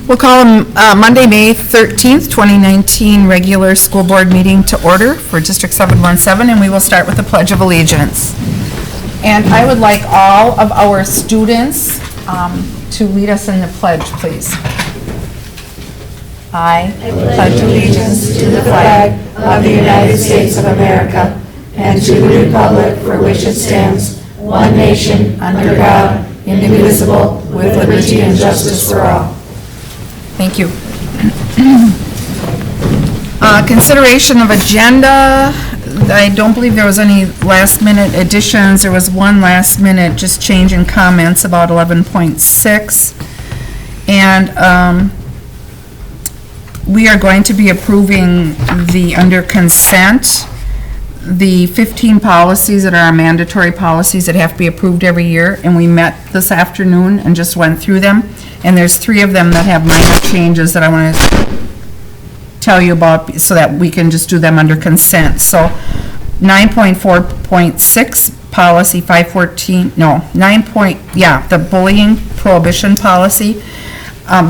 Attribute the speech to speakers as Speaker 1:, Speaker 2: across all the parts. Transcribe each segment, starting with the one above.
Speaker 1: We'll call Monday, May 13th, 2019 regular school board meeting to order for District 717, and we will start with the Pledge of Allegiance. And I would like all of our students to lead us in the pledge, please. I pledge allegiance to the flag of the United States of America and to the republic for which it stands, one nation, under God, indivisible, with liberty and justice for all. Thank you. Consideration of agenda. I don't believe there was any last minute additions. There was one last minute just change in comments about 11.6. And we are going to be approving under consent the 15 policies that are mandatory policies that have to be approved every year. And we met this afternoon and just went through them. And there's 3 of them that have minor changes that I want to tell you about so that we can just do them under consent. So 9.4.6 policy 514, no, the bullying prohibition policy.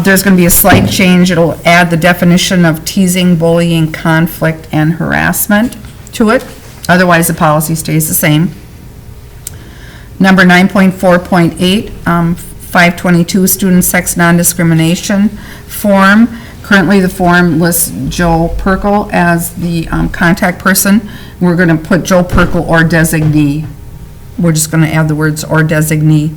Speaker 1: There's going to be a slight change. It'll add the definition of teasing, bullying, conflict, and harassment to it. Otherwise, the policy stays the same. Number 9.4.8, 522 student sex non-discrimination form. Currently, the form lists Joe Perkle as the contact person. We're going to put Joe Perkle or designee. We're just going to add the words or designee.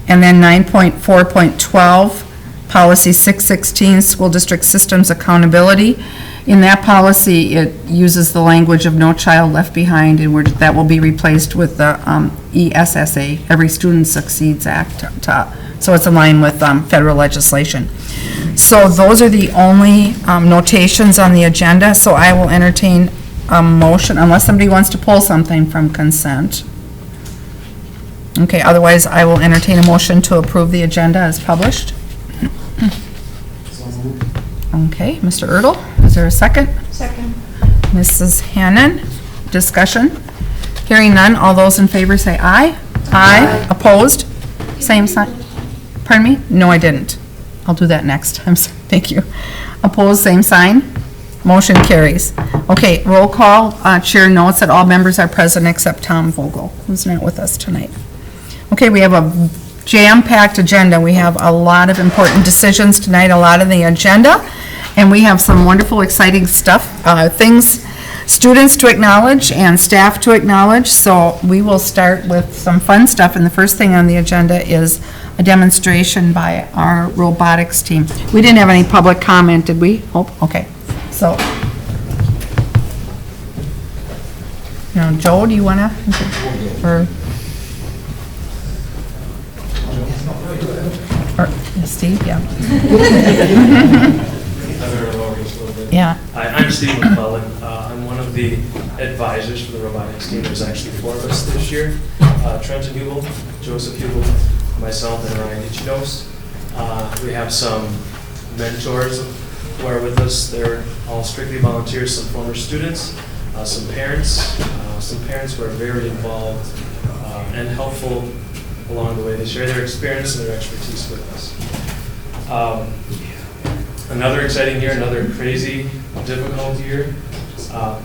Speaker 1: And then 9.4.12, policy 616, school district systems accountability. In that policy, it uses the language of No Child Left Behind, and that will be replaced with the ESSA, Every Student Succeeds Act. So it's in line with federal legislation. So those are the only notations on the agenda, so I will entertain a motion, unless somebody wants to pull something from consent. Okay, otherwise I will entertain a motion to approve the agenda as published. Okay, Mr. Ertl, is there a second?
Speaker 2: Second.
Speaker 1: Mrs. Hannon, discussion? Hearing none, all those in favor say aye. Aye. Opposed? Same sign. Pardon me? No, I didn't. I'll do that next. I'm sorry. Thank you. Opposed, same sign. Motion carries. Okay, roll call. Chair notes that all members are present except Tom Vogel, who's not with us tonight. Okay, we have a jam-packed agenda. We have a lot of important decisions tonight, a lot on the agenda, and we have some wonderful, exciting stuff, things, students to acknowledge and staff to acknowledge. So we will start with some fun stuff, and the first thing on the agenda is a demonstration by our robotics team. We didn't have any public comment, did we? Oh, okay. So, now, Joe, do you want to? Or Steve, yeah. Yeah.
Speaker 3: Hi, I'm Steve McClellan. I'm one of the advisors for the robotics team. There's actually 4 of us this year. Trenton Hubel, Joseph Hubel, myself, and Ryan Ichinos. We have some mentors who are with us. They're all strictly volunteers, some former students, some parents who are very involved and helpful along the way. They share their experience and their expertise with us. Another exciting year, another crazy, difficult year.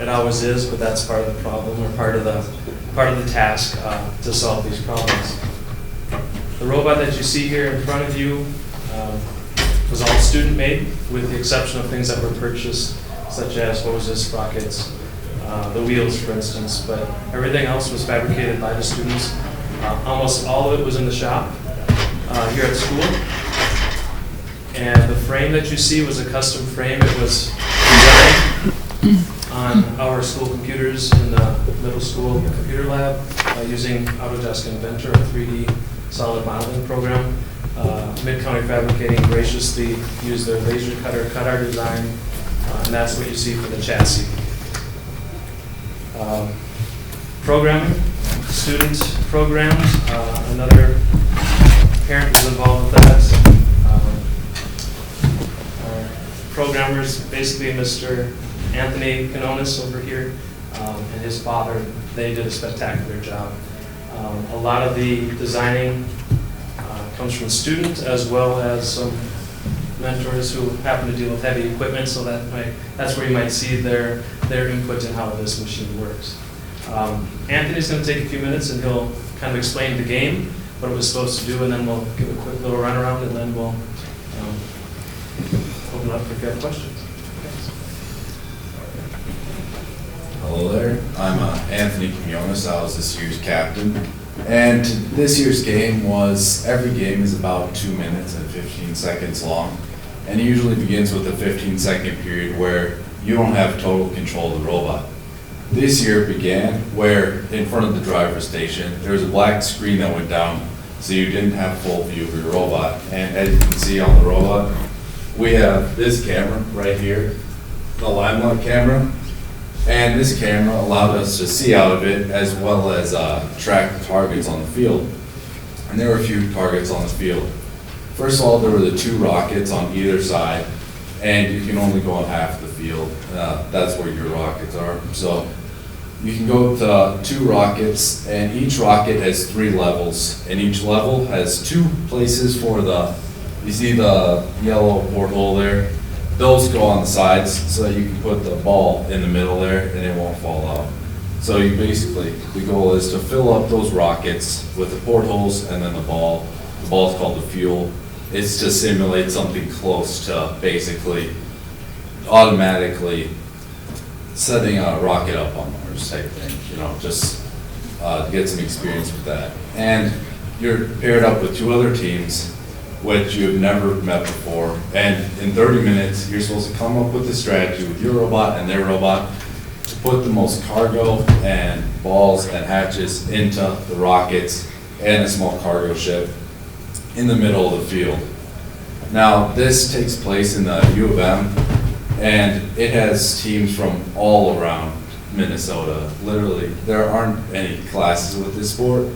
Speaker 3: It always is, but that's part of the problem, or part of the task to solve these problems. The robot that you see here in front of you was all student-made, with the exception of things that were purchased, such as hoses, sprockets, the wheels, for instance. But everything else was fabricated by the students. Almost all of it was in the shop here at school. And the frame that you see was a custom frame. It was designed on our school computers in the middle school computer lab using Autodesk Inventor, a 3D solid modeling program. Mid-County Fabricating graciously used their laser cutter, cut our design, and that's what you see for the chassis. Programming, student programs, another parent was involved with that. Our programmers, basically Mr. Anthony Canonis over here, and his father, they did a spectacular job. A lot of the designing comes from the student, as well as some mentors who happen to deal with heavy equipment, so that's where you might see their input in how this machine works. Anthony's going to take a few minutes and he'll kind of explain the game, what it was supposed to do, and then we'll give a quick little run around, and then we'll open up if you have questions.
Speaker 2: Hello there, I'm Anthony Quinones. I was this year's captain. And this year's game was, every game is about 2 minutes and 15 seconds long. And it usually begins with a 15-second period where you don't have total control of the robot. This year began where in front of the driver's station, there was a black screen that went down, so you didn't have full view of your robot. And as you can see on the robot, we have this camera right here, the limelight camera. And this camera allowed us to see out of it as well as track the targets on the field. And there were a few targets on the field. First of all, there were the 2 rockets on either side, and you can only go on half the field. That's where your rockets are. So you can go to 2 rockets, and each rocket has 3 levels, and each level has 2 places for you see the yellow porthole there? Those go on the sides so that you can put the ball in the middle there and it won't fall out. So you basically, the goal is to fill up those rockets with the portholes and then the ball. The ball is called the fuel. It's to simulate something close to basically automatically setting a rocket up on Mars type thing, just get some experience with that. And you're paired up with 2 other teams which you've never met before, and in 30 minutes you're supposed to come up with a strategy with your robot and their robot to put the most cargo and balls and hatches into the rockets and a small cargo ship in the middle of the field. Now this takes place in the U of M, and it has teams from all around Minnesota. Literally, there aren't any classes with this sport.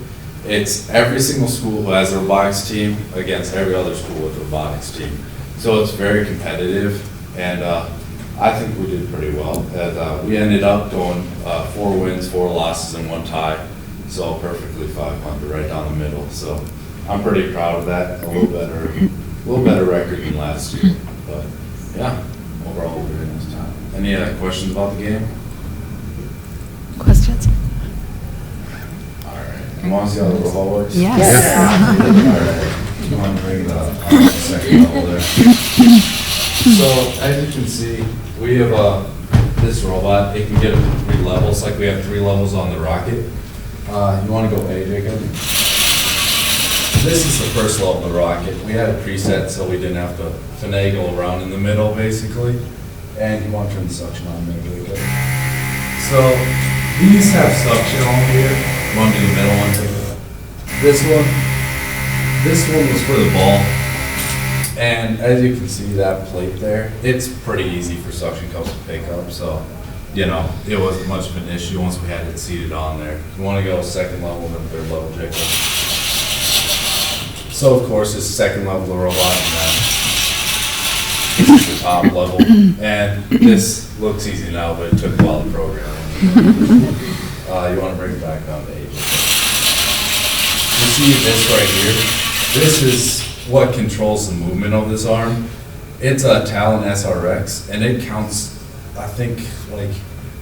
Speaker 2: It's every single school who has a robotics team against every other school with a robotics team. So it's very competitive, and I think we did pretty well. We ended up going 4 wins, 4 losses, and 1 tie. So perfectly 500 right down the middle. So I'm pretty proud of that. A little better record than last year. But yeah, overall we're doing this time. Any questions about the game?
Speaker 4: Questions?
Speaker 2: You want to see how the robot works?
Speaker 4: Yes.
Speaker 2: All right. You want to bring the second level there. So as you can see, we have this robot. It can get up to 3 levels, like we have 3 levels on the rocket. You want to go A, Jacob? This is the first level of the rocket. We had a preset so we didn't have to finagle around in the middle, basically. And you want to turn the suction on there, Jacob. So these have suction on here. Want to do the middle one? This one was for the ball. And as you can see, that plate there, it's pretty easy for suction cups to pick up. So, it wasn't much of an issue once we had it seated on there. You want to go 2nd level and then 3rd level, Jacob. So, of course, this is 2nd level of the robot, and then this is the top level. And this looks easy now, but it took a while to program. You want to bring it back down to 8. You see this right here? This is what controls the movement of this arm. It's a Talon SRX, and it counts, I think, like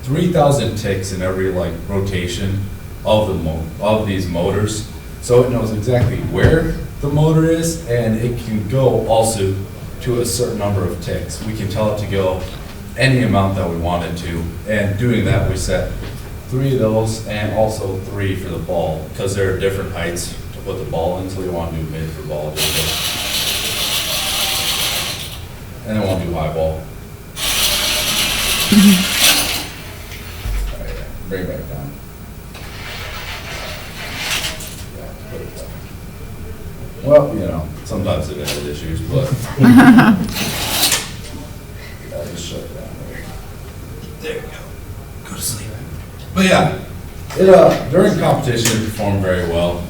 Speaker 2: 3,000 ticks in every rotation of these motors. So it knows exactly where the motor is, and it can go also to a certain number of ticks. We can tell it to go any amount that we want it to, and doing that we set 3 of those and also 3 for the ball, because there are different heights to put the ball in, so we want to do mid for ball, and then we'll do high ball. All right, bring it back down. Yeah, put it down. Well, sometimes it has issues, but yeah, just shut it down there. There we go. Go to sleep. But yeah, it during competition it performed very well.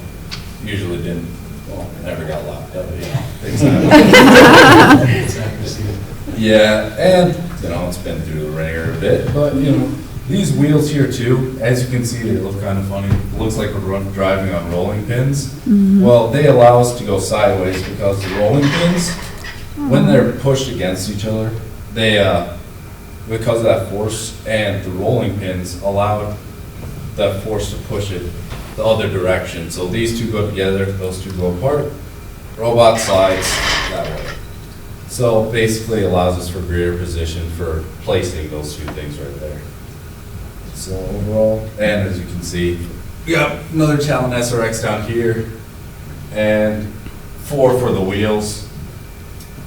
Speaker 2: Usually didn't. Well, it never got locked up. Things happen. Yeah, and it's been through the ringer a bit, but these wheels here too, as you can see, they look kind of funny. It looks like we're driving on rolling pins. Well, they allow us to go sideways because the rolling pins when they're pushed against each other, they, because of that force and the rolling pins allow that force to push it the other direction. So these two go together, those two go apart. Robot slides that way. So basically allows us for greater position for placing those two things right there. So overall, and as you can see, we got another Talon SRX down here, and 4 for the wheels,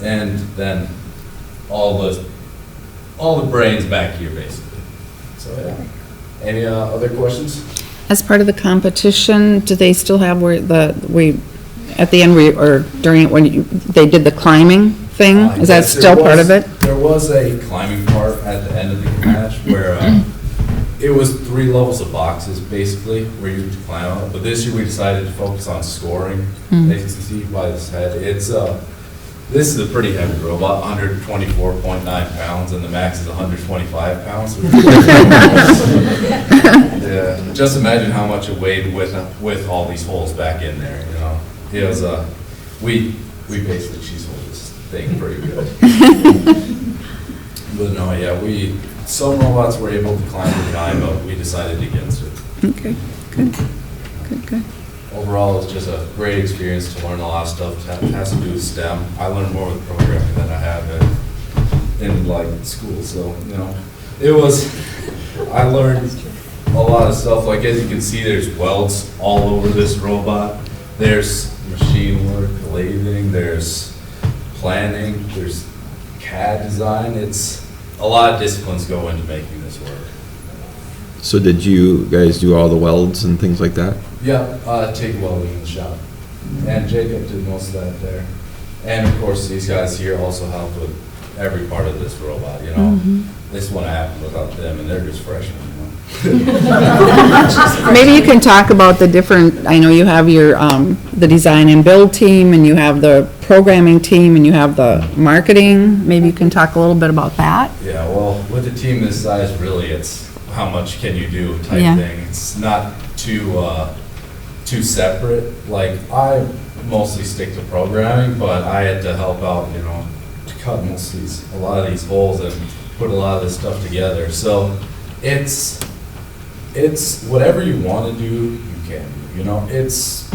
Speaker 2: and then all the brains back here basically. So yeah. Any other questions?
Speaker 1: As part of the competition, do they still have at the end, or during it, when they did the climbing thing? Is that
Speaker 2: Yes,
Speaker 1: still part of it?
Speaker 2: There was a climbing part at the end of the match where it was 3 levels of boxes basically where you could climb up. But this year we decided to focus on scoring. As you can see by this head, this is a pretty heavy robot, 124.9 pounds, and the max is 125 pounds. Yeah, just imagine how much it weighed with all these holes back in there. You know, it was we basically cheese holed this thing pretty good. But no, yeah, some robots were able to climb the time, but we decided against it.
Speaker 1: Okay, good.
Speaker 2: Overall, it's just a great experience to learn a lot of stuff. It has to do with STEM. I learned more with programming than I have in like school. So, you know, I learned a lot of stuff. Like, as you can see, there's welds all over this robot. There's machine work, lathing, there's planning, there's CAD design. It's a lot of disciplines go into making this work.
Speaker 4: So did you guys do all the welds and things like that?
Speaker 2: Yeah, TIG welding in the shop. And Jacob did most of that there. And of course, these guys here also helped with every part of this robot, you know. This wouldn't happen without them, and they're just freshmen, you know.
Speaker 1: Maybe you can talk about the different, I know you have your, the design and build team, and you have the programming team, and you have the marketing. Maybe you can talk a little bit about that.
Speaker 2: Yeah, well, with a team this size, really, it's how much can you do type
Speaker 1: Yeah.
Speaker 2: thing. It's not too separate. Like, I mostly stick to programming, but I had to help out, you know, to cut a lot of these holes and put a lot of this stuff together. So it's whatever you want to do, you can do. You know, it's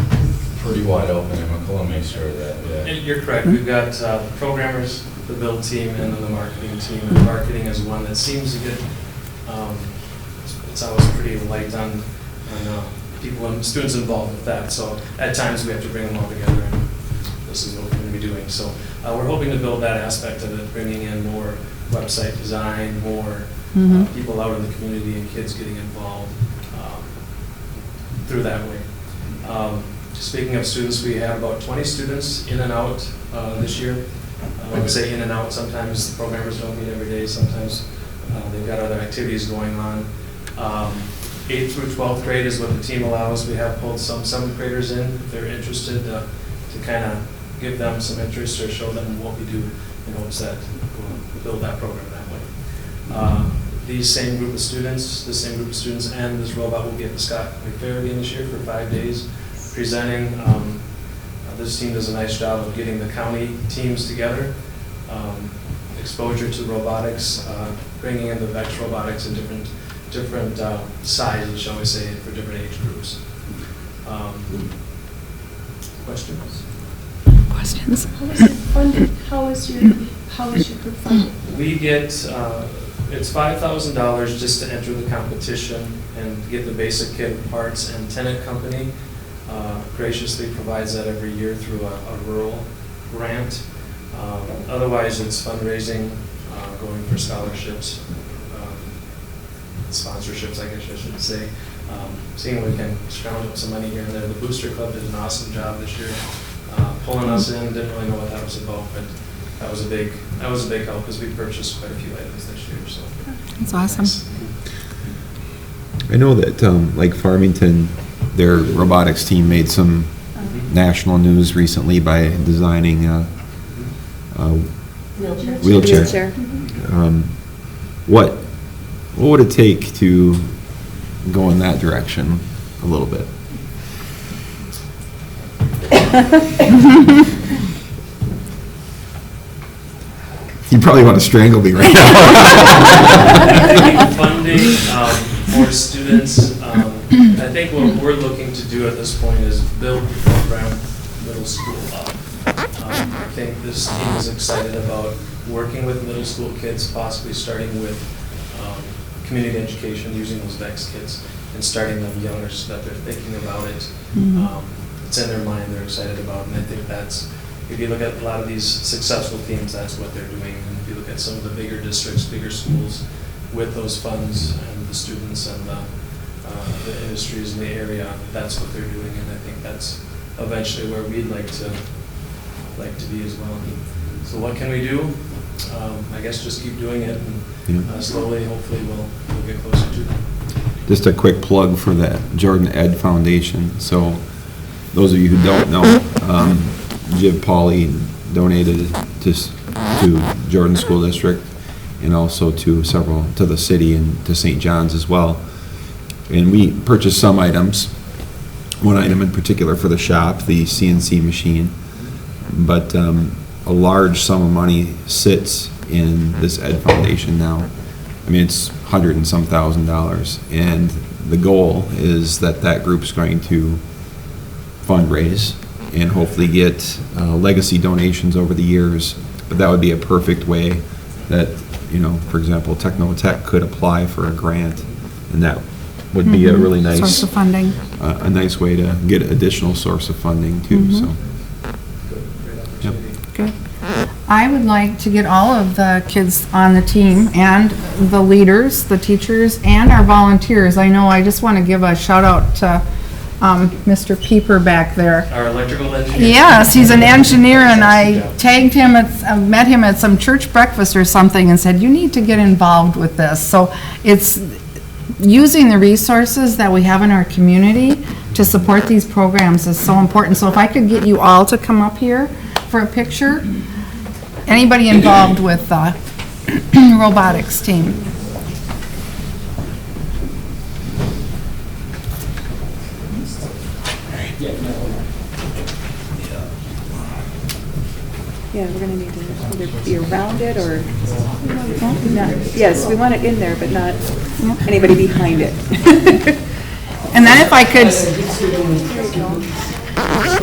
Speaker 2: pretty wide open, and McCullough makes sure that, yeah.
Speaker 3: You're correct. We've got the programmers, the build team, and then the marketing team. And marketing is one that seems to get, it's always pretty light on people and students involved with that. So at times we have to bring them all together, and this is what we're going to be doing. So we're hoping to build that aspect of it, bringing in more website design, more people out in the community and kids getting involved through that way. Speaking of students, we have about 20 students in and out this year. I would say in and out. Sometimes the programmers don't meet every day. Sometimes they've got other activities going on. 8th through 12th grade is what the team allows. We have pulled some 7th graders in if they're interested to kind of give them some interest or show them what we do in hopes that we'll build that program that way. The same group of students and this robot will be at the Scott Fair again this year for 5 days presenting. This team does a nice job of getting the county teams together, exposure to robotics, bringing in the VEX robotics in different sizes, shall we say, for different age groups. Questions?
Speaker 5: How is your group funded?
Speaker 3: We get, it's $5,000 just to enter the competition and get the basic kit of parts, and Tenant Company graciously provides that every year through a rural grant. Otherwise, it's fundraising, going for scholarships, sponsorships, I guess I should say. Seeing if we can scrounge up some money here and there. The Booster Club did an awesome job this year, pulling us in. Didn't really know what that was about, but that was a big help because we purchased quite a few items this year. So
Speaker 1: That's awesome.
Speaker 3: nice.
Speaker 4: I know that, like Farmington, their robotics team made some national news recently by designing a wheelchair. What would it take to go in that direction a little bit? You probably want to strangle me right now.
Speaker 3: I think funding for students, I think what we're looking to do at this point is build the program middle school up. I think this team is excited about working with middle school kids, possibly starting with community education, using those VEX kids, and starting them younger so that they're thinking about it. It's in their mind, they're excited about it, and I think that's, if you look at a lot of these successful teams, that's what they're doing. And if you look at some of the bigger districts, bigger schools, with those funds and the students and the industries in the area, that's what they're doing, and I think that's eventually where we'd like to be as well. So what can we do? I guess just keep doing it, and slowly, hopefully, we'll get closer to that.
Speaker 4: Just a quick plug for the Jordan Ed Foundation. So those of you who don't know, Jib Pauley donated to Jordan School District and also to the city and to St. John's as well. And we purchased some items, one item in particular for the shop, the CNC machine. But a large sum of money sits in this Ed Foundation now. I mean, it's $100 and some $1,000, and the goal is that group's going to fundraise and hopefully get legacy donations over the years. But that would be a perfect way that, for example, Technotech could apply for a grant, and that would be a really nice
Speaker 1: source of funding.
Speaker 4: A nice way to get additional source of funding too. So. Yep.
Speaker 1: Good. I would like to get all of the kids on the team and the leaders, the teachers, and our volunteers. I know I just want to give a shout out to Mr. Pieper back there.
Speaker 3: Our electrical engineer.
Speaker 1: Yes, he's an engineer, and I tagged him met him at some church breakfast or something and said, you need to get involved with this. So it's using the resources that we have in our community to support these programs is so important. So if I could get you all to come up here for a picture. Anybody involved with the robotics team?
Speaker 6: Yeah, we're gonna need to either be around it or, not, yes, we want it in there, but not anybody behind it.
Speaker 1: And then if I could,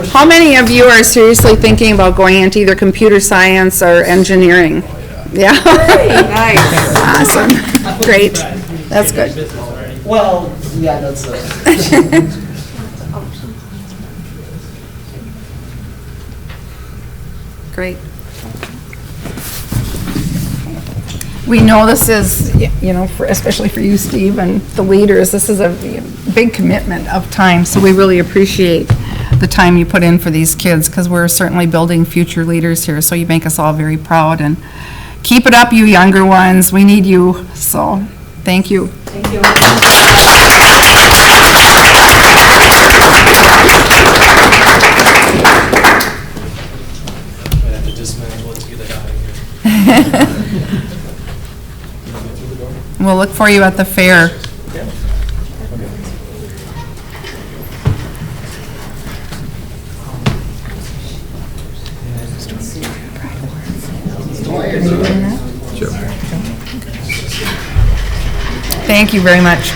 Speaker 1: how many of you are seriously thinking about going into either computer science or engineering? Yeah?
Speaker 6: Nice.
Speaker 1: Awesome. Great. That's good.
Speaker 7: Well, yeah, that's
Speaker 1: Great. We know this is, especially for you, Steve, and the leaders, this is a big commitment of time, so we really appreciate the time you put in for these kids, because we're certainly building future leaders here, so you make us all very proud, and keep it up, you younger ones. We need you, so thank you.
Speaker 6: Thank you.
Speaker 3: I have to dismantle it to get it out of here.
Speaker 1: We'll look for you at the fair.
Speaker 4: Sure.
Speaker 1: Thank you very much.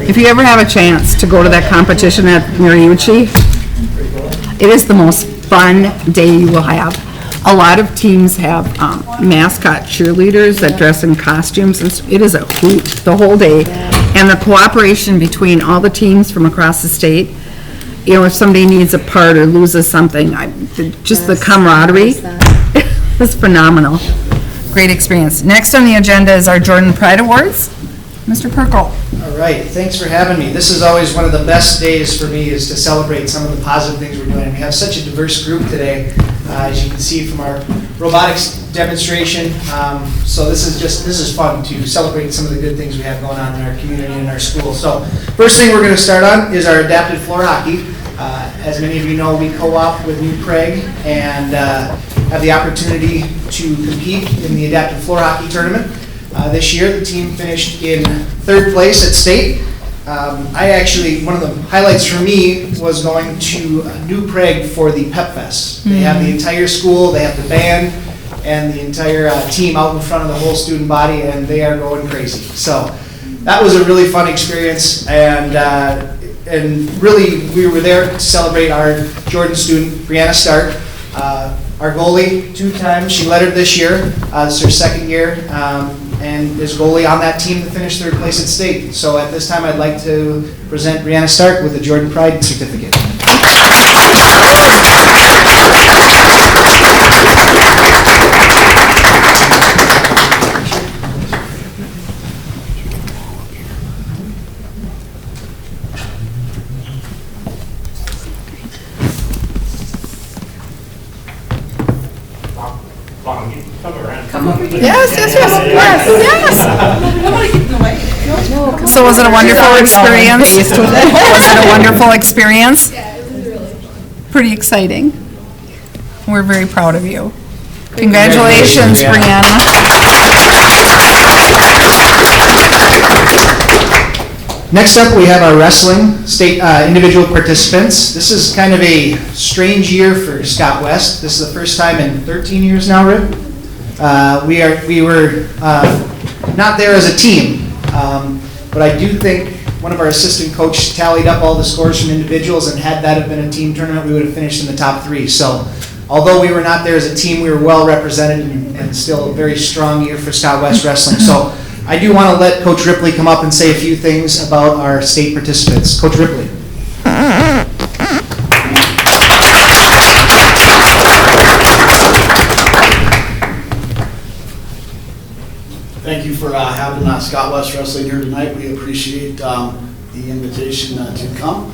Speaker 1: If you ever have a chance to go to that competition at Mariucci, it is the most fun day you will have. A lot of teams have mascot cheerleaders that dress in costumes, and it is a hoot the whole day. And the cooperation between all the teams from across the state, if somebody needs a part or loses something, just the camaraderie is phenomenal. Great experience. Next on the agenda is our Jordan Pride Awards. Mr. Perkle.
Speaker 7: all right. Thanks for having me. This is always one of the best days for me, is to celebrate some of the positive things we're doing. We have such a diverse group today, as you can see from our robotics demonstration. So this is fun to celebrate some of the good things we have going on in our community and in our school. So first thing we're going to start on is our adapted floor hockey. As many of you know, we co-op with New Prague and have the opportunity to compete in the adapted floor hockey tournament. This year, the team finished in 3rd place at state. One of the highlights for me was going to New Prague for the Pep Fest. They have the entire school, they have the band, and the entire team out in front of the whole student body, and they are going crazy. So that was a really fun experience, and really we were there to celebrate our Jordan student, Brianna Stark. Our goalie, 2 times, she led her this year. This is her 2nd year, and is goalie on that team that finished 3rd place at state. So at this time, I'd like to present Brianna Stark with the Jordan Pride Certificate.
Speaker 1: Yes. So was it a wonderful experience? Was it a wonderful experience?
Speaker 5: Yeah, it was really.
Speaker 1: Pretty exciting. We're very proud of you. Congratulations, Brianna.
Speaker 7: Next up, we have our wrestling state individual participants. This is kind of a strange year for Scott West. This is the first time in 13 years now, Rip. We were not there as a team, but I do think one of our assistant coaches tallied up all the scores from individuals, and had that have been a team tournament, we would have finished in the top 3. So although we were not there as a team, we were well represented, and still a very strong year for Scott West Wrestling. So I do want to let Coach Ripley come up and say a few things about our state participants. Coach Ripley.
Speaker 8: Thank you for having Scott West Wrestling here tonight. We appreciate the invitation to come.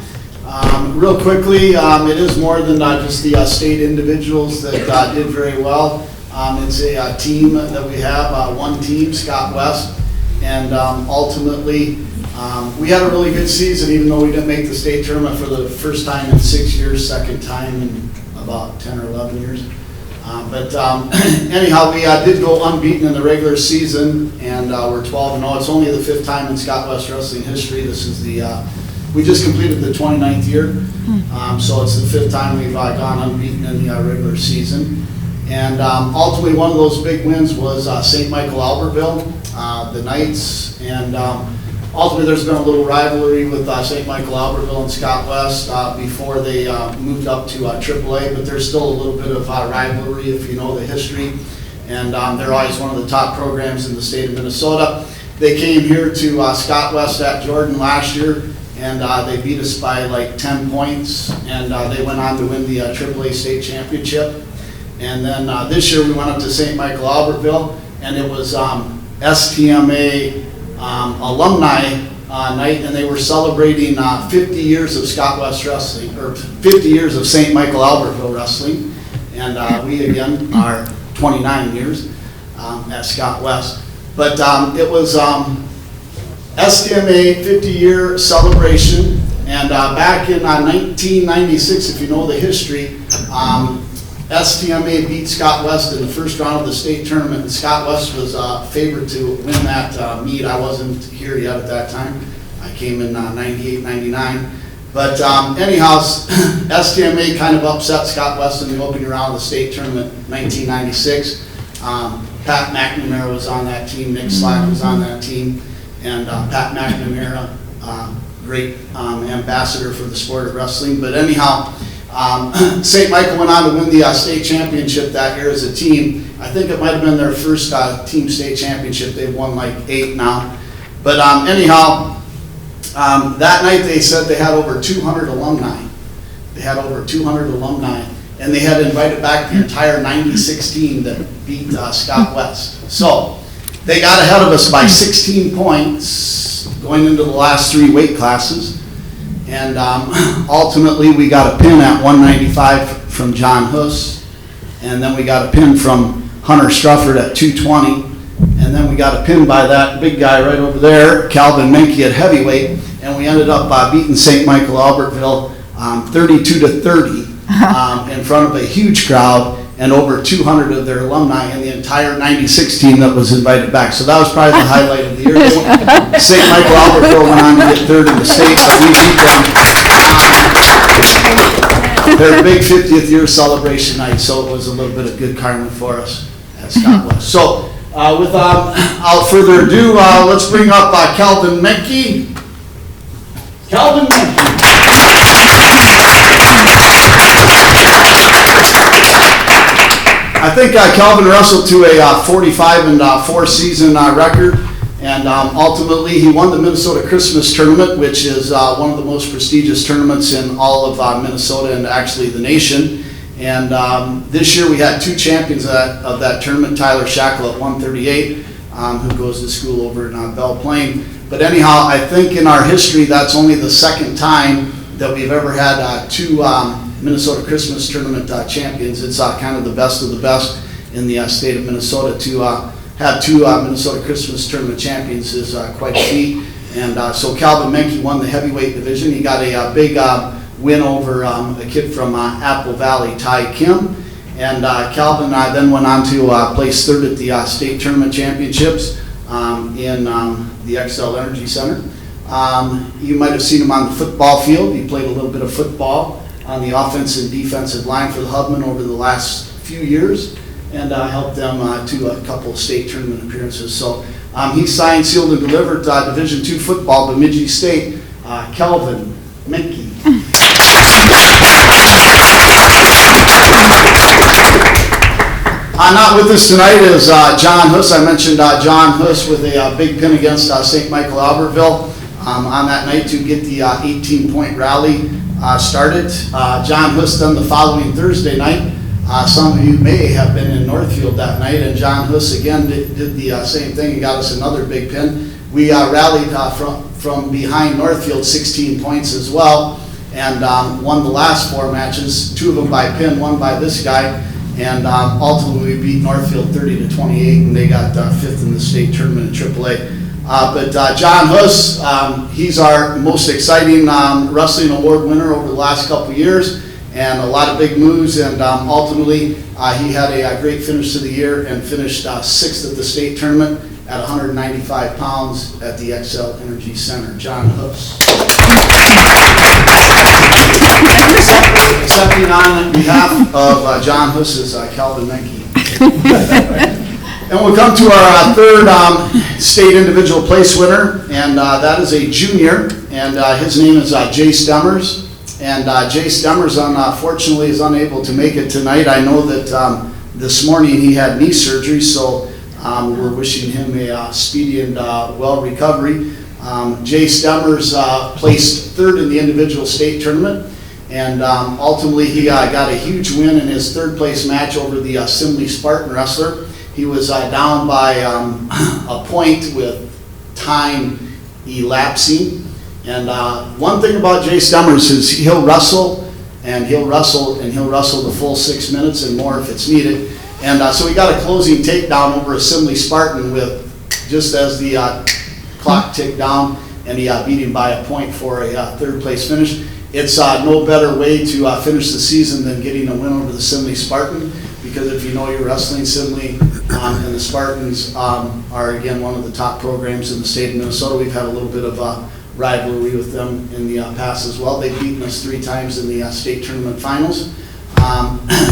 Speaker 8: Real quickly, it is more than just the state individuals that did very well. It's a team that we have, one team, Scott West, and ultimately we had a really good season, even though we didn't make the state tournament for the first time in 6 years, second time in about 10 or 11 years. Anyhow, we did go unbeaten in the regular season, and we're 12-0. It's only the 5th time in Scott West Wrestling history. This is we just completed the 29th year, so it's the 5th time we've gone unbeaten in the regular season. And ultimately, one of those big wins was St. Michael Albertville, the Knights, and ultimately there's been a little rivalry with St. Michael Albertville and Scott West before they moved up to AAA, but there's still a little bit of rivalry if you know the history, and they're always one of the top programs in the state of Minnesota. They came here to Scott West at Jordan last year, and they beat us by like 10 points, and they went on to win the AAA state championship. And then this year we went up to St. Michael Albertville, and it was STMA alumni night, and they were celebrating 50 years of Scott West Wrestling, or 50 years of St. Michael Albertville Wrestling, and we again are 29 years at Scott West. But it was STMA 50-year celebration, and back in 1996, if you know the history, STMA beat Scott West in the first round of the state tournament, and Scott West was favored to win that meet. I wasn't here yet at that time. I came in 98, 99. But anyhow, STMA kind of upset Scott West in the opening round of the state tournament in 1996. Pat McNamara was on that team, Nick Slack was on that team, and Pat McNamara, great ambassador for the sport of wrestling. But anyhow, St. Michael went on to win the state championship that year as a team. I think it might have been their first team state championship. They've won like 8 now. But anyhow, that night they said they had over 200 alumni. They had over 200 alumni, and they had invited back the entire 96 team that beat Scott West. So they got ahead of us by 16 points going into the last 3 weight classes. And ultimately, we got a pin at 195 from John Huss, and then we got a pin from Hunter Strufford at 220, and then we got a pin by that big guy right over there, Calvin Menke at heavyweight, and we ended up beating St. Michael Albertville 32-30 in front of a huge crowd. and over 200 of their alumni in the entire 96 team that was invited back. So that was probably the highlight of the year. St. Michael Albertville went on to get third in the state, but we beat them. Their big 50th year celebration night, so it was a little bit of good karma for us at Scott West. So without further ado, let's bring up Calvin Menke. Calvin Menke. I think Calvin wrestled to a 45-4 season record, and ultimately he won the Minnesota Christmas Tournament, which is one of the most prestigious tournaments in all of Minnesota and actually the nation. And this year we had two champions of that tournament, Tyler Shackle at 138, who goes to school over in Belle Plaine. But anyhow, I think in our history that's only the second time that we've ever had two Minnesota Christmas Tournament champions. It's kind of the best of the best in the state of Minnesota. To have two Minnesota Christmas Tournament champions is quite a feat. And so Calvin Menke won the heavyweight division. He got a big win over a kid from Apple Valley, Ty Kim. And Calvin then went on to place third at the state tournament championships in the XL Energy Center. You might have seen him on the football field. He played a little bit of football on the offensive and defensive line for the Hubman over the last few years, and helped them to a couple of state tournament appearances. So he signed, sealed, and delivered Division II football, Bemidji State, Calvin Menke. Not with us tonight is John Huss. I mentioned John Huss with a big pin against St. Michael Albertville on that night to get the 18-point rally started. John Huss then the following Thursday night. Some of you may have been in Northfield that night, and John Huss again did the same thing and got us another big pin. We rallied from behind Northfield 16 points as well, and won the last four matches, two of them by pin, one by this guy. And ultimately we beat Northfield 30-28, and they got fifth in the state tournament in AAA. But John Huss, he's our most exciting wrestling award winner over the last couple of years, and a lot of big moves. And ultimately he had a great finish to the year and finished sixth at the state tournament at 195 pounds at the XL Energy Center. John Huss. Accepting on behalf of John Huss is Calvin Menke. And we'll come to our third state individual place winner, and that is a junior, and his name is Jay Stemmers. And Jay Stemmers, unfortunately, is unable to make it tonight. I know that this morning he had knee surgery, so we're wishing him a speedy and well recovery. Jay Stemmers placed third in the individual state tournament, and ultimately he got a huge win in his third place match over the Assembly Spartan wrestler. He was down by a point with time elapsing. And one thing about Jay Stemmers is he'll wrestle and he'll wrestle the full 6 minutes and more if it's needed. And so he got a closing takedown over Assembly Spartan with just as the clock ticked down, and he beat him by a point for a third place finish. It's no better way to finish the season than getting a win over the Assembly Spartan, because if you know your wrestling, Assembly and the Spartans are again one of the top programs in the state of Minnesota. We've had a little bit of rivalry with them in the past as well. They've beaten us 3 times in the state tournament finals.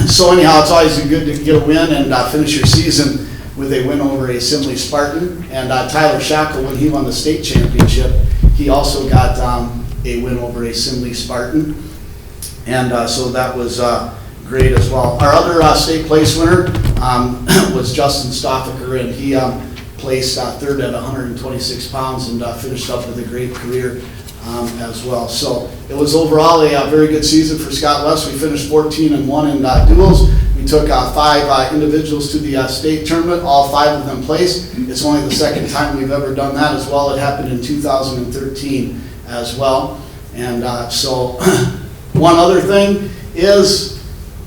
Speaker 8: So anyhow, it's always good to get a win and finish your season with a win over a Assembly Spartan. And Tyler Shackle, when he won the state championship, he also got a win over a Assembly Spartan. And so that was great as well. Our other state place winner was Justin Stoffaker, and he placed third at 126 pounds and finished up with a great career as well. So it was overall a very good season for Scott West. We finished 14-1 in duels. We took 5 individuals to the state tournament. All 5 of them placed. It's only the second time we've ever done that as well. It happened in 2013 as well. And so one other thing is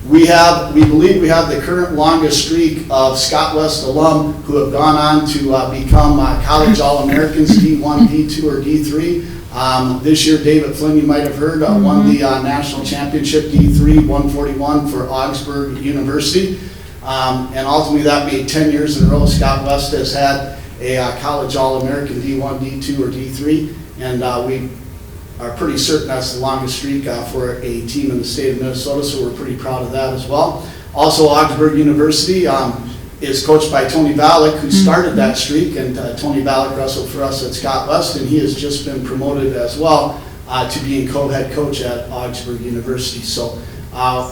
Speaker 8: we believe we have the current longest streak of Scott West alum who have gone on to become college All-Americans, D1, D2, or D3. This year, David Flynn, you might have heard, won the national championship D3 141 for Augsburg University. And ultimately, that made 10 years in a row. Scott West has had a college All-American D1, D2, or D3, and we are pretty certain that's the longest streak for a team in the state of Minnesota, so we're pretty proud of that as well. Also, Augsburg University is coached by Tony Valek, who started that streak, and Tony Valek wrestled for us at Scott West, and he has just been promoted as well to being co-head coach at Augsburg University. So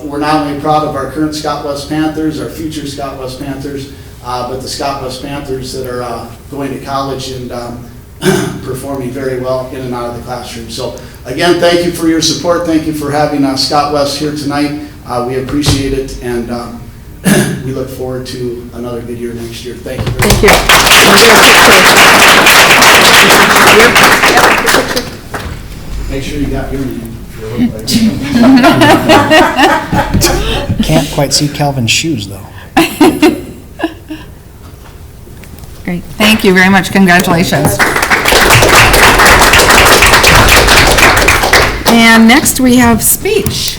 Speaker 8: we're not only proud of our current Scott West Panthers, our future Scott West Panthers, but the Scott West Panthers that are going to college and performing very well in and out of the classroom. So again, thank you for your support. Thank you for having Scott West here tonight. We appreciate it, and we look forward to another good year next year. Thank you very much. Make sure you got your name.
Speaker 7: Can't quite see Calvin's shoes, though.
Speaker 1: Great, thank you very much, congratulations. And next we have speech.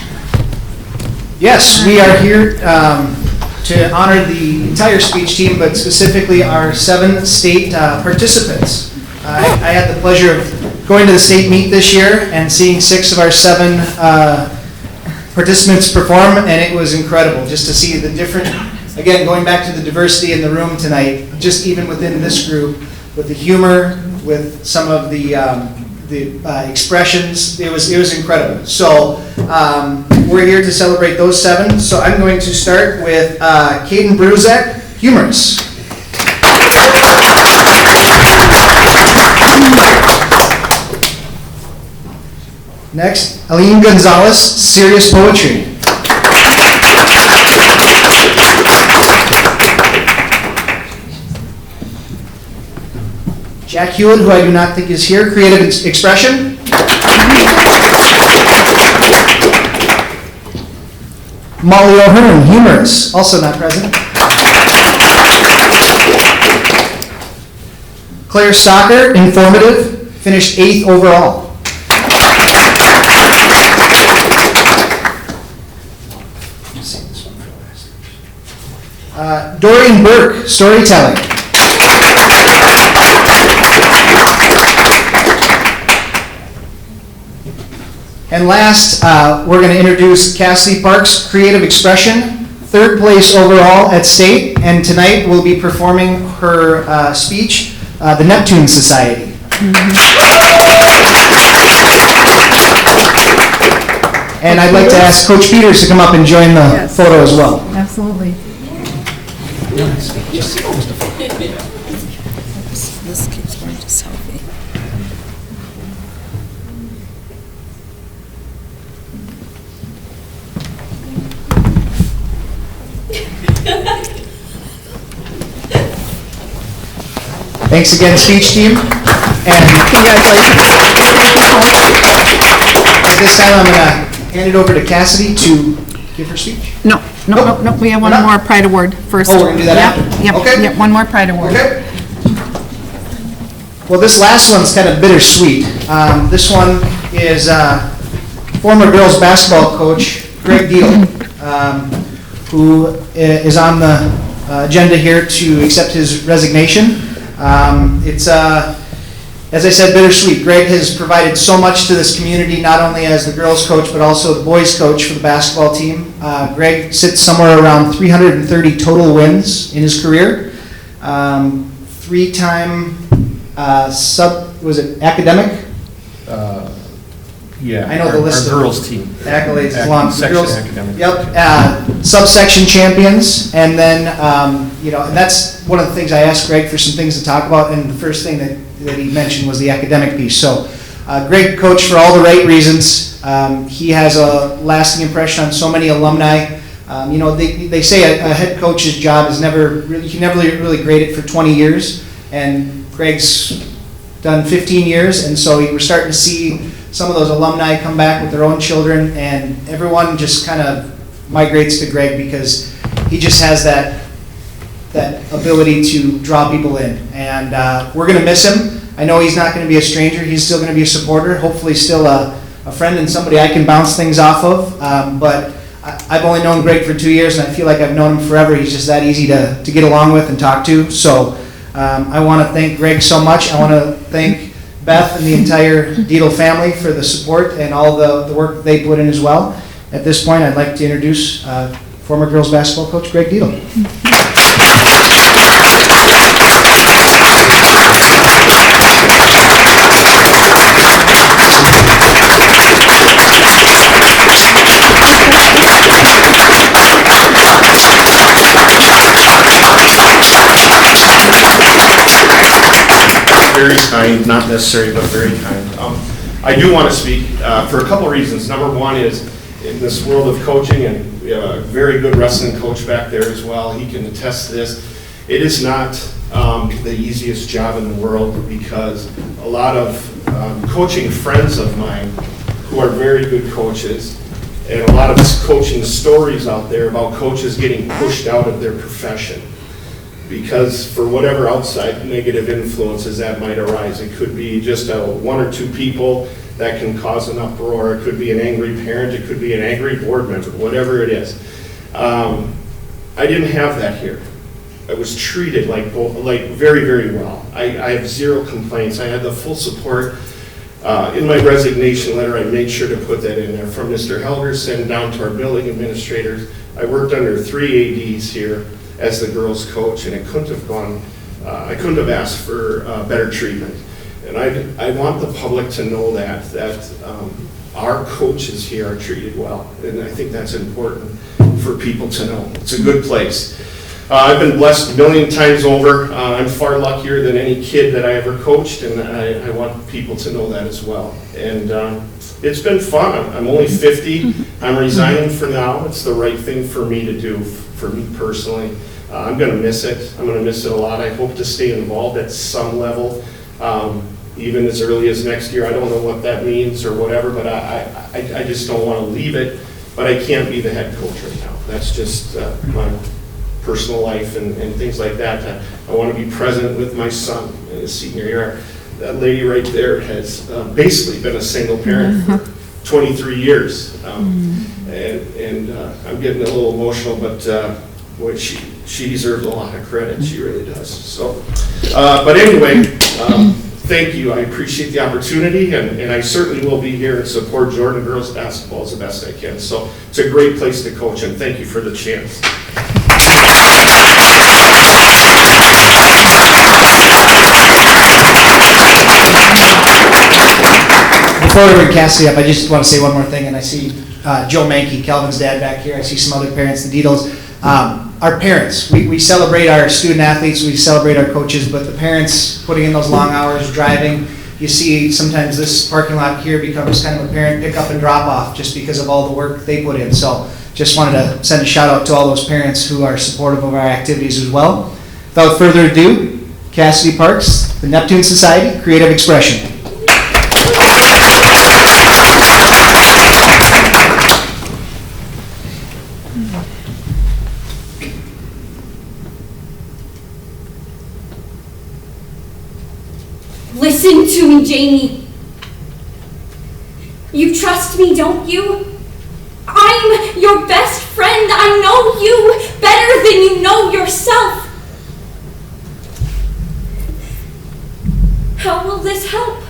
Speaker 7: Yes, we are here to honor the entire speech team, but specifically our 7 state participants. I had the pleasure of going to the state meet this year and seeing 6 of our 7 participants perform, and it was incredible just to see the different, again, going back to the diversity in the room tonight, just even within this group, with the humor, with some of the expressions, it was incredible. So we're here to celebrate those 7. So I'm going to start with Caden Bruzek, humorous. Next, Aline Gonzalez, serious poetry. Jack Hewitt, who I do not think is here, creative expression. Molly O'Hearn, humorous, also not present. Claire Stocker, informative, finished 8th overall. Dorian Burke, storytelling. And last, we're going to introduce Cassidy Parks, creative expression, 3rd place overall at state, and tonight we'll be performing her speech, the Neptune Society. And I'd like to ask Coach Peters to come up and join the photo as well.
Speaker 1: Absolutely.
Speaker 9: This keeps going to selfie.
Speaker 7: Thanks again, speech team. And
Speaker 1: Congratulations.
Speaker 7: at this time, I'm going to hand it over to Cassidy to give her speech.
Speaker 1: No, we have one more Pride Award first.
Speaker 7: Oh, we're going to do that after?
Speaker 1: Yep,
Speaker 7: Okay.
Speaker 1: yep, one more Pride Award.
Speaker 7: Okay. Well, this last one's kind of bittersweet. This one is former girls basketball coach Greg Deal, who is on the agenda here to accept his resignation. It's, as I said, bittersweet. Greg has provided so much to this community, not only as the girls coach, but also the boys coach for the basketball team. Greg sits somewhere around 330 total wins in his career. 3-time was it academic?
Speaker 10: Yeah.
Speaker 7: I know the list
Speaker 10: Our
Speaker 7: of
Speaker 10: girls team.
Speaker 7: accolades is long. The
Speaker 10: Section
Speaker 7: girls-
Speaker 10: academic.
Speaker 7: Yep, subsection champions, and then, and that's one of the things I asked Greg for some things to talk about, and the first thing that he mentioned was the academic piece. So Greg coached for all the right reasons. He has a lasting impression on so many alumni. They say a head coach's job is you can never really grade it for 20 years, and Greg's done 15 years, and so we're starting to see some of those alumni come back with their own children, and everyone just kind of migrates to Greg because he just has that ability to draw people in. And we're going to miss him. I know he's not going to be a stranger. He's still going to be a supporter, hopefully still a friend and somebody I can bounce things off of. But I've only known Greg for 2 years, and I feel like I've known him forever. He's just that easy to get along with and talk to. So I want to thank Greg so much. I want to thank Beth and the entire Deedle family for the support and all the work that they put in as well. At this point, I'd like to introduce former girls basketball coach Greg Deedle.
Speaker 10: Very kind, not necessary, but very kind. I do want to speak for a couple of reasons. Number one is in this world of coaching, and we have a very good wrestling coach back there as well. He can attest to this. It is not the easiest job in the world, because a lot of coaching friends of mine who are very good coaches, and a lot of coaching stories out there about coaches getting pushed out of their profession because for whatever outside negative influences that might arise. It could be just one or two people that can cause an uproar. It could be an angry parent. It could be an angry board member, whatever it is. I didn't have that here. I was treated like very, very well. I have zero complaints. I had the full support. In my resignation letter, I made sure to put that in there, from Mr. Helgerson down to our building administrators. I worked under 3 ADs here as the girls' coach, and it couldn't have gone, I couldn't have asked for better treatment. And I want the public to know that our coaches here are treated well, and I think that's important for people to know. It's a good place. I've been blessed a million times over. I'm far luckier than any kid that I ever coached, and I want people to know that as well. And it's been fun. I'm only 50. I'm resigning for now. It's the right thing for me to do, for me personally. I'm going to miss it. I'm going to miss it a lot. I hope to stay involved at some level, even as early as next year. I don't know what that means or whatever, but I just don't want to leave it. But I can't be the head coach right now. That's just my personal life and things like that. I want to be present with my son in his senior year. That lady right there has basically been a single parent for 23 years. And I'm getting a little emotional, but boy, she deserves a lot of credit. She really does. So, but anyway, thank you. I appreciate the opportunity, and I certainly will be here and support Jordan girls basketball as the best I can. So it's a great place to coach, and thank you for the chance.
Speaker 7: Before we bring Cassidy up, I just want to say one more thing, and I see Joe Mankey, Calvin's dad, back here. I see some other parents, the Deedles. Our parents, we celebrate our student athletes, we celebrate our coaches, but the parents putting in those long hours driving, you see sometimes this parking lot here becomes kind of a parent pick up and drop off just because of all the work they put in. So just wanted to send a shout out to all those parents who are supportive of our activities as well. Without further ado, Cassidy Parks, the Neptune Society, Creative Expression.
Speaker 11: Listen to me, Jamie. You trust me, don't you? I'm your best friend. I know you better than you know yourself. How will this help?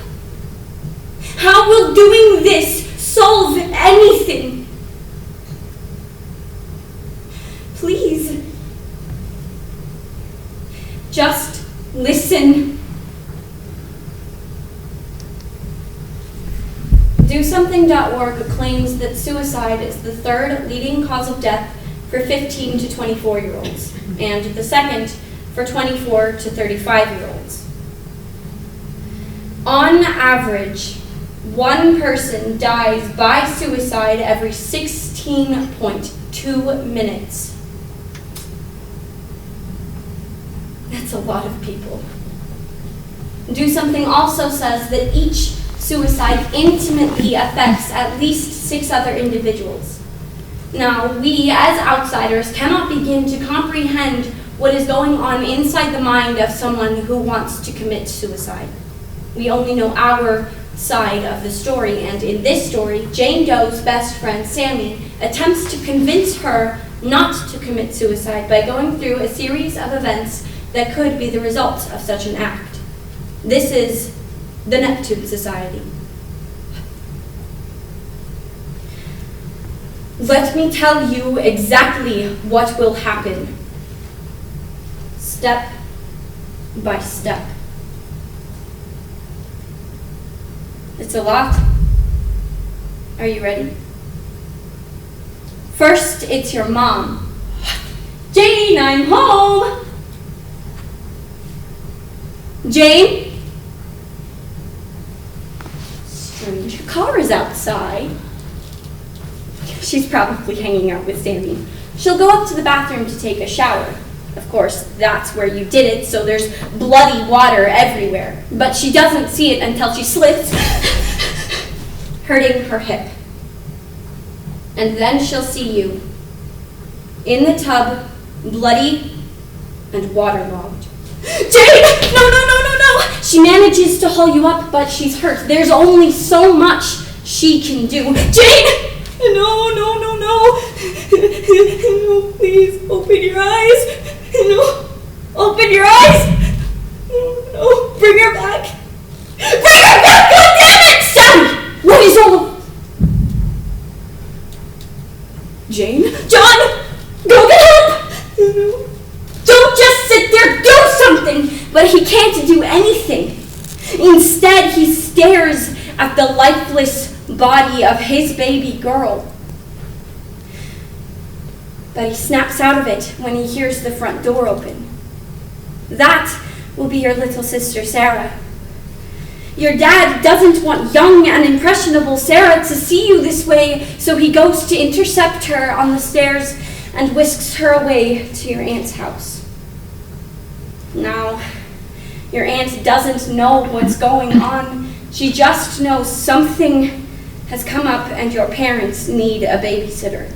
Speaker 11: How will doing this solve anything? Please, just listen. DoSomething.org claims that suicide is the third leading cause of death for 15 to 24-year-olds, and the second for 24 to 35-year-olds. On average, one person dies by suicide every 16.2 minutes. That's a lot of people. Do Something also says that each suicide intimately affects at least 6 other individuals. Now, we as outsiders cannot begin to comprehend what is going on inside the mind of someone who wants to commit suicide. We only know our side of the story, and in this story, Jane Doe's best friend, Sammy, attempts to convince her not to commit suicide by going through a series of events that could be the result of such an act. This is the Neptune Society. Let me tell you exactly what will happen, step by step. It's a lot. Are you ready? First, it's your mom. Jane, I'm home! Jane? Strange, her car is outside. She's probably hanging out with Sammy. She'll go up to the bathroom to take a shower. Of course, that's where you did it, so there's bloody water everywhere. But she doesn't see it until she slips, hurting her hip. And then she'll see you in the tub, bloody and waterlogged. Jane! No, no, no, no, no! She manages to haul you up, but she's hurt. There's only so much she can do. Jane! No, no, no, no. No, please, open your eyes. No, open your eyes. No, no, bring her back. Bring her back, goddammit! Sam! What is all? Jane? John! Go get help! No. Don't just sit there, do something! But he can't do anything. Instead, he stares at the lifeless body of his baby girl. But he snaps out of it when he hears the front door open. That will be your little sister, Sarah. Your dad doesn't want young and impressionable Sarah to see you this way, so he goes to intercept her on the stairs and whisks her away to your aunt's house. Now, your aunt doesn't know what's going on. She just knows something has come up and your parents need a babysitter.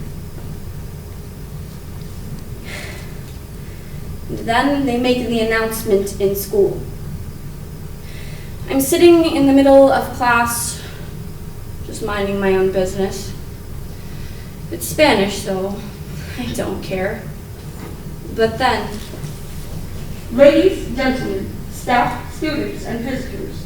Speaker 11: Then they make the announcement in school. I'm sitting in the middle of class, just minding my own business. It's Spanish, though. I don't care. But then, ladies, gentlemen, staff, students, and visitors,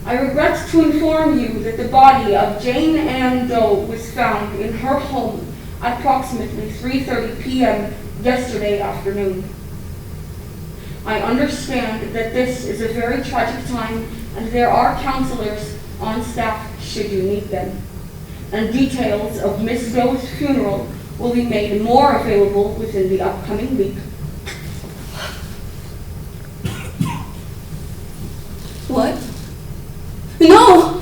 Speaker 11: I regret to inform you that the body of Jane Ann Doe was found in her home at approximately 3:30 p.m. yesterday afternoon. I understand that this is a very tragic time and there are counselors on staff should you need them. And details of Miss Doe's funeral will be made more available within the upcoming week. What? No!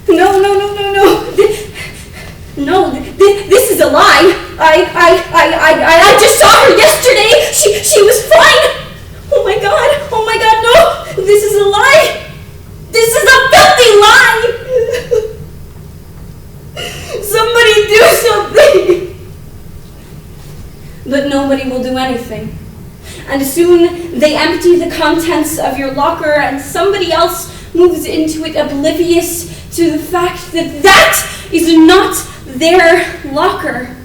Speaker 11: No, no, no, no, no! No, this is a lie! I just saw her yesterday! She was fine! Oh my god, no! This is a lie! This is a filthy lie! Somebody do something! But nobody will do anything. And soon they empty the contents of your locker and somebody else moves into it oblivious to the fact that that is not their locker.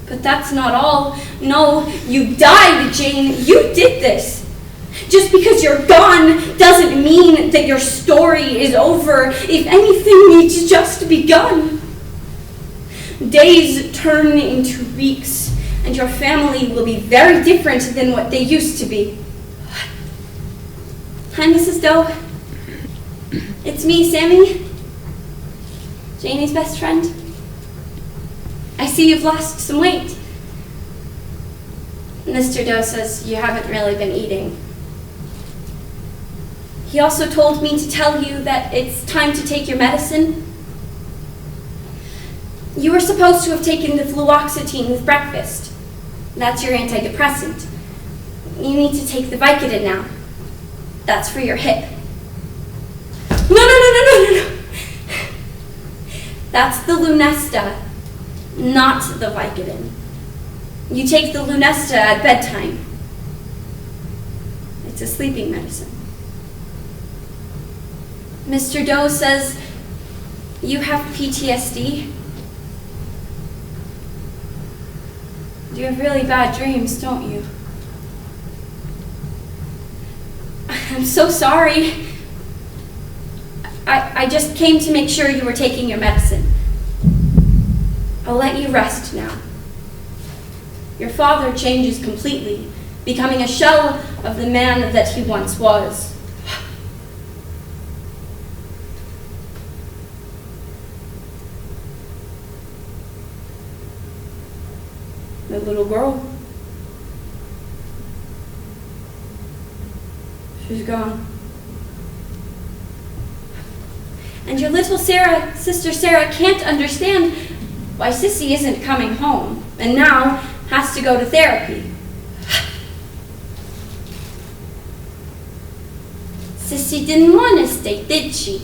Speaker 11: But that's not all. No, you died, Jane. You did this. Just because you're gone doesn't mean that your story is over. If anything, it's just begun. Days turn into weeks, and your family will be very different than what they used to be. Hi, Mrs. Doe. It's me, Sammy. Janie's best friend. I see you've lost some weight. Mr. Doe says you haven't really been eating. He also told me to tell you that it's time to take your medicine. You were supposed to have taken the fluoxetine with breakfast. That's your antidepressant. You need to take the Vicodin now. That's for your hip. No. That's the Lunesta, not the Vicodin. You take the Lunesta at bedtime. It's a sleeping medicine. Mr. Doe says you have PTSD. You have really bad dreams, don't you? I'm so sorry. I just came to make sure you were taking your medicine. I'll let you rest now. Your father changes completely, becoming a shell of the man that he once was. The little girl. She's gone. And your little sister Sarah can't understand why Sissy isn't coming home and now has to go to therapy. Sissy didn't want to stay, did she?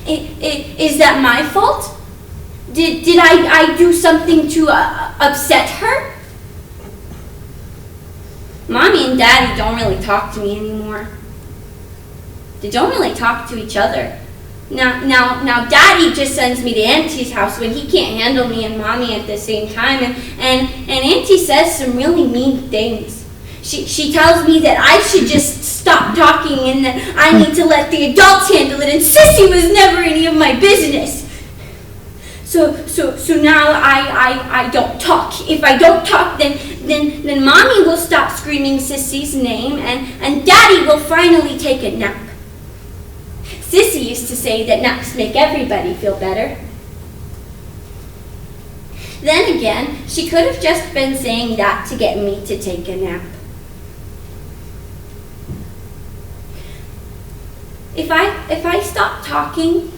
Speaker 11: Is that my fault? Did I do something to upset her? Mommy and Daddy don't really talk to me anymore. They don't really talk to each other. Now Daddy just sends me to Auntie's house when he can't handle me and Mommy at the same time, and Auntie says some really mean things. She tells me that I should just stop talking and that I need to let the adults handle it, and Sissy was never any of my business. So now I don't talk. If I don't talk, then Mommy will stop screaming Sissy's name, and Daddy will finally take a nap. Sissy used to say that naps make everybody feel better. Then again, she could have just been saying that to get me to take a nap. If I stop talking,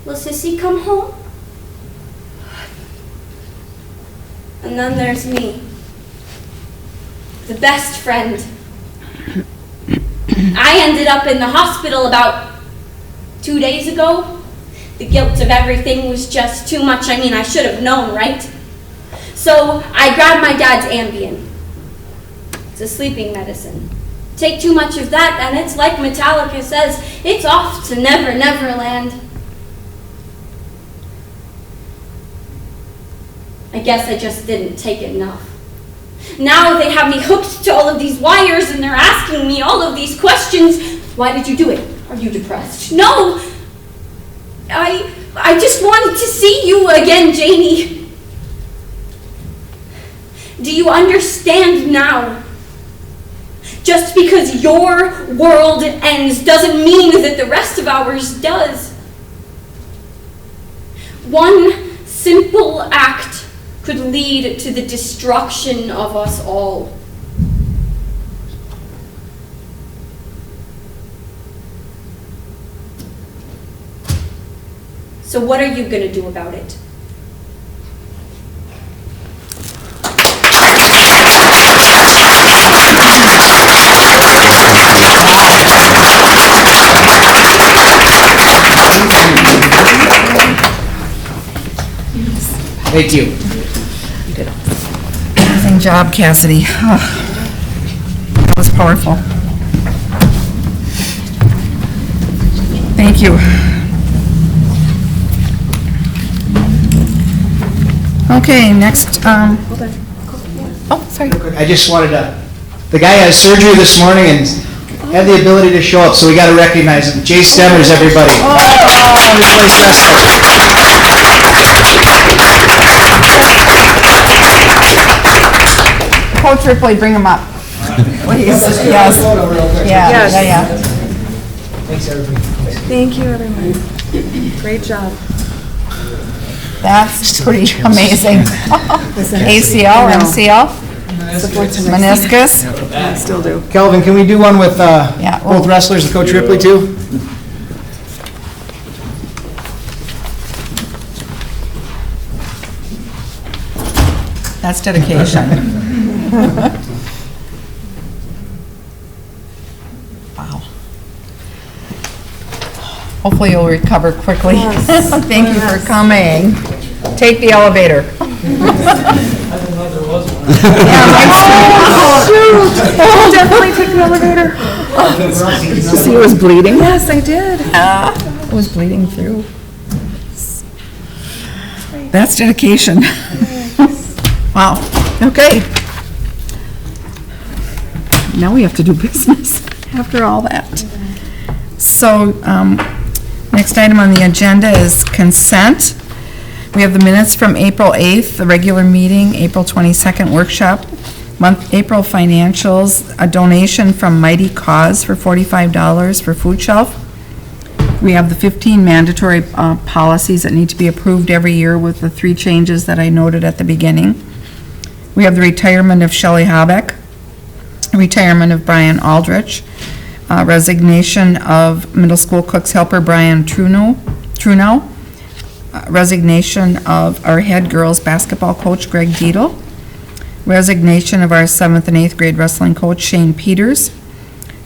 Speaker 11: will Sissy come home? And then there's me, the best friend. I ended up in the hospital about 2 days ago. The guilt of everything was just too much. I mean, I should have known, right? So I grabbed my dad's Ambien. It's a sleeping medicine. Take too much of that, and it's like Metallica says, it's off to Never, Never Land. I guess I just didn't take enough. Now they have me hooked to all of these wires and they're asking me all of these questions. Why did you do it? Are you depressed? No! I just wanted to see you again, Janie. Do you understand now? Just because your world ends doesn't mean that the rest of ours does. One simple act could lead to the destruction of us all. So what are you going to do about it?
Speaker 7: Thank you.
Speaker 1: Amazing job, Cassidy. Oh, that was powerful. Thank you. Okay, next, oh, sorry.
Speaker 7: I just wanted to, the guy has surgery this morning and had the ability to show up, so we got to recognize him. Jay Stemmers, everybody. Everybody's dressed up.
Speaker 1: Coach Ripley, bring him up. Please, yes. Yeah.
Speaker 7: Thanks, everybody.
Speaker 6: Thank you, everyone. Great job.
Speaker 1: That's pretty amazing. ACL, MCL, meniscus.
Speaker 6: Still do.
Speaker 7: Kelvin, can we do one with
Speaker 1: Yeah,
Speaker 7: both wrestlers and Coach Ripley, too?
Speaker 1: That's dedication. Wow. Hopefully you'll recover quickly. Thank you for coming. Take the elevator.
Speaker 3: I didn't know there was one.
Speaker 6: Oh, definitely take the elevator.
Speaker 1: See, it was bleeding?
Speaker 6: Yes, I did.
Speaker 1: It was bleeding through. That's dedication. Wow, okay. Now we have to do business after all that. So, next item on the agenda is consent. We have the minutes from April 8th, the regular meeting, April 22nd workshop, April financials, a donation from Mighty Cause for $45 for food shelf. We have the 15 mandatory policies that need to be approved every year with the 3 changes that I noted at the beginning. We have the retirement of Shelley Habeck, retirement of Brian Aldrich, resignation of middle school cook's helper Brian Truno, resignation of our head girls basketball coach Greg Dietl, resignation of our 7th and 8th grade wrestling coach Shane Peters,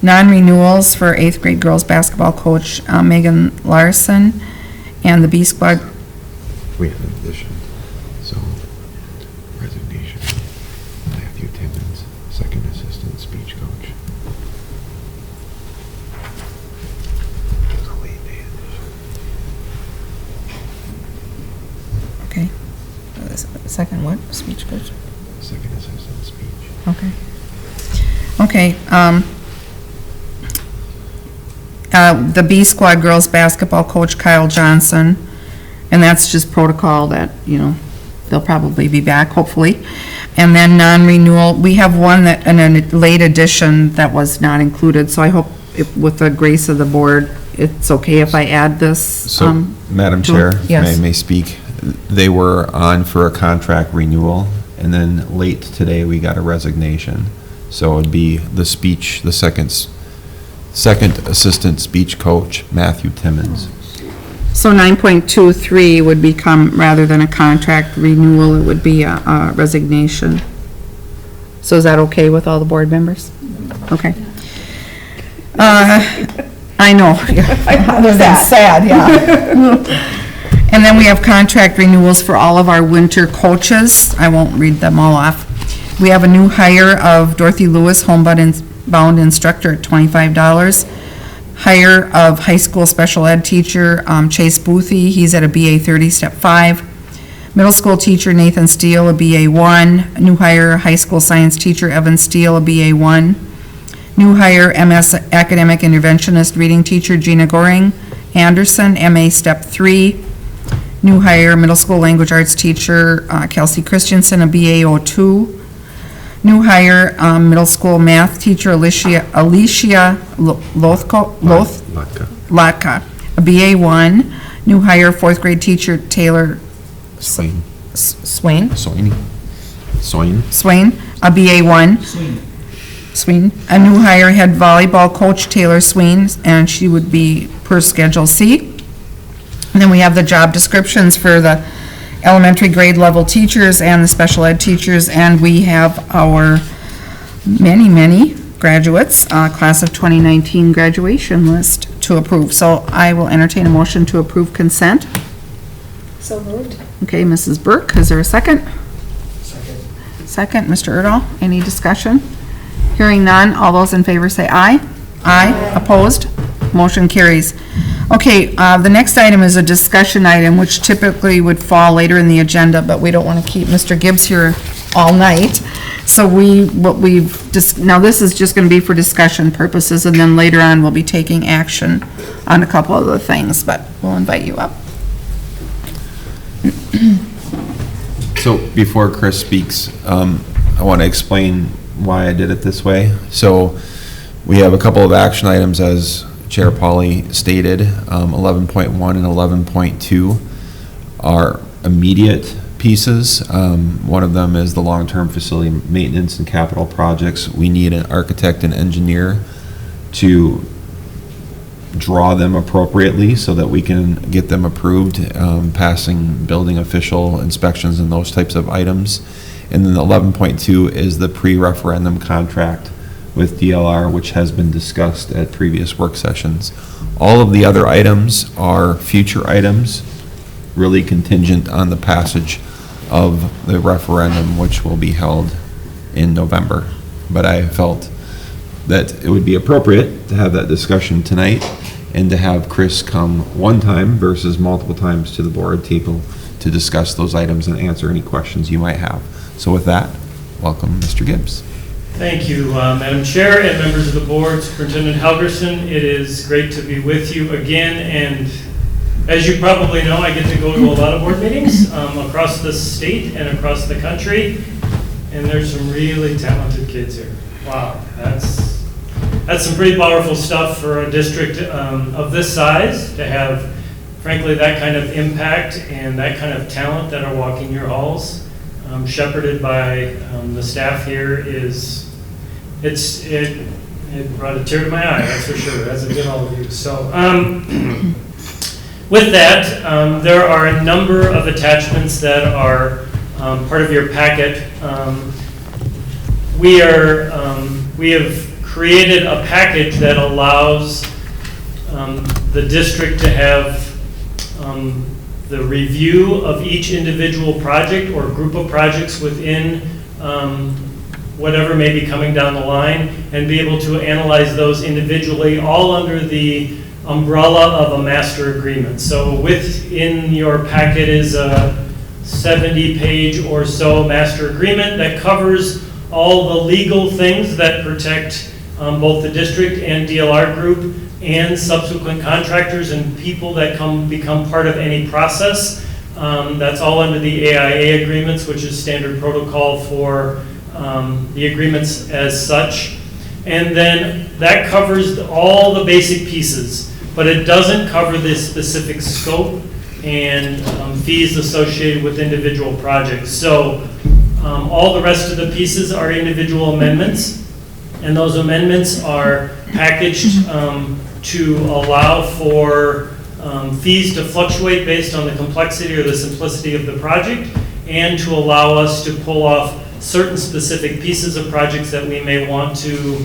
Speaker 1: non-renewals for 8th grade girls basketball coach Megan Larson, and the B squad.
Speaker 4: We have an addition, so resignation, Matthew Timmons, second assistant speech coach. It was a late day addition.
Speaker 1: Okay. Second what? Speech coach?
Speaker 4: Second assistant speech.
Speaker 1: Okay. Okay, the B squad girls basketball coach Kyle Johnson, and that's just protocol that, you know, they'll probably be back, hopefully. And then non-renewal, we have one that, in a late addition that was not included, so I hope with the grace of the board, it's okay if I add this.
Speaker 4: So, Madam Chair,
Speaker 1: yes.
Speaker 4: may speak. They were on for a contract renewal, and then late today, we got a resignation. So it'd be the speech, the second assistant speech coach, Matthew Timmons.
Speaker 1: So 9.23 would become, rather than a contract renewal, it would be a resignation. So is that okay with all the board members? Okay. I know, other than sad, yeah. And then we have contract renewals for all of our winter coaches. I won't read them all off. We have a new hire of Dorothy Lewis, homebound instructor at $25. Hire of high school special ed teacher Chase Boothie, he's at a BA 30, step 5. Middle school teacher Nathan Steele, a BA 1. New hire high school science teacher Evan Steele, a BA 1. New hire MS academic interventionist reading teacher Gina Goring Anderson, MA step 3. New hire middle school language arts teacher Kelsey Christensen, a BA 02. New hire middle school math teacher Alicia Lotka, a BA 1. New hire 4th grade teacher Taylor Swain, a BA 1. Sween. A new hire head volleyball coach Taylor Sween, and she would be per Schedule C. And then we have the job descriptions for the elementary grade level teachers and the special ed teachers, and we have our many graduates, class of 2019 graduation list to approve. So I will entertain a motion to approve consent.
Speaker 5: So moved.
Speaker 1: Okay, Mrs. Burke, is there a second? Second, Mr. Erdahl, any discussion? Hearing none, all those in favor say aye. Aye. Opposed? Motion carries. Okay, the next item is a discussion item, which typically would fall later in the agenda, but we don't want to keep Mr. Gibbs here all night. So now this is just going to be for discussion purposes, and then later on we'll be taking action on a couple of the things, but we'll invite you up.
Speaker 4: So before Chris speaks, I want to explain why I did it this way. So we have a couple of action items, as Chair Pauly stated. 11.1 and 11.2 are immediate pieces. One of them is the long-term facility maintenance and capital projects. We need an architect and engineer to draw them appropriately so that we can get them approved, passing building official inspections and those types of items. And then 11.2 is the pre-referendum contract with DLR, which has been discussed at previous work sessions. All of the other items are future items, really contingent on the passage of the referendum, which will be held in November. But I felt that it would be appropriate to have that discussion tonight and to have Chris come one time versus multiple times to the board table to discuss those items and answer any questions you might have. So with that, welcome Mr. Gibbs.
Speaker 12: Thank you, Madam Chair and members of the board, Superintendent Helgerson. It is great to be with you again, and as you probably know, I get to go to a lot of board meetings across the state and across the country, and there's some really talented kids here. Wow, that's some pretty powerful stuff for a district of this size to have, frankly, that kind of impact and that kind of talent that are walking your halls, shepherded by the staff here. It brought a tear to my eye, that's for sure, as it did all of you. So with that, there are a number of attachments that are part of your packet. We have created a package that allows the district to have the review of each individual project or group of projects within whatever may be coming down the line, and be able to analyze those individually, all under the umbrella of a master agreement. So within your packet is a 70-page or so master agreement that covers all the legal things that protect both the district and DLR group and subsequent contractors and people that become part of any process. That's all under the AIA agreements, which is standard protocol for the agreements as such. And then that covers all the basic pieces, but it doesn't cover the specific scope and fees associated with individual projects. So all the rest of the pieces are individual amendments, and those amendments are packaged to allow for fees to fluctuate based on the complexity or the simplicity of the project, and to allow us to pull off certain specific pieces of projects that we may want to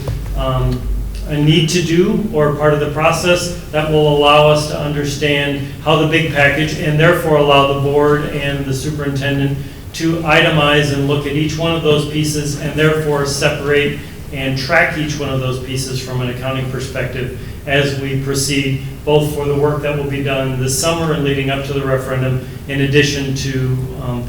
Speaker 12: need to do or part of the process that will allow us to understand how the big package, and therefore allow the board and the superintendent to itemize and look at each one of those pieces, and therefore separate and track each one of those pieces from an accounting perspective as we proceed, both for the work that will be done this summer and leading up to the referendum, in addition to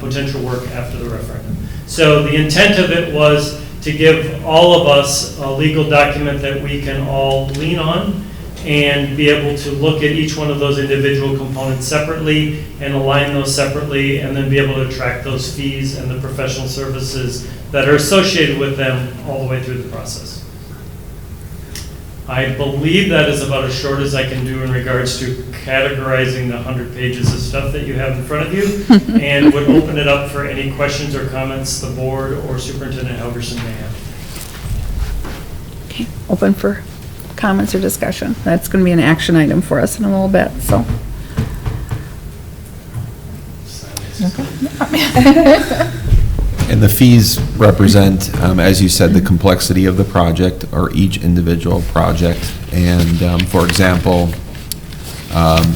Speaker 12: potential work after the referendum. So the intent of it was to give all of us a legal document that we can all lean on and be able to look at each one of those individual components separately and align those separately, and then be able to track those fees and the professional services that are associated with them all the way through the process. I believe that is about as short as I can do in regards to categorizing the 100 pages of stuff that you have in front of you, and would open it up for any questions or comments the board or Superintendent Helgerson may have.
Speaker 1: Okay, open for comments or discussion. That's going to be an action item for us in a little bit, so.
Speaker 4: And the fees represent, as you said, the complexity of the project or each individual project. And for example,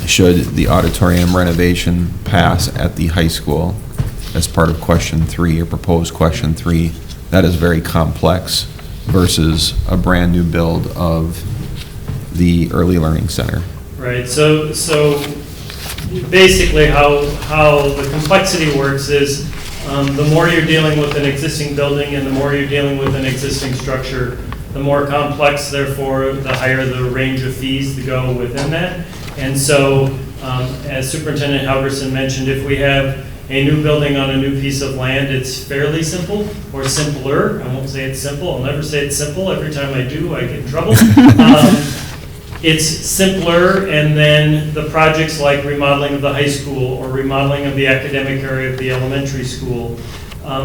Speaker 4: should the auditorium renovation pass at the high school as part of question 3 or proposed question 3, that is very complex versus a brand new build of the early learning center.
Speaker 12: Right, so basically how the complexity works is the more you're dealing with an existing building and the more you're dealing with an existing structure, the more complex, therefore, the higher the range of fees to go within that. And so, as Superintendent Helgerson mentioned, if we have a new building on a new piece of land, it's fairly simple, or simpler. I won't say it's simple. I'll never say it's simple. Every time I do, I get in trouble. It's simpler, and then the projects like remodeling of the high school or remodeling of the academic area of the elementary school,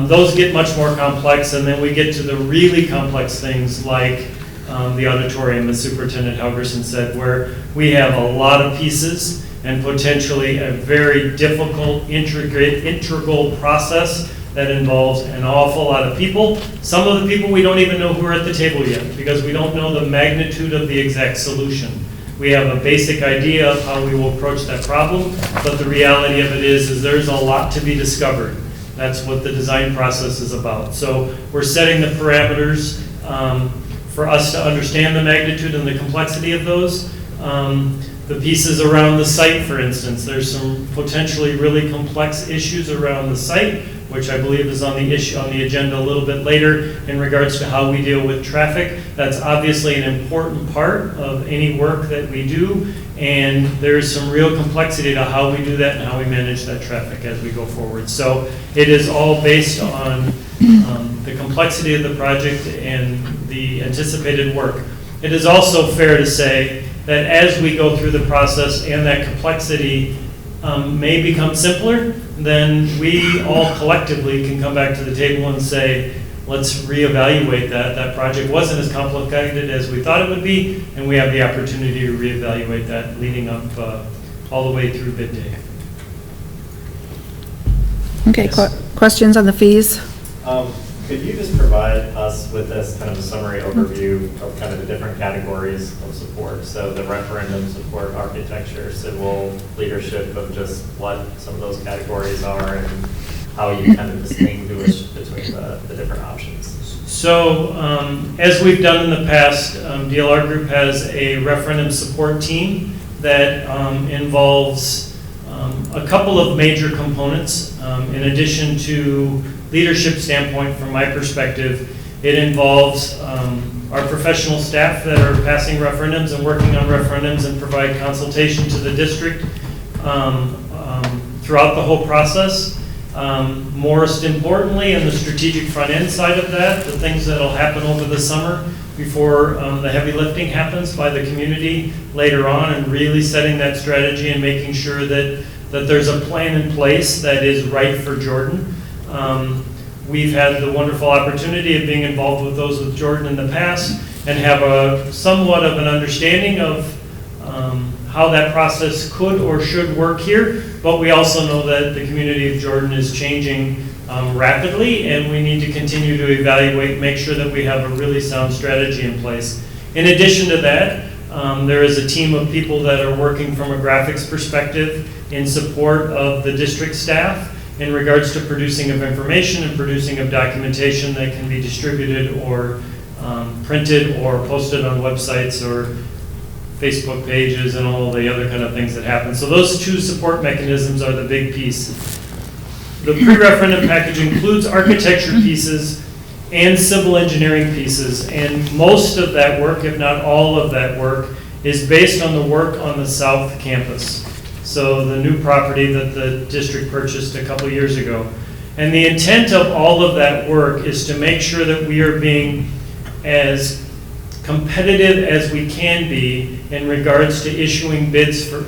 Speaker 12: those get much more complex, and then we get to the really complex things like the auditorium, as Superintendent Helgerson said, where we have a lot of pieces and potentially a very difficult, integral process that involves an awful lot of people. Some of the people we don't even know who are at the table yet, because we don't know the magnitude of the exact solution. We have a basic idea of how we will approach that problem, but the reality of it is there's a lot to be discovered. That's what the design process is about. So we're setting the parameters for us to understand the magnitude and the complexity of those. The pieces around the site, for instance, there's some potentially really complex issues around the site, which I believe is on the agenda a little bit later in regards to how we deal with traffic. That's obviously an important part of any work that we do, and there's some real complexity to how we do that and how we manage that traffic as we go forward. So it is all based on the complexity of the project and the anticipated work. It is also fair to say that as we go through the process and that complexity may become simpler, then we all collectively can come back to the table and say, let's reevaluate that. That project wasn't as complicated as we thought it would be, and we have the opportunity to reevaluate that leading up all the way through bid day.
Speaker 1: Okay, questions on the fees?
Speaker 13: Could you just provide us with this kind of a summary overview of kind of the different categories of support? So the referendum support, architecture, civil, leadership, of just what some of those categories are and how you kind of distinguish between the different options.
Speaker 12: So as we've done in the past, DLR Group has a referendum support team that involves a couple of major components. In addition to leadership standpoint, from my perspective, it involves our professional staff that are passing referendums and working on referendums and provide consultation to the district throughout the whole process. Most importantly, in the strategic front end side of that, the things that will happen over the summer before the heavy lifting happens by the community later on, and really setting that strategy and making sure that there's a plan in place that is right for Jordan. We've had the wonderful opportunity of being involved with those with Jordan in the past and have a somewhat of an understanding of how that process could or should work here, but we also know that the community of Jordan is changing rapidly, and we need to continue to evaluate, make sure that we have a really sound strategy in place. In addition to that, there is a team of people that are working from a graphics perspective in support of the district staff in regards to producing of information and producing of documentation that can be distributed or printed or posted on websites or Facebook pages and all the other kind of things that happen. So those two support mechanisms are the big piece. The pre-referendum package includes architecture pieces and civil engineering pieces, and most of that work, if not all of that work, is based on the work on the South Campus. So the new property that the district purchased a couple years ago. And the intent of all of that work is to make sure that we are being as competitive as we can be in regards to issuing bids for,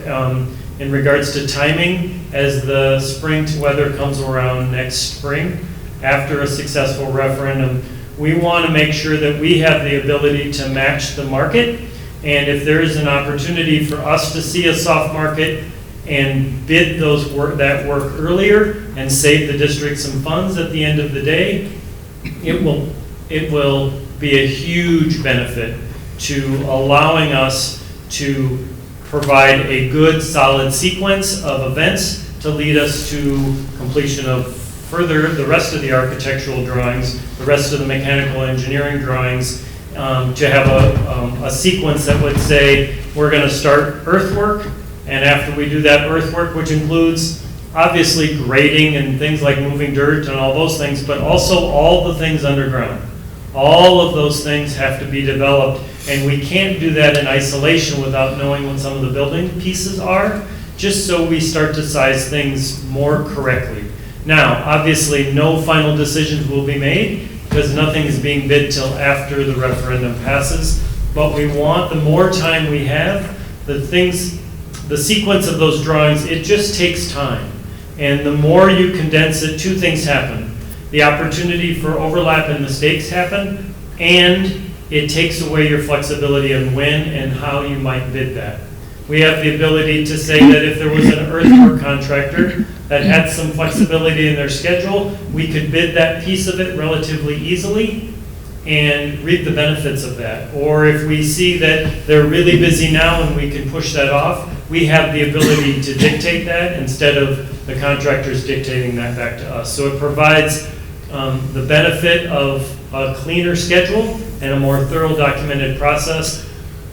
Speaker 12: in regards to timing as the spring weather comes around next spring after a successful referendum. We want to make sure that we have the ability to match the market, and if there is an opportunity for us to see a soft market and bid that work earlier and save the district some funds at the end of the day, it will be a huge benefit to allowing us to provide a good, solid sequence of events to lead us to completion of the rest of the architectural drawings, the rest of the mechanical engineering drawings, to have a sequence that would say we're going to start earthwork, and after we do that earthwork, which includes obviously grading and things like moving dirt and all those things, but also all the things underground. All of those things have to be developed, and we can't do that in isolation without knowing what some of the building pieces are, just so we start to size things more correctly. Now, obviously, no final decisions will be made because nothing is being bid till after the referendum passes, but we want, the more time we have, the sequence of those drawings, it just takes time. And the more you condense it, two things happen. The opportunity for overlap and mistakes happen, and it takes away your flexibility on when and how you might bid that. We have the ability to say that if there was an earthwork contractor that had some flexibility in their schedule, we could bid that piece of it relatively easily and reap the benefits of that. Or if we see that they're really busy now and we can push that off, we have the ability to dictate that instead of the contractor's dictating that back to us. So it provides the benefit of a cleaner schedule and a more thorough documented process,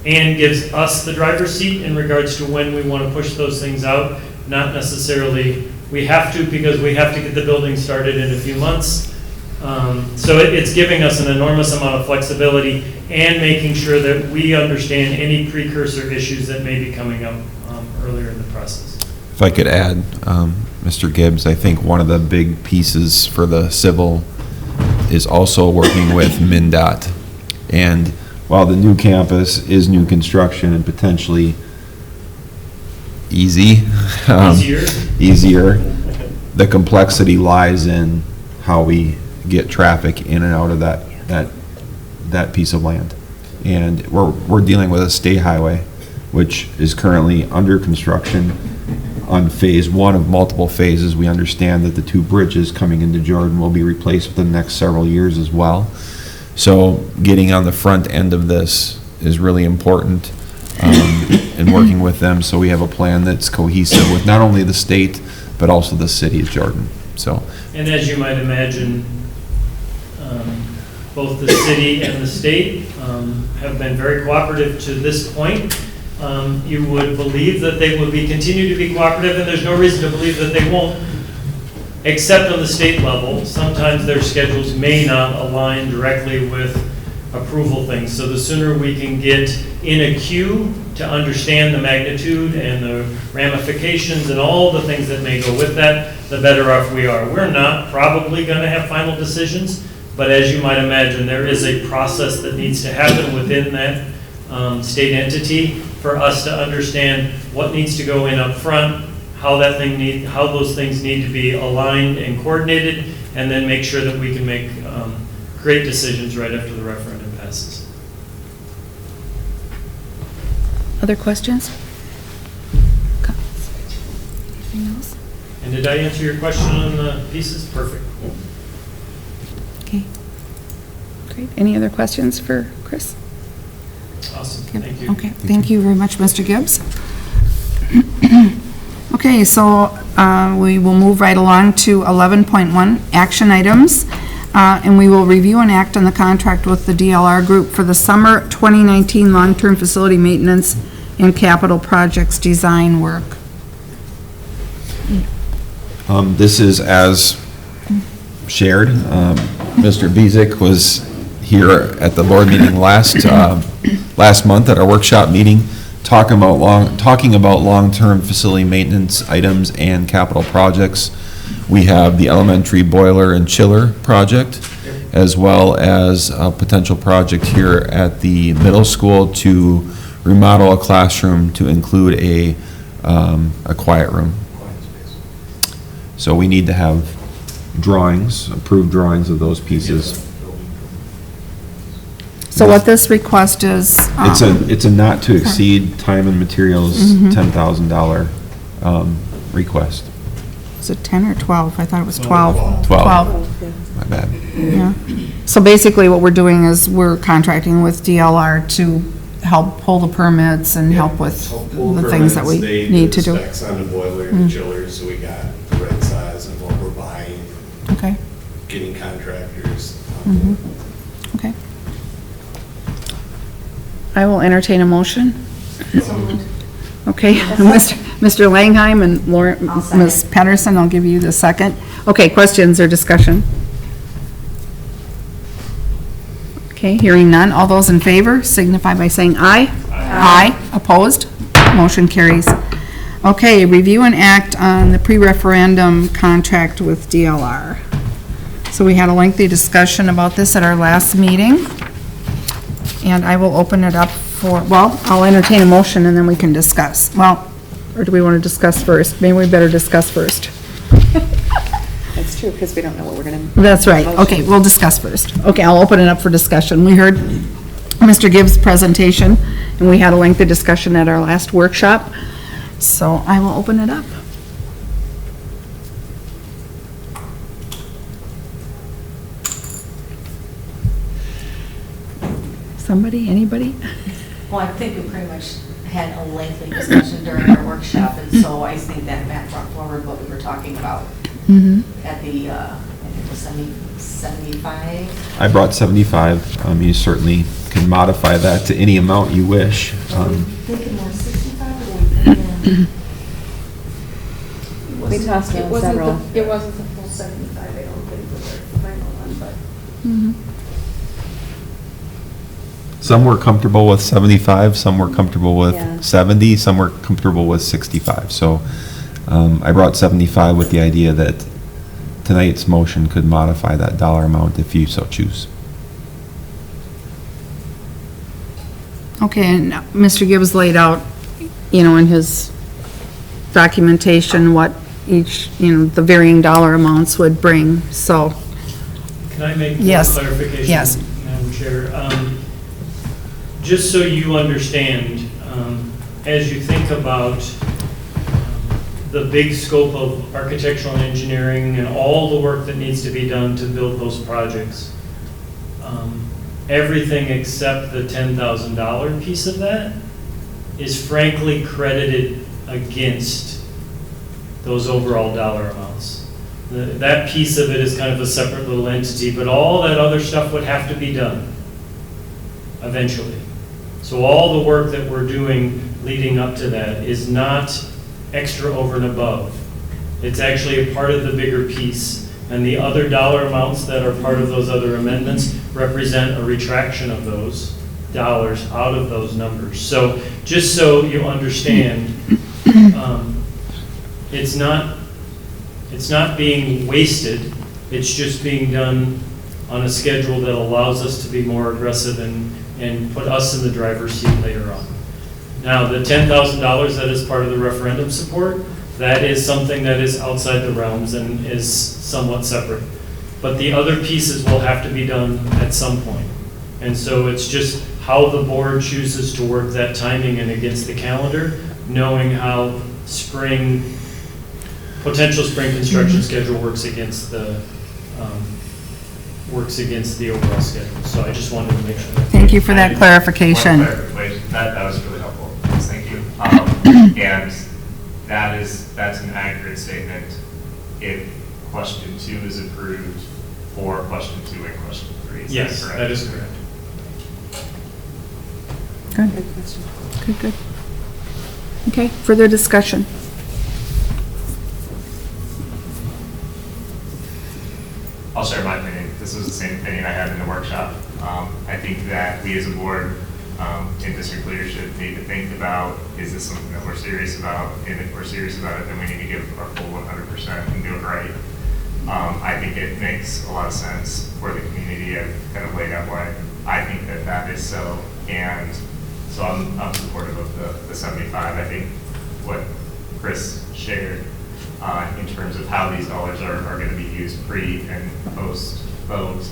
Speaker 12: and gives us the driver's seat in regards to when we want to push those things out. Not necessarily we have to, because we have to get the building started in a few months. So it's giving us an enormous amount of flexibility and making sure that we understand any precursor issues that may be coming up earlier in the process.
Speaker 4: If I could add, Mr. Gibbs, I think one of the big pieces for the civil is also working with MnDOT. And while the new campus is new construction and potentially easier, the complexity lies in how we get traffic in and out of that piece of land. And we're dealing with a state highway, which is currently under construction on phase one of multiple phases. We understand that the two bridges coming into Jordan will be replaced within the next several years as well. So getting on the front end of this is really important, and working with them so we have a plan that's cohesive with not only the state, but also the city of Jordan. So.
Speaker 12: And as you might imagine, both the city and the state have been very cooperative to this point. You would believe that they would continue to be cooperative, and there's no reason to believe that they won't, except on the state level. Sometimes their schedules may not align directly with approval things. So the sooner we can get in a queue to understand the magnitude and the ramifications and all the things that may go with that, the better off we are. We're not probably going to have final decisions, but as you might imagine, there is a process that needs to happen within that state entity for us to understand what needs to go in up front, how those things need to be aligned and coordinated, and then make sure that we can make great decisions right after the referendum passes.
Speaker 1: Other questions? Anything else?
Speaker 12: And did I answer your question on the pieces? Perfect.
Speaker 1: Okay. Great. Any other questions for Chris?
Speaker 12: Awesome. Thank you.
Speaker 1: Okay. Thank you very much, Mr. Gibbs. Okay, so we will move right along to 11.1, action items. And we will review and act on the contract with the DLR Group for the summer 2019 long-term facility maintenance and capital projects design work.
Speaker 4: This is as shared. Mr. Bezick was here at the board meeting last month at our workshop meeting, talking about long-term facility maintenance items and capital projects. We have the elementary boiler and chiller project, as well as a potential project here at the middle school to remodel a classroom to include a quiet room. So we need to have approved drawings of those pieces.
Speaker 1: So what this request is...
Speaker 4: It's a not to exceed time and materials $10,000 request.
Speaker 1: Is it 10 or 12? I thought it was 12.
Speaker 4: 12. My bad.
Speaker 1: Yeah. So basically what we're doing is we're contracting with DLR to help pull the permits and help with the things that we need to do.
Speaker 10: Specs on the boiler and the chillers, so we got the right size and what we're buying.
Speaker 1: Okay.
Speaker 10: Getting contractors.
Speaker 1: Okay. I will entertain a motion. Okay, Mr. Langheim and Ms. Patterson, I'll give you the second. Okay, questions or discussion? Okay, hearing none. All those in favor signify by saying aye. Aye. Opposed? Motion carries. Okay, review and act on the pre-referendum contract with DLR. So we had a lengthy discussion about this at our last meeting, and I will open it up for, well, I'll entertain a motion and then we can discuss. Well, or do we want to discuss first? Maybe we better discuss first.
Speaker 6: That's true, because we don't know what we're going to...
Speaker 1: That's right. Okay, we'll discuss first. Okay, I'll open it up for discussion. We heard Mr. Gibbs' presentation, and we had a lengthy discussion at our last workshop, so I will open it up. Somebody, anybody?
Speaker 14: Well, I think we pretty much had a lengthy discussion during our workshop, and so I think that Matt brought forward what we were talking about at the, I think it was 75.
Speaker 4: I brought 75. You certainly can modify that to any amount you wish.
Speaker 14: Thinking more 65 or thinking?
Speaker 6: We tossed
Speaker 5: It
Speaker 6: around
Speaker 5: wasn't
Speaker 6: several.
Speaker 5: It wasn't the full 75, I don't think, for the final one, but.
Speaker 4: Some were comfortable with 75, some were comfortable with
Speaker 6: Yeah.
Speaker 4: 70, some were comfortable with 65. So I brought 75 with the idea that tonight's motion could modify that dollar amount if you so choose.
Speaker 1: Okay, and Mr. Gibbs laid out, in his documentation, what each, the varying dollar amounts would bring, so.
Speaker 12: Can I make one
Speaker 1: Yes.
Speaker 12: clarification?
Speaker 1: Yes.
Speaker 12: Madam Chair? Just so you understand, as you think about the big scope of architectural and engineering and all the work that needs to be done to build those projects, everything except the $10,000 piece of that is frankly credited against those overall dollar amounts. That piece of it is kind of a separate little entity, but all that other stuff would have to be done eventually. So all the work that we're doing leading up to that is not extra over and above. It's actually a part of the bigger piece. And the other dollar amounts that are part of those other amendments represent a retraction of those dollars out of those numbers. So just so you understand, it's not being wasted. It's just being done on a schedule that allows us to be more aggressive and put us in the driver's seat later on. Now, the $10,000 that is part of the referendum support, that is something that is outside the realms and is somewhat separate. But the other pieces will have to be done at some point. And so it's just how the board chooses to work that timing and against the calendar, knowing how potential spring construction schedule works against the overall schedule. So I just wanted to make sure.
Speaker 1: Thank you for that clarification.
Speaker 13: That was really helpful. Thank you. And that's an accurate statement if question 2 is approved for question 2 and question 3.
Speaker 12: Yes, that is correct.
Speaker 1: Good. Good. Okay, further discussion.
Speaker 13: I'll share my opinion. This was the same opinion I had in the workshop. I think that we as a board in district leadership need to think about, is this something that we're serious about? And if we're serious about it, then we need to give our full 100% and do it right. I think it makes a lot of sense for the community. I've kind of laid out why I think that is so. And so I'm supportive of the 75. I think what Chris shared in terms of how these dollars are going to be used pre and post vote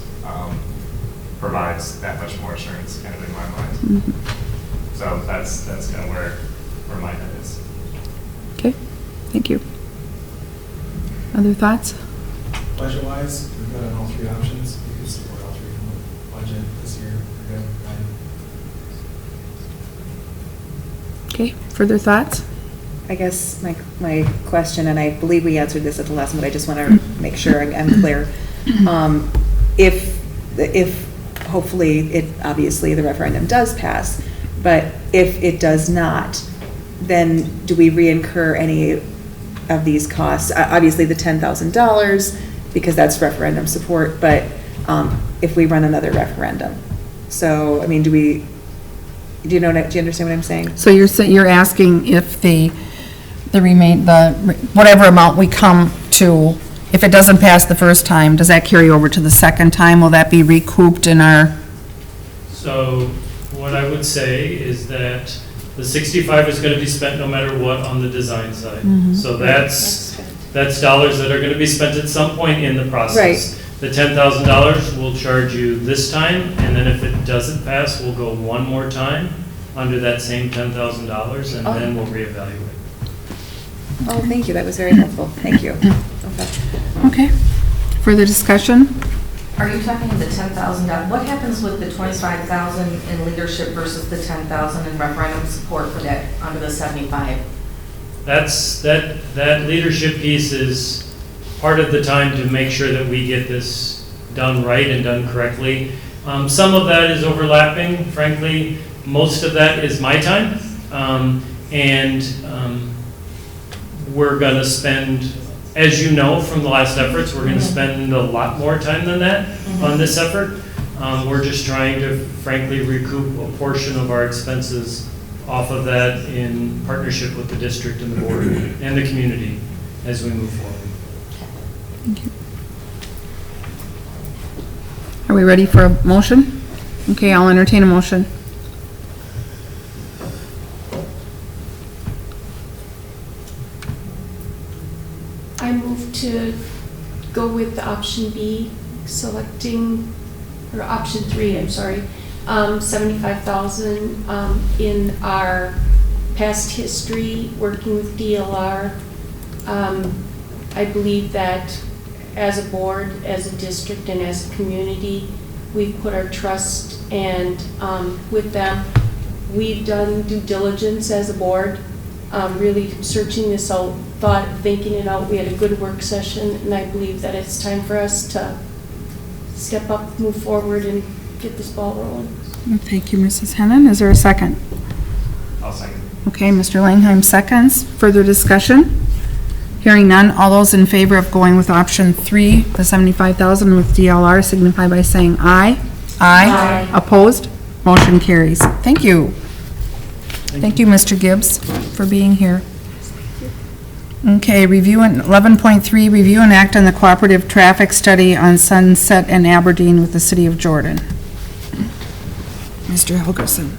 Speaker 13: provides that much more assurance kind of in my mind. So that's kind of where my head is.
Speaker 1: Okay, thank you. Other thoughts?
Speaker 15: Budget-wise, we've got on all 3 options. We can support all 3 from the budget this year. We're good.
Speaker 1: Okay, further thoughts?
Speaker 6: I guess my question, and I believe we answered this at the last one, but I just want to make sure I'm clear. If hopefully obviously the referendum does pass, but if it does not, then do we reincur any of these costs? Obviously the $10,000, because that's referendum support, but if we run another referendum. So, I mean, do you understand what I'm saying?
Speaker 1: So you're asking if whatever amount we come to, if it doesn't pass the first time, does that carry over to the second time? Will that be recouped in our?
Speaker 12: So what I would say is that the 65 is going to be spent no matter what on the design side. So that's dollars that are going to be spent at some point in the process.
Speaker 6: Right.
Speaker 12: The $10,000 will charge you this time, and then if it doesn't pass, we'll go one more time under that same $10,000, and then we'll reevaluate.
Speaker 6: Oh, thank you. That was very helpful. Thank you. Okay.
Speaker 1: Okay. Further discussion?
Speaker 14: Are you talking the $10,000? What happens with the $25,000 in leadership versus the $10,000 in referendum support for that under the 75?
Speaker 12: That leadership piece is part of the time to make sure that we get this done right and done correctly. Some of that is overlapping, frankly. Most of that is my time. We're going to spend, as you know from the last efforts, we're going to spend a lot more time than that on this effort. We're just trying to, frankly, recoup a portion of our expenses off of that in partnership with the district and the board and the community as we move forward.
Speaker 1: Thank you. Are we ready for a motion? Okay, I'll entertain a motion.
Speaker 5: I move to go with option B, selecting, or option 3, I'm sorry, 75,000 in our past history working with DLR. I believe that as a board, as a district, and as a community, we've put our trust and with them. We've done due diligence as a board, really searching this out, thinking it out. We had a good work session, and I believe that it's time for us to step up, move forward, and get this ball rolling.
Speaker 1: Thank you, Mrs. Hennon. Is there a second?
Speaker 3: I'll second.
Speaker 1: Okay, Mr. Langheim seconds. Further discussion? Hearing none, all those in favor of going with option 3, the 75,000 with DLR, signify by saying aye. Aye. Opposed? Motion carries. Thank you. Thank you, Mr. Gibbs, for being here. Okay, review and 11.3, review and act on the cooperative traffic study on Sunset and Aberdeen with the City of Jordan. Mr. Helgerson.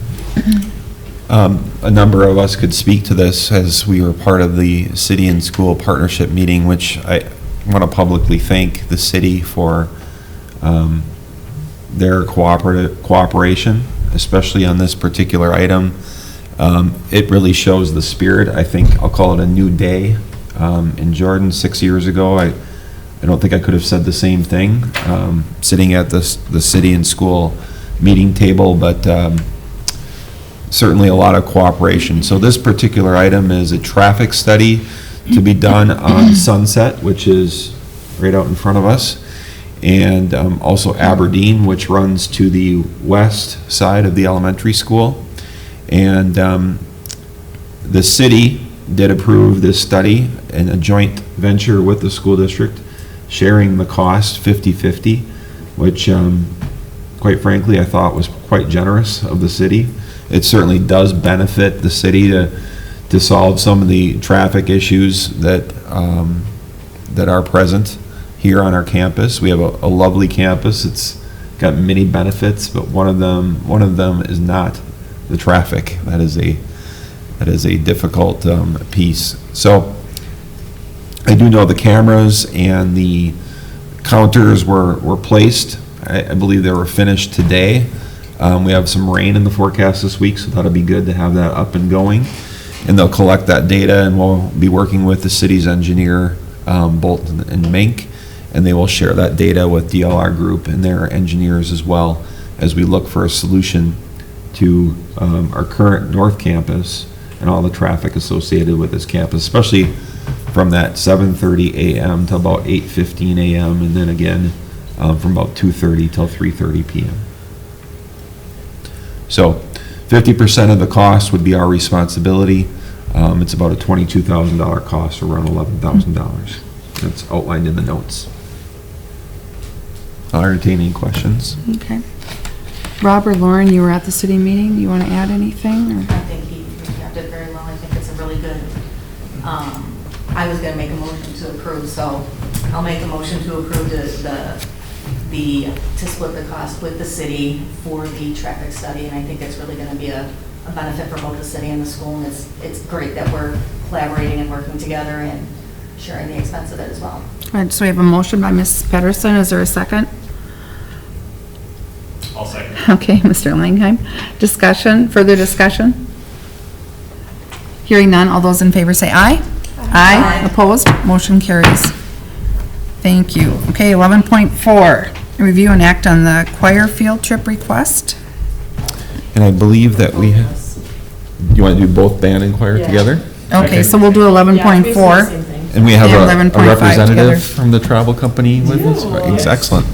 Speaker 4: A number of us could speak to this as we were part of the city and school partnership meeting, which I want to publicly thank the city for their cooperation, especially on this particular item. It really shows the spirit. I think I'll call it a new day in Jordan 6 years ago. I don't think I could have said the same thing sitting at the city and school meeting table, but certainly a lot of cooperation. So this particular item is a traffic study to be done on Sunset, which is right out in front of us, and also Aberdeen, which runs to the west side of the elementary school. And the city did approve this study in a joint venture with the school district, sharing the cost 50-50, which quite frankly I thought was quite generous of the city. It certainly does benefit the city to solve some of the traffic issues that that are present here on our campus. We have a lovely campus. It's got many benefits, but one of them is not the traffic. That is a difficult piece. So I do know the cameras and the counters were placed. I believe they were finished today. We have some rain in the forecast this week, so that'll be good to have that up and going. And they'll collect that data, and we'll be working with the city's engineer, Bolton and Mink, and they will share that data with DLR Group and their engineers as well as we look for a solution to our current North Campus and all the traffic associated with this campus, especially from that 7:30 a.m. to about 8:15 a.m. and then again from about 2:30 till 3:30 p.m. So 50% of the cost would be our responsibility. It's about a $22,000 cost, around $11,000. That's outlined in the notes. I'll entertain any questions.
Speaker 1: Okay. Rob or Lauren, you were at the city meeting. You want to add anything? Or?
Speaker 14: I think he recapped it very well. I think it's a really good, I was going to make a motion to approve, so I'll make a motion to approve to split the cost with the city for the traffic study, and I think it's really going to be a benefit for both the city and the school, and it's great that we're collaborating and working together and sharing the expense of it as well.
Speaker 1: All right, so we have a motion by Mrs. Pedersen. Is there a second?
Speaker 3: I'll second.
Speaker 1: Okay, Mr. Langheim. Discussion, further discussion? Hearing none, all those in favor say aye. Aye. Opposed? Motion carries. Thank you. Okay, 11.4, Review and act on the choir field trip request.
Speaker 4: And I believe that we have, you want to do both band and choir together?
Speaker 1: Okay, so we'll do 11.4.
Speaker 4: And we have
Speaker 1: And
Speaker 4: a
Speaker 1: 11.5
Speaker 4: representative
Speaker 1: together.
Speaker 4: from the travel company with us? It's excellent.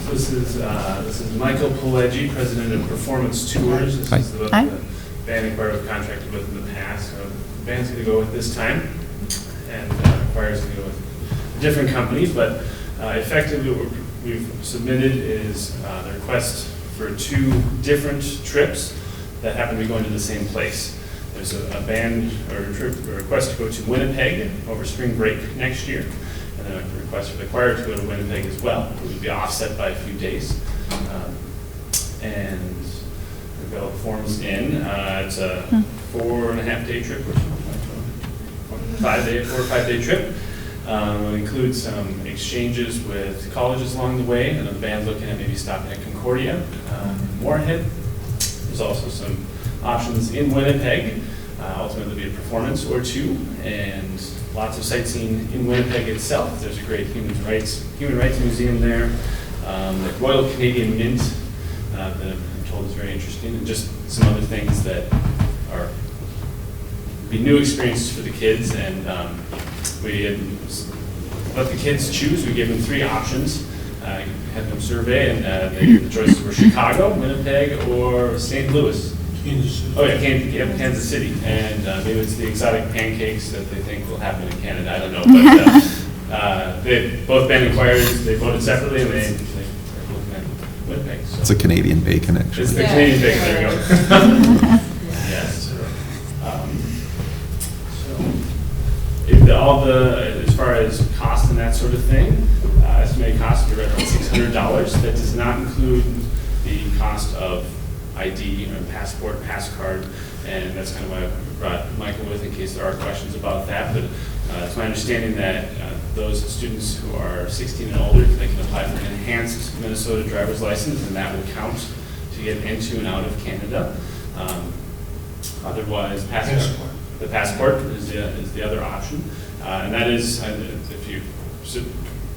Speaker 3: So this is Michael Pileggi, President of Performance Tours. This
Speaker 4: Hi.
Speaker 3: is the
Speaker 1: Hi.
Speaker 3: band and choir we've contracted with in the past. So the band's going to go with this time, and the choir's going to go with a different company, but effectively what we've submitted is the request for 2 different trips that happen to be going to the same place. There's a band or a trip, a request to go to Winnipeg over spring break next year, and then a request for the choir to go to Winnipeg as well. It would be offset by a few days. And we've got all the forms in. It's a 4.5-day trip, or 4 or 5 day trip. It'll include some exchanges with colleges along the way, and the band looking at maybe stopping at Concordia, Moorhead. There's also some options in Winnipeg. Ultimately, be a performance or 2, and lots of sightseeing in Winnipeg itself. There's a great human rights museum there. The Royal Canadian Mint that I'm told is very interesting, and just some other things that are be new experiences for the kids. And we had let the kids choose. We gave them 3 options. Had them survey, and the choices were Chicago, Winnipeg, or St. Louis.
Speaker 15: Kansas City.
Speaker 3: Oh yeah, Kansas City, and maybe it's the exotic pancakes that they think will happen in Canada. I don't know, but they both band and choirs. They voted separately, and they are looking at Winnipeg. So.
Speaker 4: It's a Canadian bacon, actually.
Speaker 3: It's the Canadian bacon. There you go. Yes. All the, as far as cost and that sort of thing, estimated cost would be right around $600. That does not include the cost of ID, passport, pass card, and that's kind of why I brought Michael with in case there are questions about that. But it's my understanding that those students who are 16 and older, they can apply for an enhanced Minnesota driver's license, and that will count to get into and out of Canada. Otherwise, passport. The passport is the other option, and that is if you've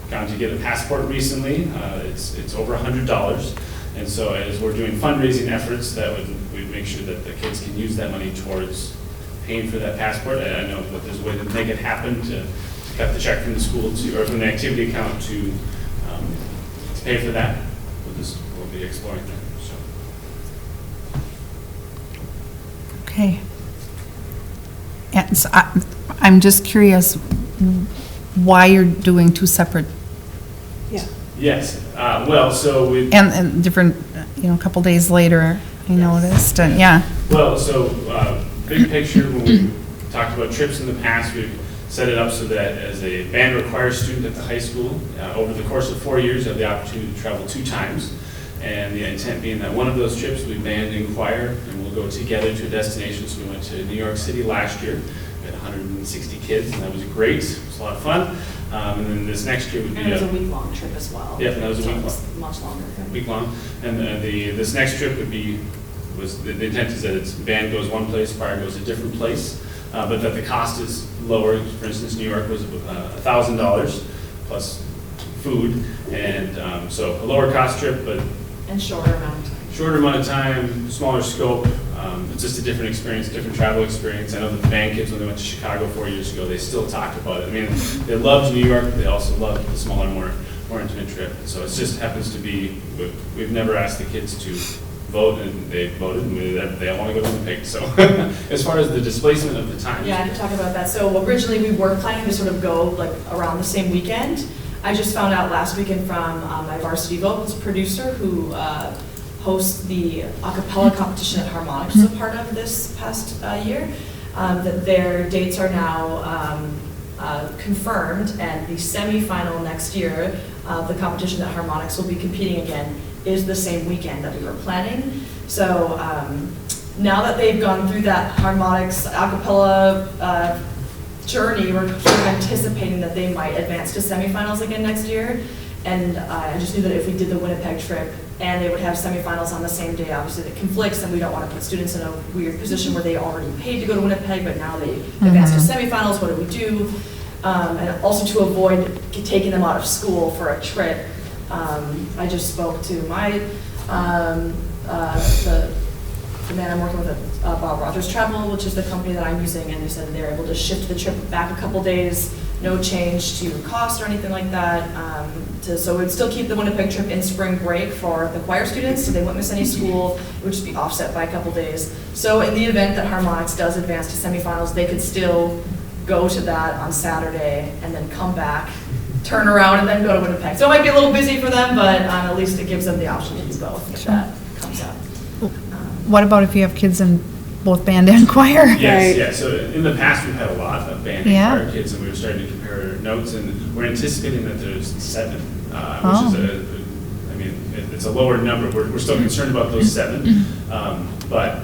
Speaker 3: gone to get a passport recently, it's over $100. And so as we're doing fundraising efforts, we'd make sure that the kids can use that money towards paying for that passport. And I know that there's a way to make it happen, to cut the check from the school or from the activity account to pay for that. We'll be exploring that. So.
Speaker 1: Okay. And so I'm just curious why you're doing 2 separate.
Speaker 6: Yeah.
Speaker 3: Yes. Well, so we.
Speaker 1: And different, a couple days later, I noticed, and yeah.
Speaker 3: Well, so big picture, when we talked about trips in the past, we've set it up so that as a band or choir student at the high school, over the course of 4 years, you have the opportunity to travel 2 times. And the intent being that one of those trips we band and choir, and we'll go together to a destination. So we went to New York City last year. We had 160 kids, and that was great. It was a lot of fun. And then this next year would be
Speaker 14: And it was a week-long trip as well.
Speaker 3: Yeah, and that was a week long.
Speaker 14: Much longer.
Speaker 3: Week-long. And this next trip would be, the intent is that its band goes one place, choir goes a different place, but that the cost is lower. For instance, New York was $1,000 plus food, and so a lower cost trip, but
Speaker 14: And shorter amount of time.
Speaker 3: Shorter amount of time, smaller scope. It's just a different experience, different travel experience. I know that the band kids, when they went to Chicago 4 years ago, they still talked about it. I mean, they loved New York, but they also loved the smaller, more intimate trip. So it just happens to be, we've never asked the kids to vote, and they voted, and they all want to go to Winnipeg. So as far as the displacement of the time.
Speaker 16: Yeah, I can talk about that. So originally we were planning to sort of go like around the same weekend. I just found out last weekend from my varsity vocals producer who hosts the a cappella competition at Harmonics as a part of this past year, that their dates are now confirmed, and the semifinal next year of the competition that Harmonics will be competing again is the same weekend that we were planning. So now that they've gone through that Harmonics a cappella journey, we're sort of anticipating that they might advance to semifinals again next year. And I just knew that if we did the Winnipeg trip and they would have semifinals on the same day, obviously that conflicts, and we don't want to put students in a weird position where they already paid to go to Winnipeg, but now they advance to semifinals, what do we do? And also to avoid taking them out of school for a trip, I just spoke to my, the man I'm working with at Bob Rogers Travel, which is the company that I'm using, and they said they're able to shift the trip back a couple days, no change to cost or anything like that. So we'd still keep the Winnipeg trip in spring break for the choir students, so they wouldn't miss any school. It would just be offset by a couple days. So in the event that Harmonics does advance to semifinals, they could still go to that on Saturday and then come back, turn around, and then go to Winnipeg. So it might be a little busy for them, but at least it gives them the option to do both if that comes up.
Speaker 1: What about if you have kids in both band and choir?
Speaker 17: Yes, yeah. So in the past, we've had a lot of band and
Speaker 1: Yeah.
Speaker 17: choir kids, and we were starting to compare notes, and we're anticipating that there's 7,
Speaker 1: Oh.
Speaker 17: which is it's a lower number. We're still concerned about those 7, but.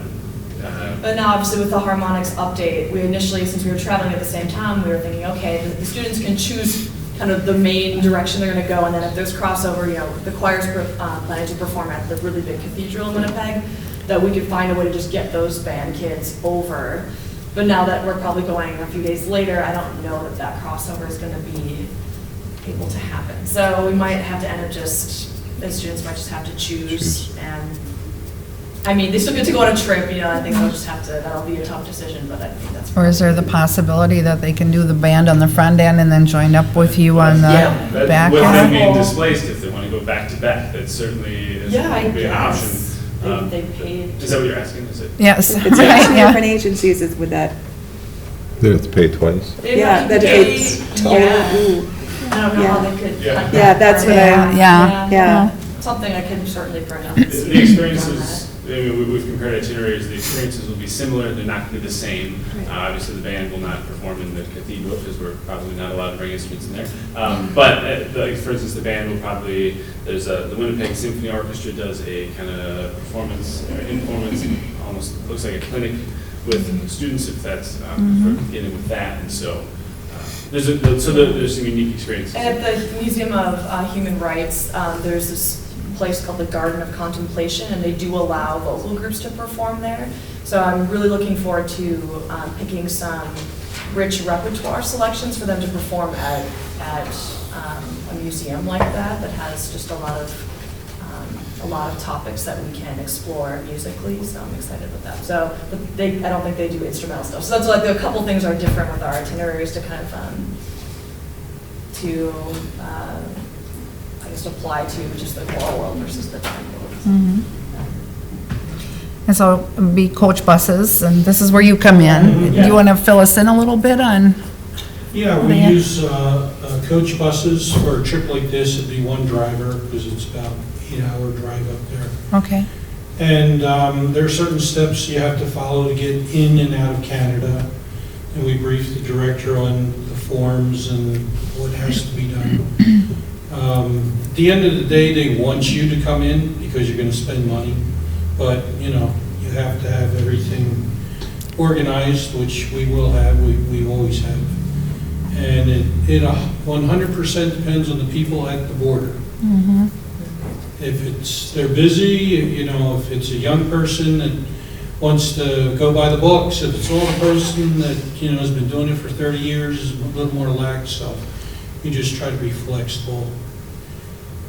Speaker 16: But now, obviously, with the Harmonics update, we initially, since we were traveling at the same time, we were thinking, okay, the students can choose kind of the main direction they're going to go, and then if there's crossover, the choir's planning to perform at the really big cathedral in Winnipeg, that we could find a way to just get those band kids over. But now that we're probably going a few days later, I don't know that that crossover is going to be able to happen. So we might have to end up the students might just have to choose. And I mean, they still get to go on a trip, I think they'll just have to, that'll be a tough decision, but I think that's.
Speaker 1: Or is there the possibility that they can do the band on the front end and then join up with you on the back
Speaker 17: With them
Speaker 1: end?
Speaker 17: being displaced, if they want to go back to back, that certainly is
Speaker 16: I
Speaker 17: be an option.
Speaker 16: guess. They paid.
Speaker 17: Is that what you're asking? Is it?
Speaker 1: Yes.
Speaker 6: If it's
Speaker 1: Right,
Speaker 6: two
Speaker 1: yeah.
Speaker 6: different agencies, would that?
Speaker 4: They have to pay twice.
Speaker 6: Yeah, that
Speaker 16: it's.
Speaker 6: it's, ooh.
Speaker 16: I don't know how they could.
Speaker 17: Yeah.
Speaker 6: Yeah, that's what I,
Speaker 1: Yeah.
Speaker 16: Something I can certainly bring up. and see
Speaker 17: The
Speaker 16: if we can
Speaker 17: experiences, we've compared itineraries, the experiences will be similar, they're not going to be the same. Obviously, the band will not perform in the cathedral because we're probably not allowed to bring instruments in there. But for instance, the band will probably, the Winnipeg Symphony Orchestra does a kind of performance, almost looks like a clinic with students, if that's, for beginning with that. And so there's some unique experiences.
Speaker 16: And at the Museum of Human Rights, there's this place called the Garden of Contemplation, and they do allow vocal groups to perform there. So I'm really looking forward to picking some rich repertoire selections for them to perform at a museum like that has just a lot of topics that we can explore musically. So I'm excited about that. So I don't think they do instrumental stuff. So that's like a couple things are different with our itineraries to kind of apply to just the choral world versus the time world.
Speaker 1: And so it'd be coach buses, and this is where you come in. Do you want to fill us in a little bit on?
Speaker 18: Yeah, we use coach buses for a trip like this. It'd be one driver because it's about an 8-hour drive up there.
Speaker 1: Okay.
Speaker 18: And there are certain steps you have to follow to get in and out of Canada. And we brief the director on the forms and what has to be done. At the end of the day, they want you to come in because you're going to spend money. But, you have to have everything organized, which we will have, we always have. And it 100% depends on the people at the border. If they're busy, if it's a young person that wants to go by the books, if it's an older person that, has been doing it for 30 years, is a little more lax, so we just try to be flexible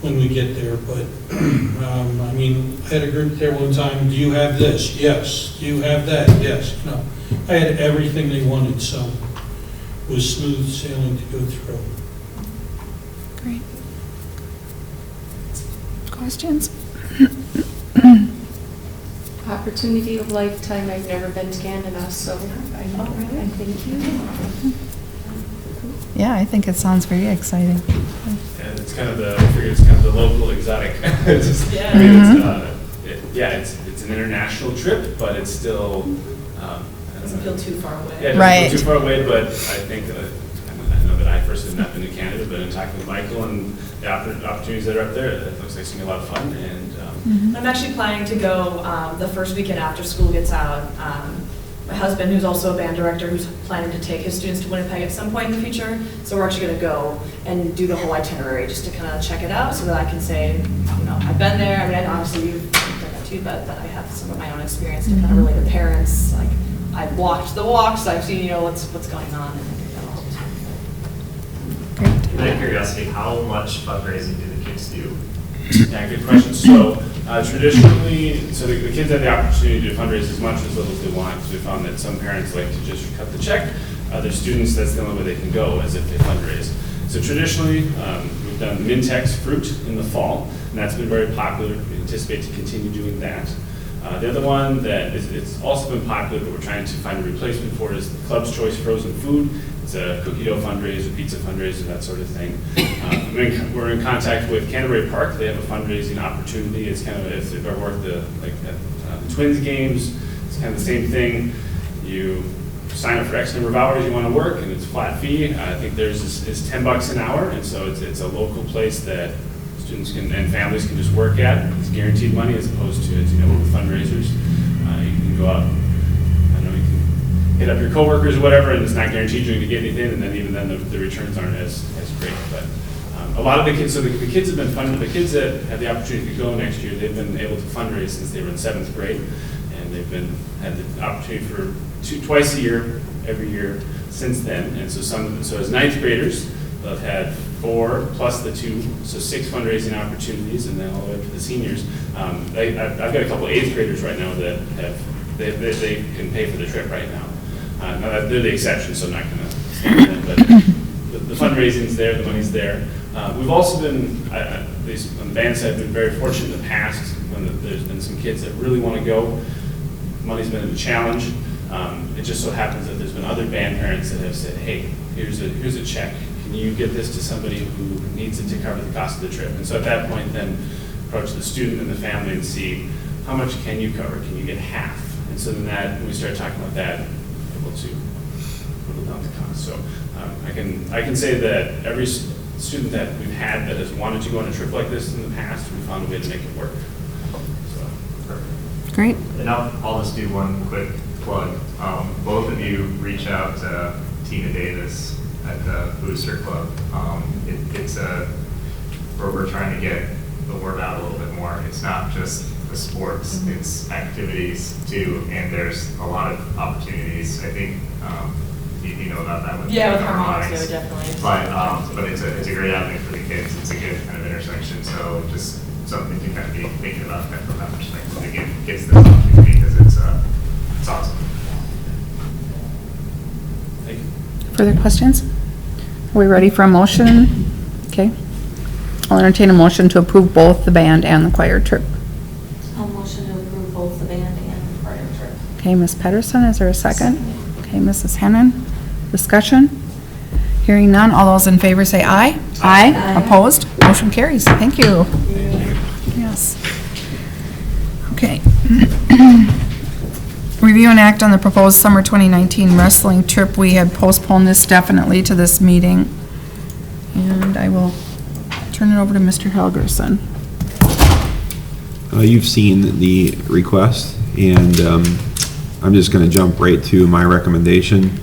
Speaker 18: when we get there. But, I had a group there one time, do you have this? Yes. Do you have that? Yes. No. I had everything they wanted, so it was smooth sailing to go through.
Speaker 1: Great. Questions?
Speaker 5: Opportunity of lifetime. I've never been to Canada, so I thank you.
Speaker 1: Yeah, I think it sounds very exciting.
Speaker 17: And it's kind of the local exotic. It's an international trip, but it's still.
Speaker 16: Doesn't feel too far away.
Speaker 17: Yeah, it doesn't feel too far away, but I think I know that I personally have not been to Canada, but in talking with Michael and the opportunities that are up there, it looks like it's going to be a lot of fun. And
Speaker 16: I'm actually planning to go the first weekend after school gets out. my husband, who's also a band director, who's planning to take his students to Winnipeg at some point in the future. So we're actually going to go and do the whole itinerary just to kind of check it out so that I can say, you know, I've been there. I mean, obviously you've done that too, but I have some of my own experience to kind of relay to parents. Like, I've walked the walks, I've seen, you know, what's going on, and I think that'll help too.
Speaker 13: Out of curiosity, how much fundraising do the kids do?
Speaker 17: Yeah, good question. So traditionally, the kids have the opportunity to fundraise as much as little as they want. So we found that some parents like to just cut the check. Other students, that's the only way they can go, as if they fundraise. So traditionally, we've done Mintex fruit in the fall, and that's been very popular. We anticipate to continue doing that. The other one that it's also been popular, but we're trying to find a replacement for is the Club's Choice Frozen Food. It's a cookie dough fundraiser, pizza fundraiser, that sort of thing. We're in contact with Canterbury Park. They have a fundraising opportunity. It's kind of, if you've ever worked the Twins games, it's kind of the same thing. You sign up for X number of hours you want to work, and it's a flat fee. I think theirs is $10 an hour, and so it's a local place that students can and families can just work at. It's guaranteed money as opposed to, as you know, with fundraisers. You can go out, I don't know, you can hit up your coworkers or whatever, and it's not guaranteed you're going to get anything, and then even then the returns aren't as great. But a lot of the kids, so the kids have been funded. The kids that have the opportunity to go next year, they've been able to fundraise since they were in 7th grade, and they've had the opportunity for twice a year, every year since then. And so as 9th graders, they've had 4 plus the 2, so 6 fundraising opportunities, and then all the way up to the seniors. I've got a couple of 8th graders right now that they can pay for the trip right now. Now they're the exception, so I'm not going to stand with them, but the fundraising's there, the money's there. We've also been, at least on the band side, been very fortunate in the past when there's been some kids that really want to go. Money's been a challenge. It just so happens that there's been other band parents that have said, hey, here's a check. Can you get this to somebody who needs it to cover the cost of the trip? And so at that point, then approach the student and the family and see how much can you cover? Can you get half? And so then when we start talking about that, able to whittle down the cost. So I can say that every student that we've had that has wanted to go on a trip like this in the past, we found a way to make it work. So, perfect.
Speaker 1: Great.
Speaker 13: And I'll just do one quick plug. Both of you reach out to Tina Davis at the Booster Club. It's where we're trying to get the word out a little bit more. It's not just the sports, it's activities too, and there's a lot of opportunities. I think you know about that one.
Speaker 16: Yeah, with harmonics, yeah, definitely.
Speaker 13: But it's a great avenue for the kids. It's a good kind of intersection. So just something to kind of be thinking about that from that perspective to give kids this opportunity because it's awesome.
Speaker 17: Thank you.
Speaker 1: Further questions? Are we ready for a motion? Okay. I'll entertain a motion to approve both the band and the choir trip.
Speaker 11: I'll motion to approve both the band and the choir trip.
Speaker 1: Okay, Ms. Pedersen, is there a second? Okay, Mrs. Hennon, discussion? Hearing none, all those in favor say aye. Aye. Opposed? Motion carries. Thank you. Yes. Okay. Review and act on the proposed summer 2019 wrestling trip. We had postponed this definitely to this meeting. And I will turn it over to Mr. Helgerson.
Speaker 4: You've seen the request, and I'm just going to jump right to my recommendation.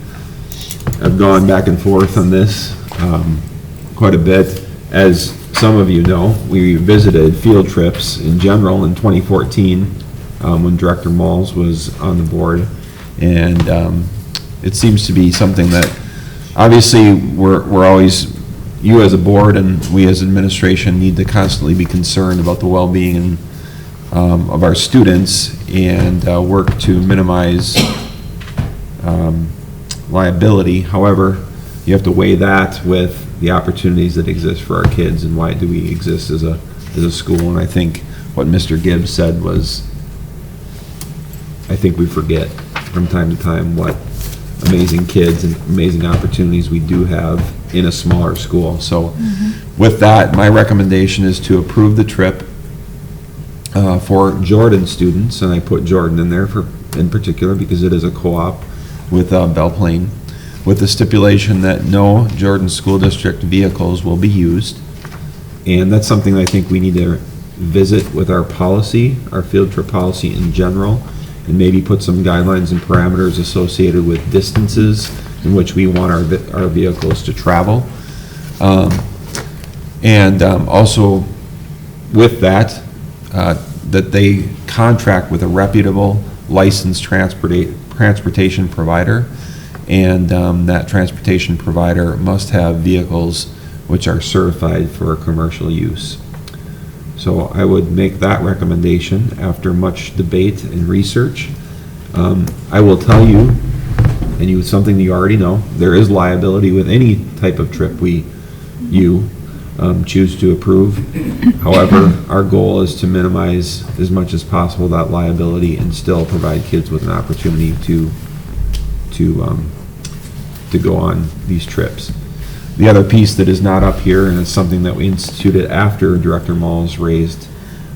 Speaker 4: I've gone back and forth on this quite a bit. As some of you know, we visited field trips in general in 2014 when Director Malls was on the board, and it seems to be something that obviously we're always, you as a board and we as administration need to constantly be concerned about the well-being of our students and work to minimize liability. However, you have to weigh that with the opportunities that exist for our kids and why do we exist as a school. And I think what Mr. Gibbs said was, I think we forget from time to time what amazing kids and amazing opportunities we do have in a smaller school. So with that, my recommendation is to approve the trip for Jordan students, and I put Jordan in there in particular because it is a co-op with Belle Plaine, with the stipulation that no Jordan School District vehicles will be used. And that's something I think we need to visit with our policy, our field trip policy in general, and maybe put some guidelines and parameters associated with distances in which we want our vehicles to travel. Also with that, that they contract with a reputable licensed transportation provider, and that transportation provider must have vehicles which are certified for commercial use. So I would make that recommendation after much debate and research. I will tell you, and something you already know, there is liability with any type of trip you choose to approve. However, our goal is to minimize as much as possible that liability and still provide kids with an opportunity to go on these trips. The other piece that is not up here, and it's something that we instituted after Director Malls raised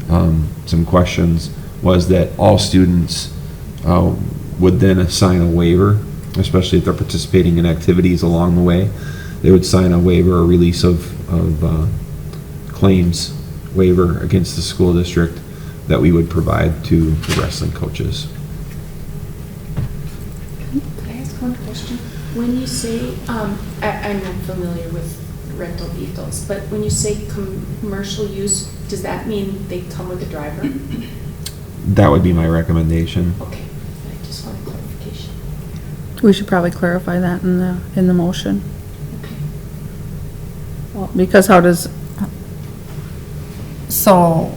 Speaker 4: some questions, was that all students would then assign a waiver, especially if they're participating in activities along the way. They would sign a waiver or release of claims waiver against the school district that we would provide to the wrestling coaches.
Speaker 5: Can I ask one question? When you say, I'm not familiar with rental vehicles, but when you say commercial use, does that mean they come with a driver?
Speaker 4: That would be my recommendation.
Speaker 5: Okay, I just want clarification.
Speaker 1: We should probably clarify that in the motion. Well, because how does, so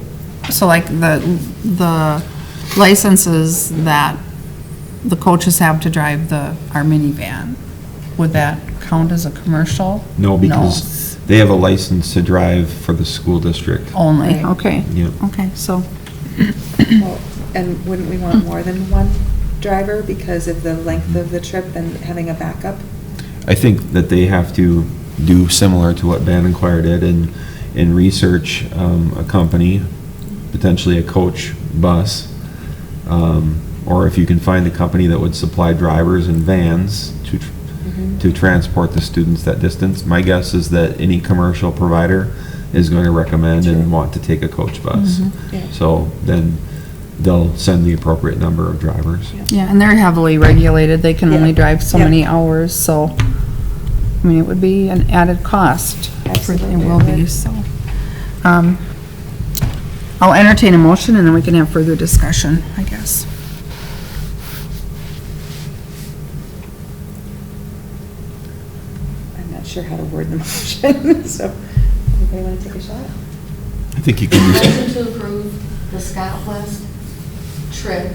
Speaker 1: like the licenses that the coaches have to drive our minivan, would that count as a commercial?
Speaker 4: No, because they have a license to drive for the school district.
Speaker 1: Only,
Speaker 6: Right.
Speaker 1: okay.
Speaker 4: Yep.
Speaker 1: Okay, so,
Speaker 6: Well, and wouldn't we want more than one driver because of the length of the trip and having a backup?
Speaker 4: I think that they have to do similar to what Van Inquirer did and research a company, potentially a coach bus, or if you can find a company that would supply drivers and vans to transport the students that distance. My guess is that any commercial provider is going to recommend and want to take a coach bus.
Speaker 6: Yeah.
Speaker 4: So then they'll send the appropriate number of drivers.
Speaker 1: yeah, and they're heavily regulated, they can
Speaker 6: Yeah.
Speaker 1: only drive so
Speaker 6: Yeah.
Speaker 1: many hours, so, I mean, it would be an added cost.
Speaker 6: Absolutely.
Speaker 1: It will be, so. I'll entertain a motion and then we can have further discussion, I guess.
Speaker 6: I'm not sure how to word the motion, so anybody want to take a shot?
Speaker 4: I think you can just,
Speaker 14: Motion to approve the Scott West trip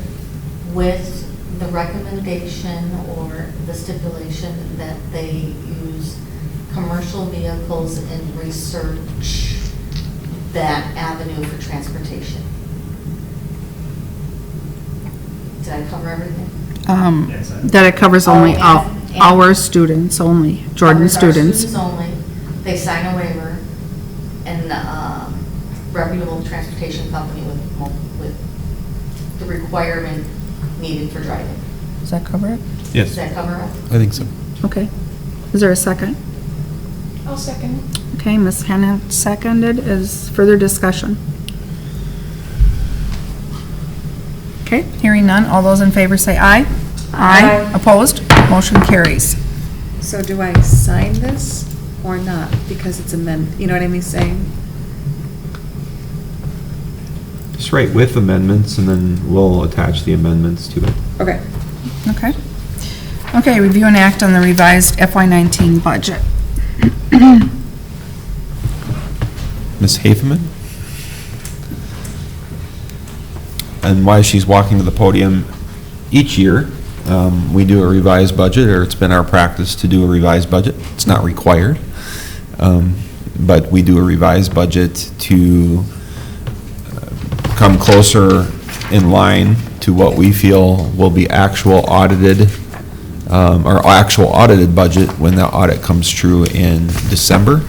Speaker 14: with the recommendation or the stipulation that they use commercial vehicles and research that avenue for transportation. Did I cover everything?
Speaker 1: That it covers only
Speaker 14: and-
Speaker 1: our students only, Jordan
Speaker 14: Covers our
Speaker 1: students.
Speaker 14: only. They sign a waiver, and reputable transportation company with the requirement needed for driving.
Speaker 1: Does that cover it?
Speaker 4: yes,
Speaker 14: Does that cover it?
Speaker 4: I think so.
Speaker 1: Okay. Is there a second?
Speaker 16: I'll second.
Speaker 1: Okay, Ms. Hannah seconded. Is further discussion? Okay, hearing none. All those in favor say aye.
Speaker 6: Aye.
Speaker 1: Opposed? Motion carries.
Speaker 6: So do I sign this or not? Because it's you know what I mean saying?
Speaker 4: Just write with amendments, and then we'll attach the amendments to it.
Speaker 6: Okay.
Speaker 1: Okay. Okay, review and act on the revised FY19 budget.
Speaker 4: Ms. Haferman? And while she's walking to the podium, each year, we do a revised budget, or it's been our practice to do a revised budget. It's not required, but we do a revised budget to come closer in line to what we feel will be actual audited, or actual audited budget when the audit comes true in December.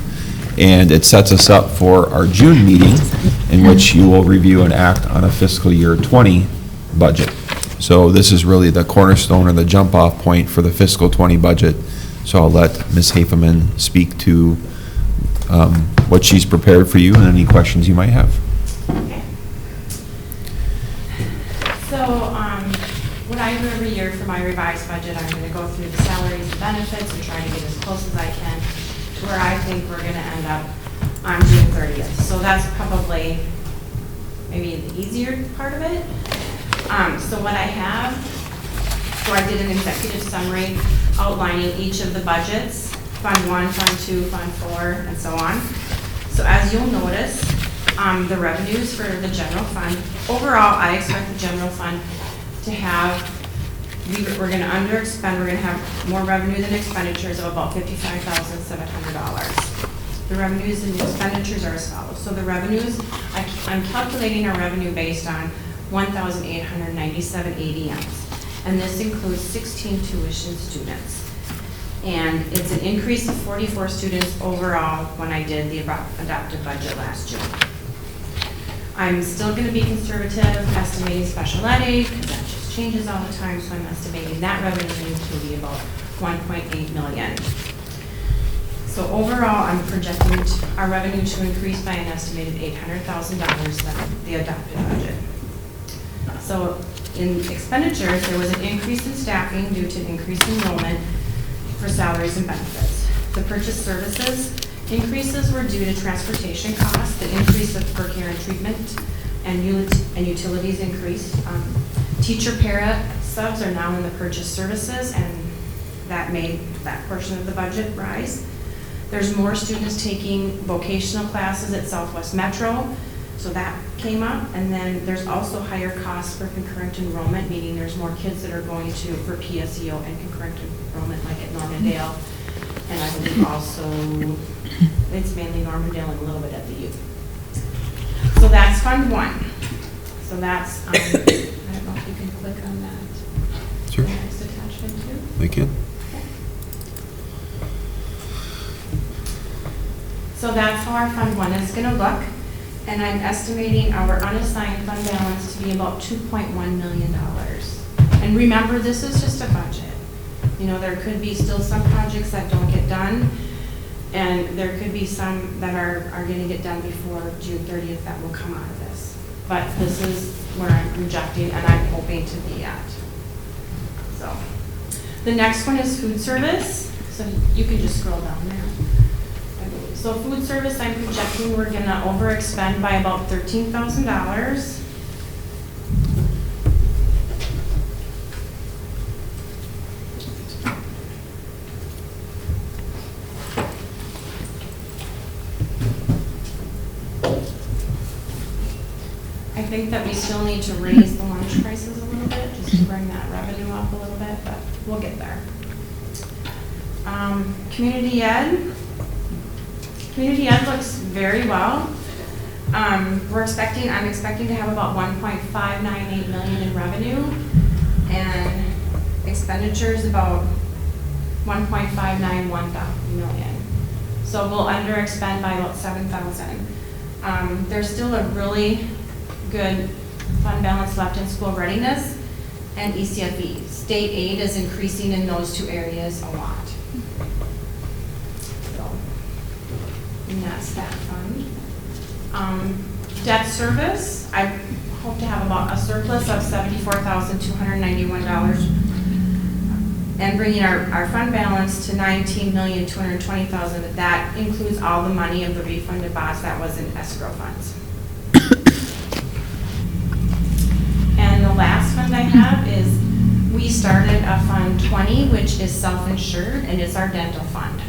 Speaker 4: And it sets us up for our June meeting, in which you will review and act on a fiscal year 20 budget. So this is really the cornerstone or the jump-off point for the fiscal 20 budget. So I'll let Ms. Haferman speak to what she's prepared for you and any questions you might have.
Speaker 19: So, what I do every year for my revised budget, I'm gonna go through the salaries and benefits and try to get as close as I can to where I think we're gonna end up on June 30th. So that's probably maybe the easier part of it. So what I have, so I did an executive summary outlining each of the budgets, Fund 1, Fund 2, Fund 4, and so on. So as you'll notice, the revenues for the general fund, overall, I expect the general fund to have, we're gonna underexpend, we're gonna have more revenue than expenditures of about $55,700. The revenues and expenditures are as follows. So the revenues, I'm calculating our revenue based on 1,897 ADMs. And this includes 16 tuition students. And it's an increase of 44 students overall when I did the adopted budget last June. I'm still gonna be conservative, estimating special ed aid, because that just changes all the time, so I'm estimating that revenue to be about 1.8 million. So overall, I'm projecting our revenue to increase by an estimated $800,000 than the adopted budget. So in expenditures, there was an increase in staffing due to increased enrollment for salaries and benefits. The purchase services increases were due to transportation costs, the increase of per care and treatment, and utilities increased. Teacher para subs are now in the purchase services, and that made that portion of the budget rise. There's more students taking vocational classes at Southwest Metro, so that came up. And then there's also higher costs for concurrent enrollment, meaning there's more kids that are going to for PSEO and concurrent enrollment, like at Normandale. And I believe also, it's mainly Normandale and a little bit at the U. So that's Fund 1. So that's, I don't know if you can click on that.
Speaker 4: Sure.
Speaker 19: The next attachment too.
Speaker 4: I can.
Speaker 19: So that's how our Fund 1 is gonna look. And I'm estimating our unassigned fund balance to be about $2.1 million. And remember, this is just a budget. You know, there could be still some projects that don't get done, and there could be some that are gonna get done before June 30th that will come out of this. But this is where I'm projecting and I'm hoping to be at. So, the next one is food service. So you can just scroll down there. So food service, I'm projecting we're gonna overexpend by about $13,000. I think that we still need to raise the lunch prices a little bit, just to bring that revenue up a little bit, but we'll get there. Community ed. Community ed looks very well. I'm expecting to have about 1.598 million in revenue, and expenditures about 1.591 million. So we'll underexpend by about 7,000. There's still a really good fund balance left in school readiness and ECFE. State aid is increasing in those two areas a lot. And that's that fund. Debt service, I hope to have about a surplus of $74,291 and bringing our fund balance to $19,220,000. That includes all the money of the refunded bonds that was in escrow funds. And the last fund I have is, we started a Fund 20, which is self-insured, and it's our dental fund.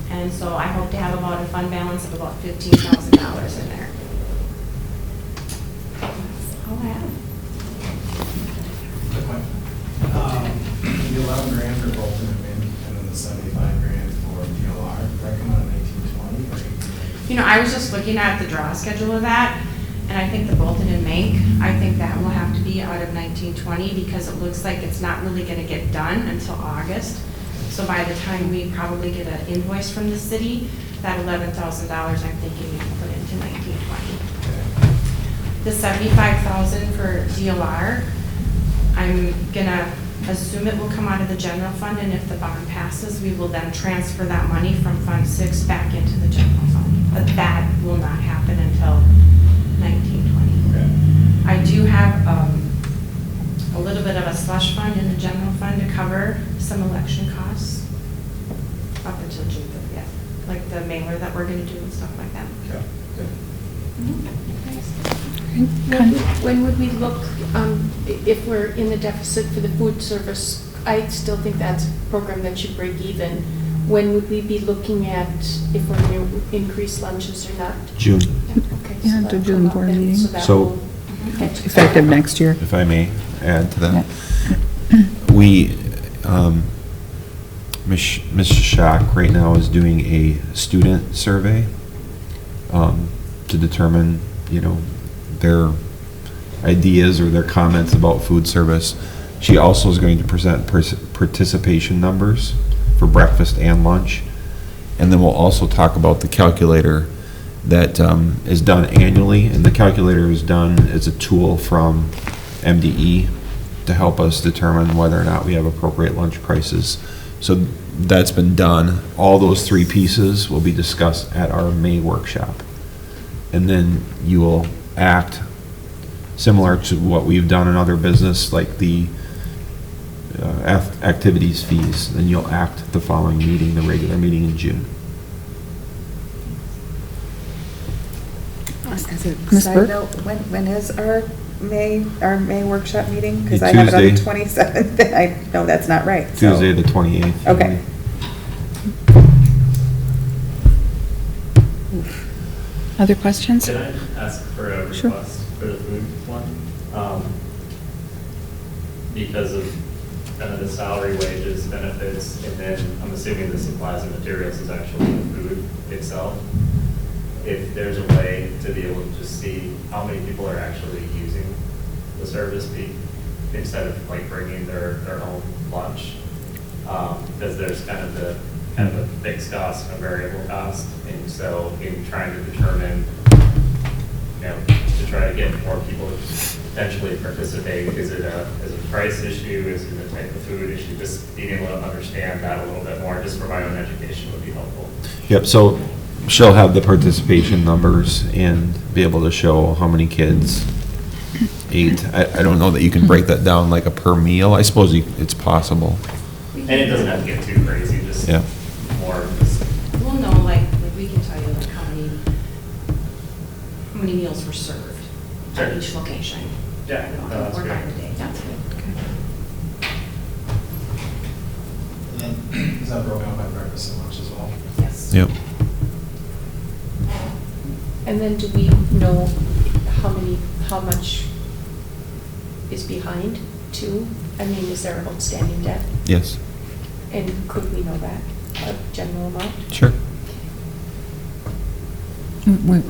Speaker 19: And so I hope to have about a fund balance of about $15,000 in there. That's all I have.
Speaker 15: Quick one. The 11 grand for Bolton and Mint, and then the 75 grand for DLR, that come out of 1920 or 18?
Speaker 19: You know, I was just looking at the draw schedule of that, and I think the Bolton and Mank, I think that will have to be out of 1920 because it looks like it's not really going to get done until August. So by the time we probably get an invoice from the city, that $11,000 I'm thinking we can put into 1920. The $75,000 for DLR, I'm gonna assume it will come out of the general fund, and if the bond passes, we will then transfer that money from Fund 6 back into the general fund. But that will not happen until 1920. I do have a little little bit of a slush fund in the general fund to cover some election costs up until June 30th, like the mailer that we're going to do and stuff like that.
Speaker 5: When would we look, if we're in the deficit for the food service, I still think that's a program that should break even. When would we be looking at if we're going to increase lunches or not?
Speaker 4: June.
Speaker 5: Okay,
Speaker 1: Yeah,
Speaker 5: so
Speaker 1: the
Speaker 5: that'll
Speaker 1: June
Speaker 5: come up
Speaker 1: board
Speaker 5: then,
Speaker 1: meeting.
Speaker 5: so that
Speaker 4: So-
Speaker 5: will get to-
Speaker 1: Effective next year.
Speaker 4: If I may add to that. We, Mr. Schock right now is doing a student survey to determine, their ideas or their comments about food service. She also is going to present participation numbers for breakfast and lunch. And then we'll also talk about the calculator that is done annually. And the calculator is done as a tool from MDE to help us determine whether or not we have appropriate lunch prices. So that's been done. All those three pieces will be discussed at our May workshop. And then you will act similar to what we've done in other business, like the activities fees. Then you'll act the following meeting, the regular meeting in June.
Speaker 6: As a
Speaker 1: Ms.
Speaker 6: side
Speaker 1: Burke?
Speaker 6: note, when is our May workshop meeting? Because I have it on the
Speaker 4: Tuesday.
Speaker 6: 27th, and I know that's not right. so-
Speaker 4: Tuesday, the 28th.
Speaker 6: Okay.
Speaker 1: Other questions?
Speaker 13: Can I ask for a
Speaker 1: Sure.
Speaker 13: request for the food one? Because of kind of the salary, wages, benefits, and then I'm assuming the supplies and materials is actually the food itself. If there's a way to be able to just see how many people are actually using the service instead of like bringing their own lunch. Because there's kind of a fixed cost and a variable cost. And so in trying to determine, to try to get more people to potentially participate, is it a price issue? Is it a type of food issue? Just being able to understand that a little bit more, just for my own education would be helpful.
Speaker 4: Yep, so she'll have the participation numbers and be able to show how many kids ate. I don't know that you can break that down like a per meal. I suppose it's possible.
Speaker 13: And it doesn't have to get too crazy, just
Speaker 4: Yeah.
Speaker 13: more just
Speaker 19: We'll know, like we can tell you like how many meals were served at
Speaker 13: Sure.
Speaker 19: each location.
Speaker 13: Yeah, no, that's
Speaker 19: Or
Speaker 13: great.
Speaker 19: during the day, that's good.
Speaker 15: And then, is that broken out by breakfast and lunch as well?
Speaker 19: Yes.
Speaker 4: Yep.
Speaker 5: And then do we know how much is behind too? I mean, is there outstanding debt?
Speaker 4: Yes.
Speaker 5: And could we know that, a general amount?
Speaker 4: Sure.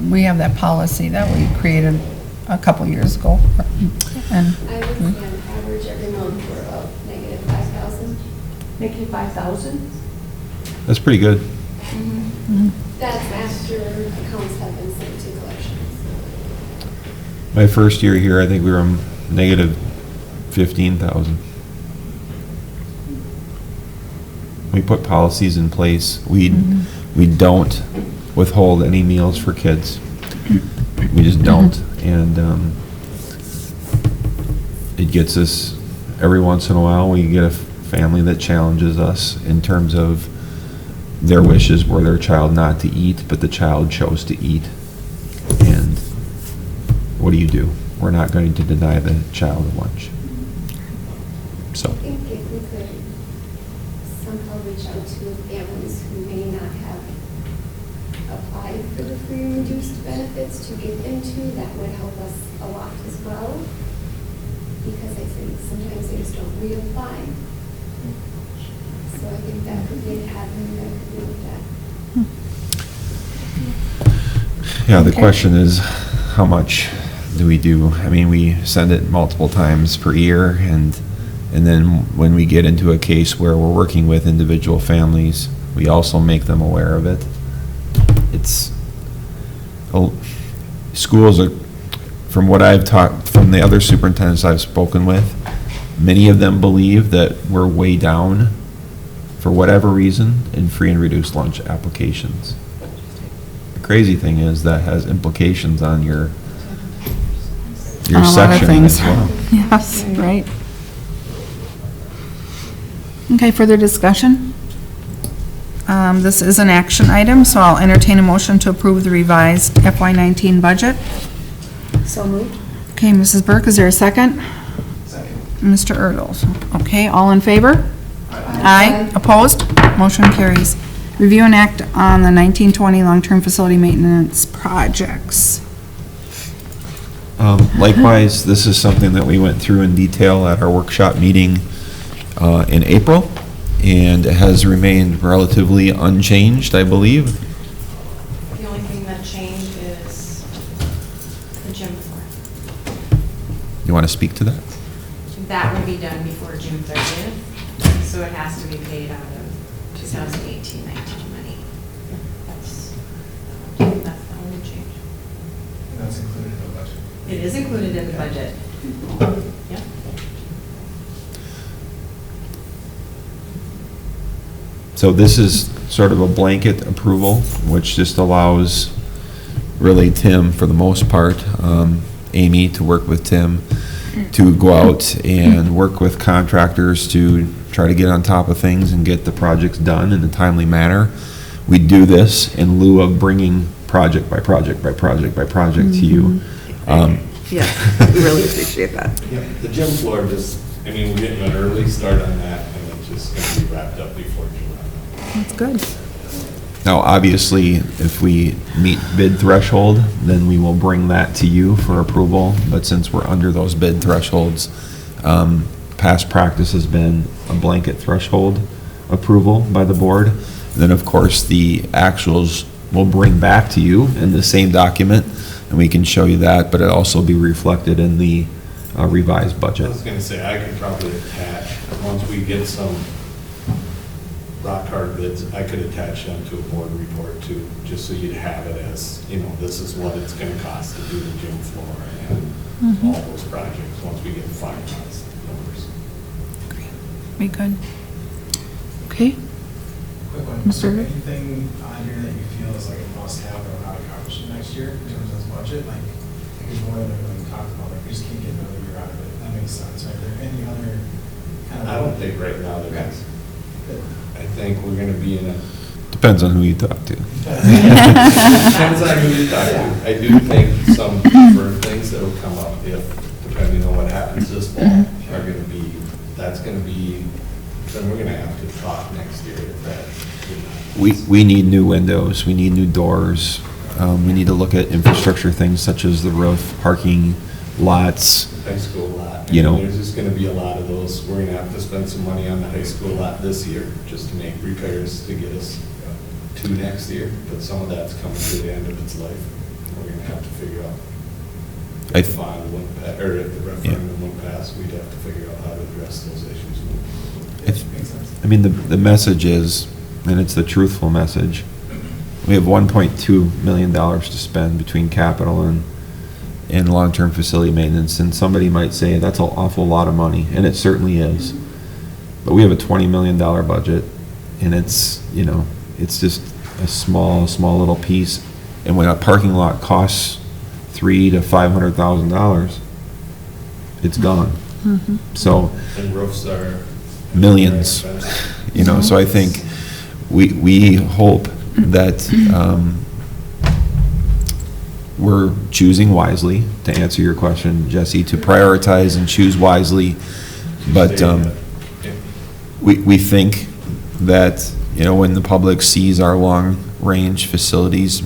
Speaker 1: We have that policy that we created a couple years ago. And
Speaker 11: I would say on average every month we're about negative 5,000.
Speaker 5: Negative 5,000?
Speaker 4: That's pretty good.
Speaker 11: That's after accounts have been sent to collections.
Speaker 4: My first year here, I think we were negative 15,000. We put policies in place. We don't withhold any meals for kids. We just don't. And it gets us, every once in a while, we get a family that challenges us in terms of their wishes were their child not to eat, but the child chose to eat. And what do? We're not going to deny the child lunch. So.
Speaker 11: I think if we could somehow reach out to families who may not have applied for the free and reduced benefits to get into, that would help us a lot as well. Because I think sometimes they just don't reapply. So I think that could be an avenue that could be looked at.
Speaker 4: Yeah, the question is, how much do we do? I mean, we send it multiple times per year, and then when we get into a case where we're working with individual families, we also make them aware of it. Schools are, from what I've talked, from the other superintendents I've spoken with, many of them believe that we're way down, for whatever reason, in free and reduced lunch applications. The crazy thing is that has implications on your
Speaker 1: a lot of
Speaker 4: section
Speaker 1: things.
Speaker 4: as well.
Speaker 1: Yes, right. Okay, further discussion? This is an action item, so I'll entertain a motion to approve the revised FY19 budget.
Speaker 6: So moved.
Speaker 1: Okay, Mrs. Burke, is there a second?
Speaker 15: Second.
Speaker 1: Mr. Erdls. Okay, all in favor? Aye. Opposed? Motion carries. Review and act on the 1920 long-term facility maintenance projects.
Speaker 4: Likewise, this is something that we went through in detail at our workshop meeting in April, and it has remained relatively unchanged, I believe.
Speaker 19: The only thing that changed is the gym floor.
Speaker 4: You want to speak to that?
Speaker 19: That would be done before June 30th, so it has to be paid out of 2018-19 money. That's the only change.
Speaker 15: And that's included in the budget.
Speaker 19: It is included in the budget. Yep.
Speaker 4: So this is sort of a blanket approval, which just allows really Tim, for the most part, Amy to work with Tim to go out and work with contractors to try to get on top of things and get the projects done in a timely manner. We do this in lieu of bringing project by project by project by project to you.
Speaker 6: Yeah, we really appreciate that.
Speaker 20: Yeah, the gym floor just, I mean, we're getting an early start on that, and it's just going to be wrapped up before July.
Speaker 1: That's good.
Speaker 4: Now, obviously, if we meet bid threshold, then we will bring that to you for approval. But since we're under those bid thresholds, past practice has been a blanket threshold approval by the board. Then, of course, the actuals we'll bring back to you in the same document, and we can show you that, but it'll also be reflected in the revised
Speaker 20: I
Speaker 4: budget.
Speaker 20: was going to say, I could probably attach, once we get some rock hard bids, I could attach them to a board report too, just so you'd have it as, you know, this is what it's going to cost to do the gym floor and all those projects, once we get finalized numbers.
Speaker 1: Very good. Okay.
Speaker 15: Quick one.
Speaker 1: Mr. Rick?
Speaker 15: Anything on here that you feel is like a must-have that we're not accomplishing next year in terms of this budget? Like, I think more than we talked about, like, we just can't get another year out of it. That makes sense. Are there any other kind of?
Speaker 20: I don't think right now there is. I think we're going to be in a.
Speaker 4: Depends on who you talk to.
Speaker 20: Depends on who you talk to. I do think some deferred things that will come up, if, depending on what happens this fall, are going to be, that's going to be, then we're going to have to talk next year if that.
Speaker 4: We need new windows, we need new doors, we need to look at infrastructure things such as the roof, parking lots.
Speaker 20: High school lot.
Speaker 4: You know.
Speaker 20: There's just going to be a lot of those. We're going to have to spend some money on the high school lot this year, just to make repairs to get us to next year. But some of that's coming to the end of its life. We're going to have to figure out if the bond wouldn't pass, or if the referendum wouldn't pass, we'd have to figure out how to address those issues.
Speaker 4: I mean, the message is, and it's the truthful message, we have $1.2 million to spend between capital and long-term facility maintenance, and somebody might say that's an awful lot of money, and it certainly is. But we have a $20 million budget, and it's, you know, it's just a small little piece. And when a parking lot costs $300,000 to $500,000, it's gone. So.
Speaker 20: And roofs are.
Speaker 4: Millions, you know, so I think we hope that we're choosing wisely, to answer your question, Jesse, to prioritize and choose wisely. But we think that, you know, when the public sees our long-range facilities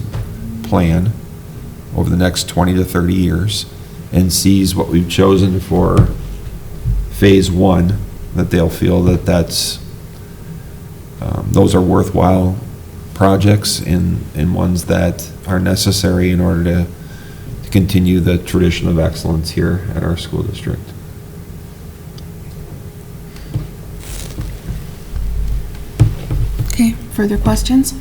Speaker 4: plan over the next 20 to 30 years and sees what we've chosen for phase one, that they'll feel that those are worthwhile projects and ones that are necessary in order to continue the tradition of excellence here at our school district.
Speaker 1: Okay, further questions?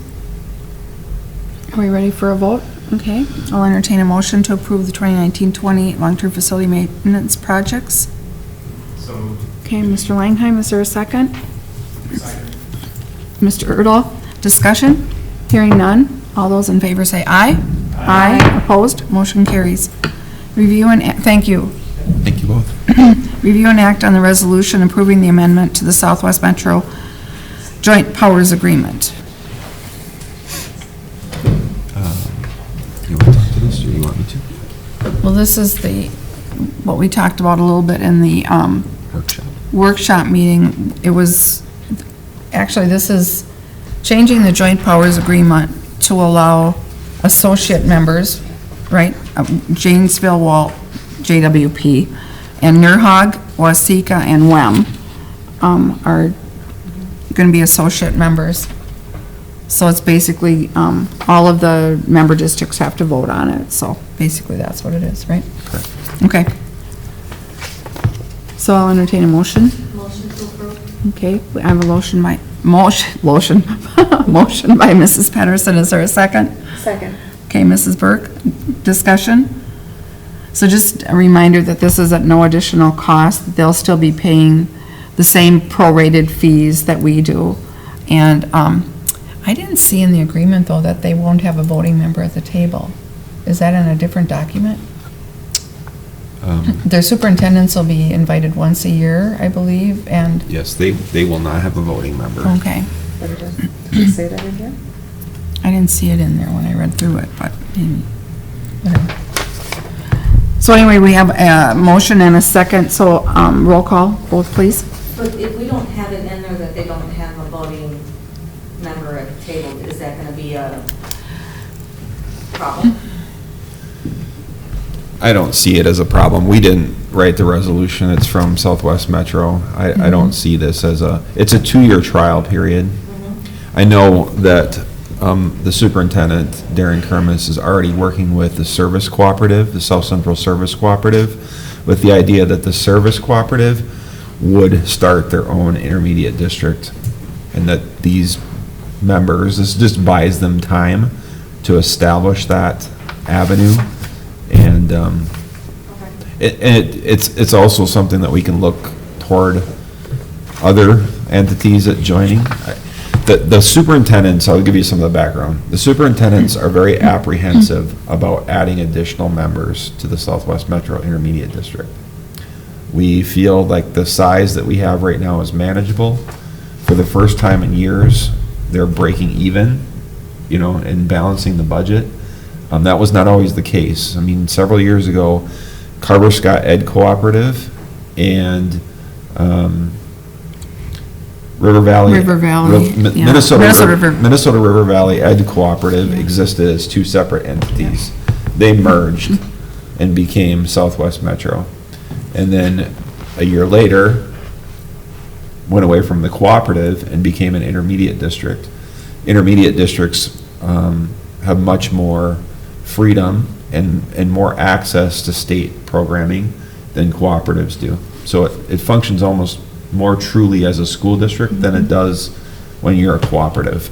Speaker 1: Are we ready for a vote? Okay, I'll entertain a motion to approve the 2019-20 long-term facility maintenance projects.
Speaker 15: So.
Speaker 1: Okay, Mr. Langheim, is there a second?
Speaker 15: Second.
Speaker 1: Mr. Erdl, discussion? Hearing none. All those in favor say aye. Aye. Opposed? Motion carries. Review and, thank you.
Speaker 4: Thank you both.
Speaker 1: Review and act on the resolution approving the amendment to the Southwest Metro Joint Powers Agreement.
Speaker 4: You want to talk to this, or you want me to?
Speaker 1: Well, this is what we talked about a little bit in the workshop meeting. It was, actually, this is changing the joint powers agreement to allow associate members, right? Janesville, JWP, and Nurhog, Wasika, and WEM are going to be associate members. So it's basically, all of the member districts have to vote on it. So basically that's what it is, right?
Speaker 4: Correct.
Speaker 1: Okay. So I'll entertain a motion.
Speaker 11: Motion to approve.
Speaker 1: Okay, I have a motion by Mrs. Patterson. Is there a second?
Speaker 6: Second.
Speaker 1: Okay, Mrs. Burke, discussion? So just a reminder that this is at no additional cost. They'll still be paying the same prorated fees that we do. And I didn't see in the agreement, though, that they won't have a voting member at the table. Is that in a different document? Their superintendents will be invited once a year, I believe, and...
Speaker 4: Yes, they will not have a voting member.
Speaker 1: Okay.
Speaker 6: But it doesn't, did it say that in here?
Speaker 1: I didn't see it in there when I read through it, but whatever. So anyway, we have a motion and a second, so roll call, both please.
Speaker 14: But if we don't have it in there that they don't have a voting member at the table, is that going to be a problem?
Speaker 4: I don't see it as a problem. We didn't write the resolution. It's from Southwest Metro. I don't see this as it's a 2-year trial period. I know that the superintendent, Darren Kermis, is already working with the service cooperative, the South Central Service Cooperative, with the idea that the service cooperative would start their own intermediate district, and that these members, this just buys them time to establish that avenue. And it's also something that we can look toward other entities at joining. The superintendents, I'll give you some of the background. The superintendents are very apprehensive about adding additional members to the Southwest Metro Intermediate District. We feel like the size that we have right now is manageable. For the first time in years, they're breaking even, and balancing the budget. That was not always the case. I mean, several years ago, Carver Scott Ed Cooperative and Minnesota River Valley Ed Cooperative existed as two separate entities. They merged and became Southwest Metro. And then a year later, went away from the cooperative and became an intermediate district. Intermediate districts have much more freedom and more access to state programming than cooperatives do. So it functions almost more truly as a school district than it does when you're a cooperative.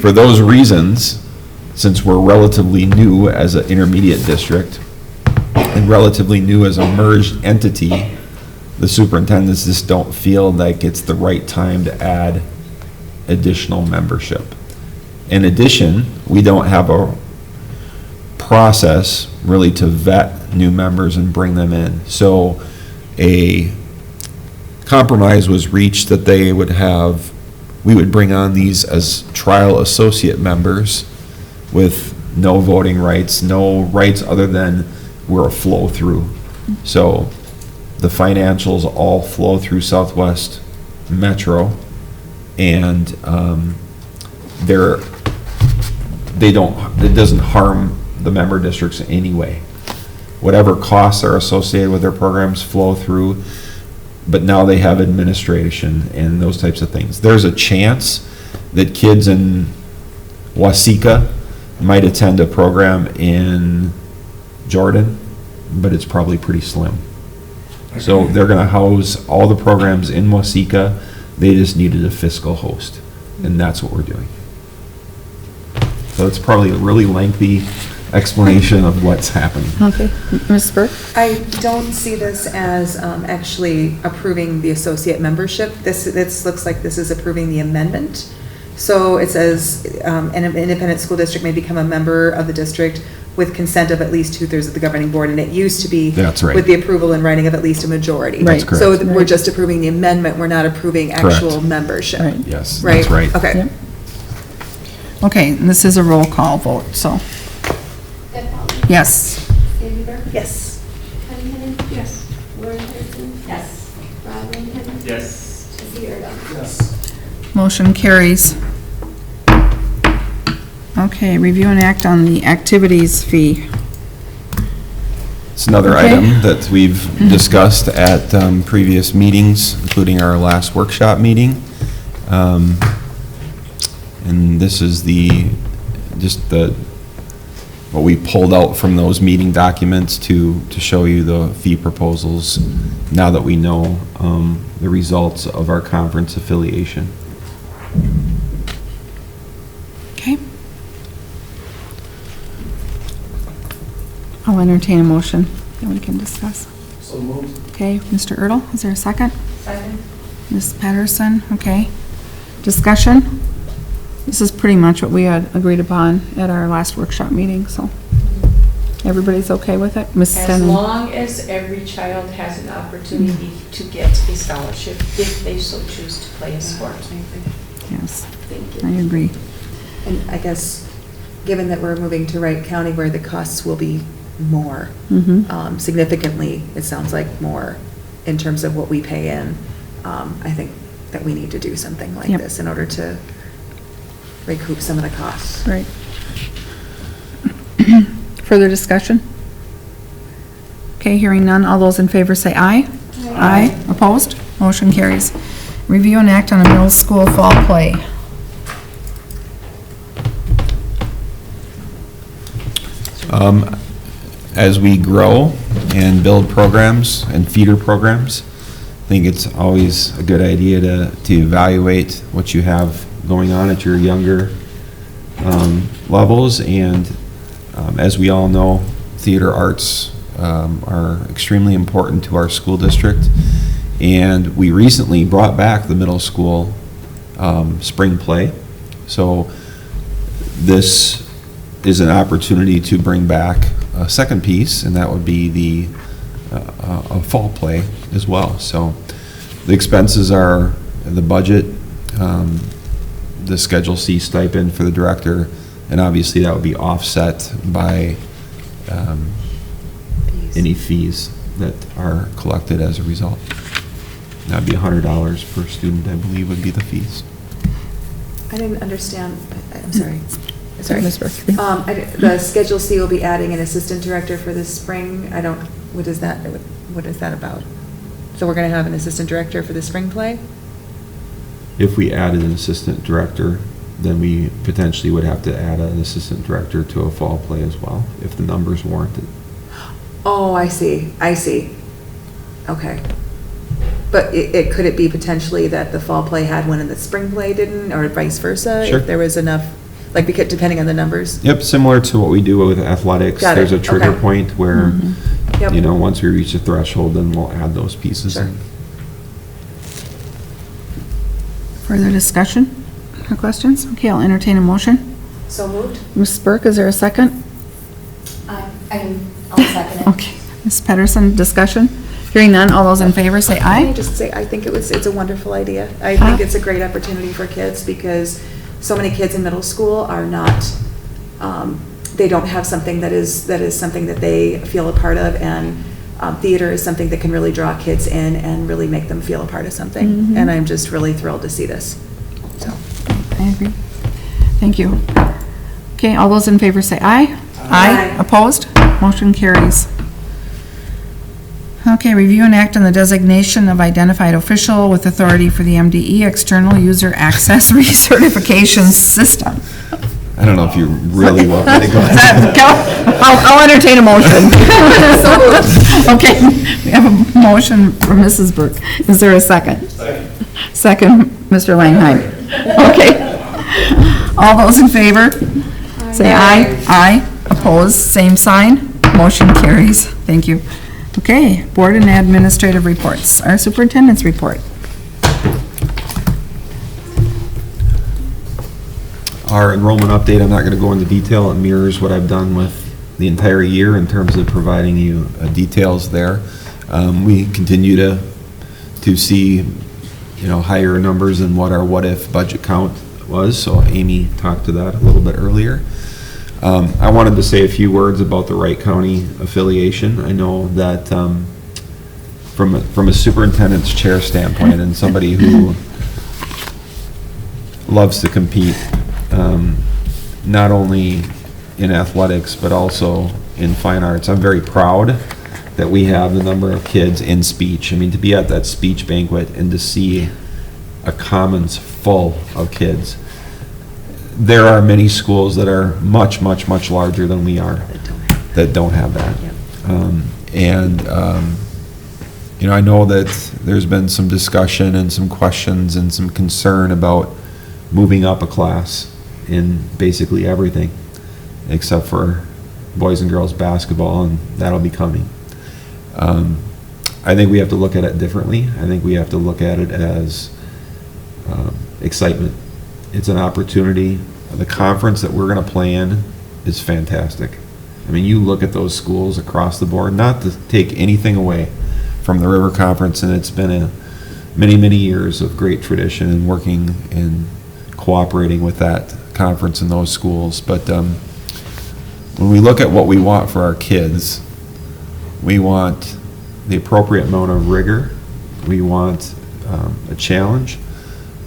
Speaker 4: For those reasons, since we're relatively new as an intermediate district and relatively new as a merged entity, the superintendents just don't feel like it's the right time to add additional membership. In addition, we don't have a process really to vet new members and bring them in. So a compromise was reached that we would bring on these as trial associate members with no voting rights, no rights other than we're a flow through. So the financials all flow through Southwest Metro, and it doesn't harm the member districts in any way. Whatever costs are associated with their programs flow through, but now they have administration and those types of things. There's a chance that kids in Wasika might attend a program in Jordan, but it's probably pretty slim. So they're going to house all the programs in Wasika. They just needed a fiscal host, and that's what we're doing. So it's probably a really lengthy explanation of what's happening.
Speaker 1: Okay, Ms. Burke?
Speaker 6: I don't see this as actually approving the associate membership. This looks like this is approving the amendment. So it says an independent school district may become a member of the district with consent of at least 2/3 of the governing board, and it used to be.
Speaker 4: That's right.
Speaker 6: With the approval and writing of at least a majority.
Speaker 4: That's correct.
Speaker 6: So we're just approving the amendment, we're not approving actual
Speaker 4: Correct.
Speaker 6: membership.
Speaker 1: Right.
Speaker 4: Yes,
Speaker 6: Right?
Speaker 4: that's right.
Speaker 6: Okay.
Speaker 1: Yep. Okay, and this is a roll call vote, so,
Speaker 11: Deb Polly?
Speaker 1: yes.
Speaker 11: Sandy Burke?
Speaker 6: Yes.
Speaker 11: Connie Hennig?
Speaker 16: Yes.
Speaker 11: Lauren Harrison?
Speaker 14: Yes.
Speaker 11: Rob Langhammer?
Speaker 3: Yes.
Speaker 11: Jesse Erdahl?
Speaker 15: Yes.
Speaker 1: Motion carries. Okay, review and act on the activities fee.
Speaker 4: It's another
Speaker 1: Okay.
Speaker 4: item that we've discussed at previous meetings, including our last workshop meeting. And this is what we pulled out from those meeting documents to show you the fee proposals now that we know the results of our conference affiliation.
Speaker 1: Okay. I'll entertain a motion that we can discuss.
Speaker 15: So moved.
Speaker 1: Okay, Mr. Erdl, is there a second?
Speaker 14: Second.
Speaker 1: Ms. Patterson, okay. Discussion? This is pretty much what we had agreed upon at our last workshop meeting, so everybody's okay with it? Ms.
Speaker 5: As
Speaker 1: Stenning?
Speaker 5: long as every child has an opportunity to get a scholarship if they so choose to play a sport.
Speaker 1: Yes,
Speaker 5: Thank you.
Speaker 1: I agree.
Speaker 6: And I guess, given that we're moving to Wright County where the costs will be more, significantly, it sounds like more in terms of what we pay in, I think that we need to do something like
Speaker 1: Yep.
Speaker 6: this in order to recoup some of the costs.
Speaker 1: Right. Further discussion? Okay, hearing none, all those in favor say aye. Aye. Opposed? Motion carries. Review and act on a middle school fall play.
Speaker 4: As we grow and build programs and feeder programs, I think it's always a good idea to evaluate what you have going on at your younger levels. And as we all know, theater arts are extremely important to our school district. And we recently brought back the middle school spring play. So this is an opportunity to bring back a second piece, and that would be the a fall play as well. So the expenses are the budget, the Schedule C stipend for the director, and obviously that would be offset by any fees that are collected as a result. That'd be $100 per student, I believe, would be the fees.
Speaker 6: I didn't understand, I'm sorry. Sorry.
Speaker 1: Ms. Burke.
Speaker 6: The Schedule C will be adding an assistant director for the spring. What is that about? So we're going to have an assistant director for the spring play?
Speaker 4: If we added an assistant director, then we potentially would have to add an assistant director to a fall play as well, if the numbers warranted.
Speaker 6: Oh, I see. Okay. But could it be potentially that the fall play had one and the spring play didn't, or vice versa?
Speaker 4: Sure.
Speaker 6: If there was enough, because depending on the numbers?
Speaker 4: Yep, similar to what we do with athletics.
Speaker 6: Got it.
Speaker 4: There's a trigger
Speaker 6: Okay.
Speaker 4: point where,
Speaker 6: Yep.
Speaker 4: once we reach a threshold, then we'll add those pieces
Speaker 6: Sure.
Speaker 4: in.
Speaker 1: Further discussion or questions? Okay, I'll entertain a motion.
Speaker 6: So moved.
Speaker 1: Ms. Burke, is there a second?
Speaker 14: I'll second it.
Speaker 1: Okay. Ms. Pedersen, discussion? Hearing none, all those in favor say
Speaker 6: Can
Speaker 1: aye.
Speaker 6: I just say, I think it's a wonderful idea. I think it's a great opportunity for kids because so many kids in middle school are not, they don't have something that is something that they feel a part of, and theater is something that can really draw kids in and really make them feel a part of something.
Speaker 1: Mhm.
Speaker 6: And I'm just really thrilled to see this, so.
Speaker 1: I agree. Thank you. Okay, all those in favor say aye.
Speaker 6: Aye.
Speaker 1: Opposed? Motion carries. Okay, review and act on the designation of identified official with authority for the MDE External User Access Recertification System.
Speaker 4: I don't know if you really want me to go ahead.
Speaker 1: I'll entertain a motion. Okay, we have a motion from Mrs. Burke. Is there a second? Second, Mr. Langheim. Okay. All those in favor? Say aye. Aye. Opposed, same sign. Motion carries. Thank you. Okay, board and administrative reports. Our superintendent's report.
Speaker 4: Our enrollment update, I'm not going to go into detail. It mirrors what I've done with the entire year in terms of providing you details there. We continue to see, higher numbers than what our what-if budget count was, so Amy talked to that a little bit earlier. I wanted to say a few words about the Wright County affiliation. I know that from a superintendent's chair standpoint and somebody who loves to compete, not only in athletics but also in fine arts, I'm very proud that we have the number of kids in speech. I mean, to be at that speech banquet and to see a commons full of kids. There are many schools that are much, much, much larger than we are that don't have that. I know that there's been some discussion and some questions and some concern about moving up a class in basically everything except for boys and girls basketball, and that'll be coming. I think we have to look at it differently. I think we have to look at it as excitement. It's an opportunity. The conference that we're going to play in is fantastic. I mean, you look at those schools across the board, not to take anything away from the River Conference, and it's been many, many years of great tradition and working and cooperating with that conference and those schools. But when we look at what we want for our kids, we want the appropriate amount of rigor. We want a challenge.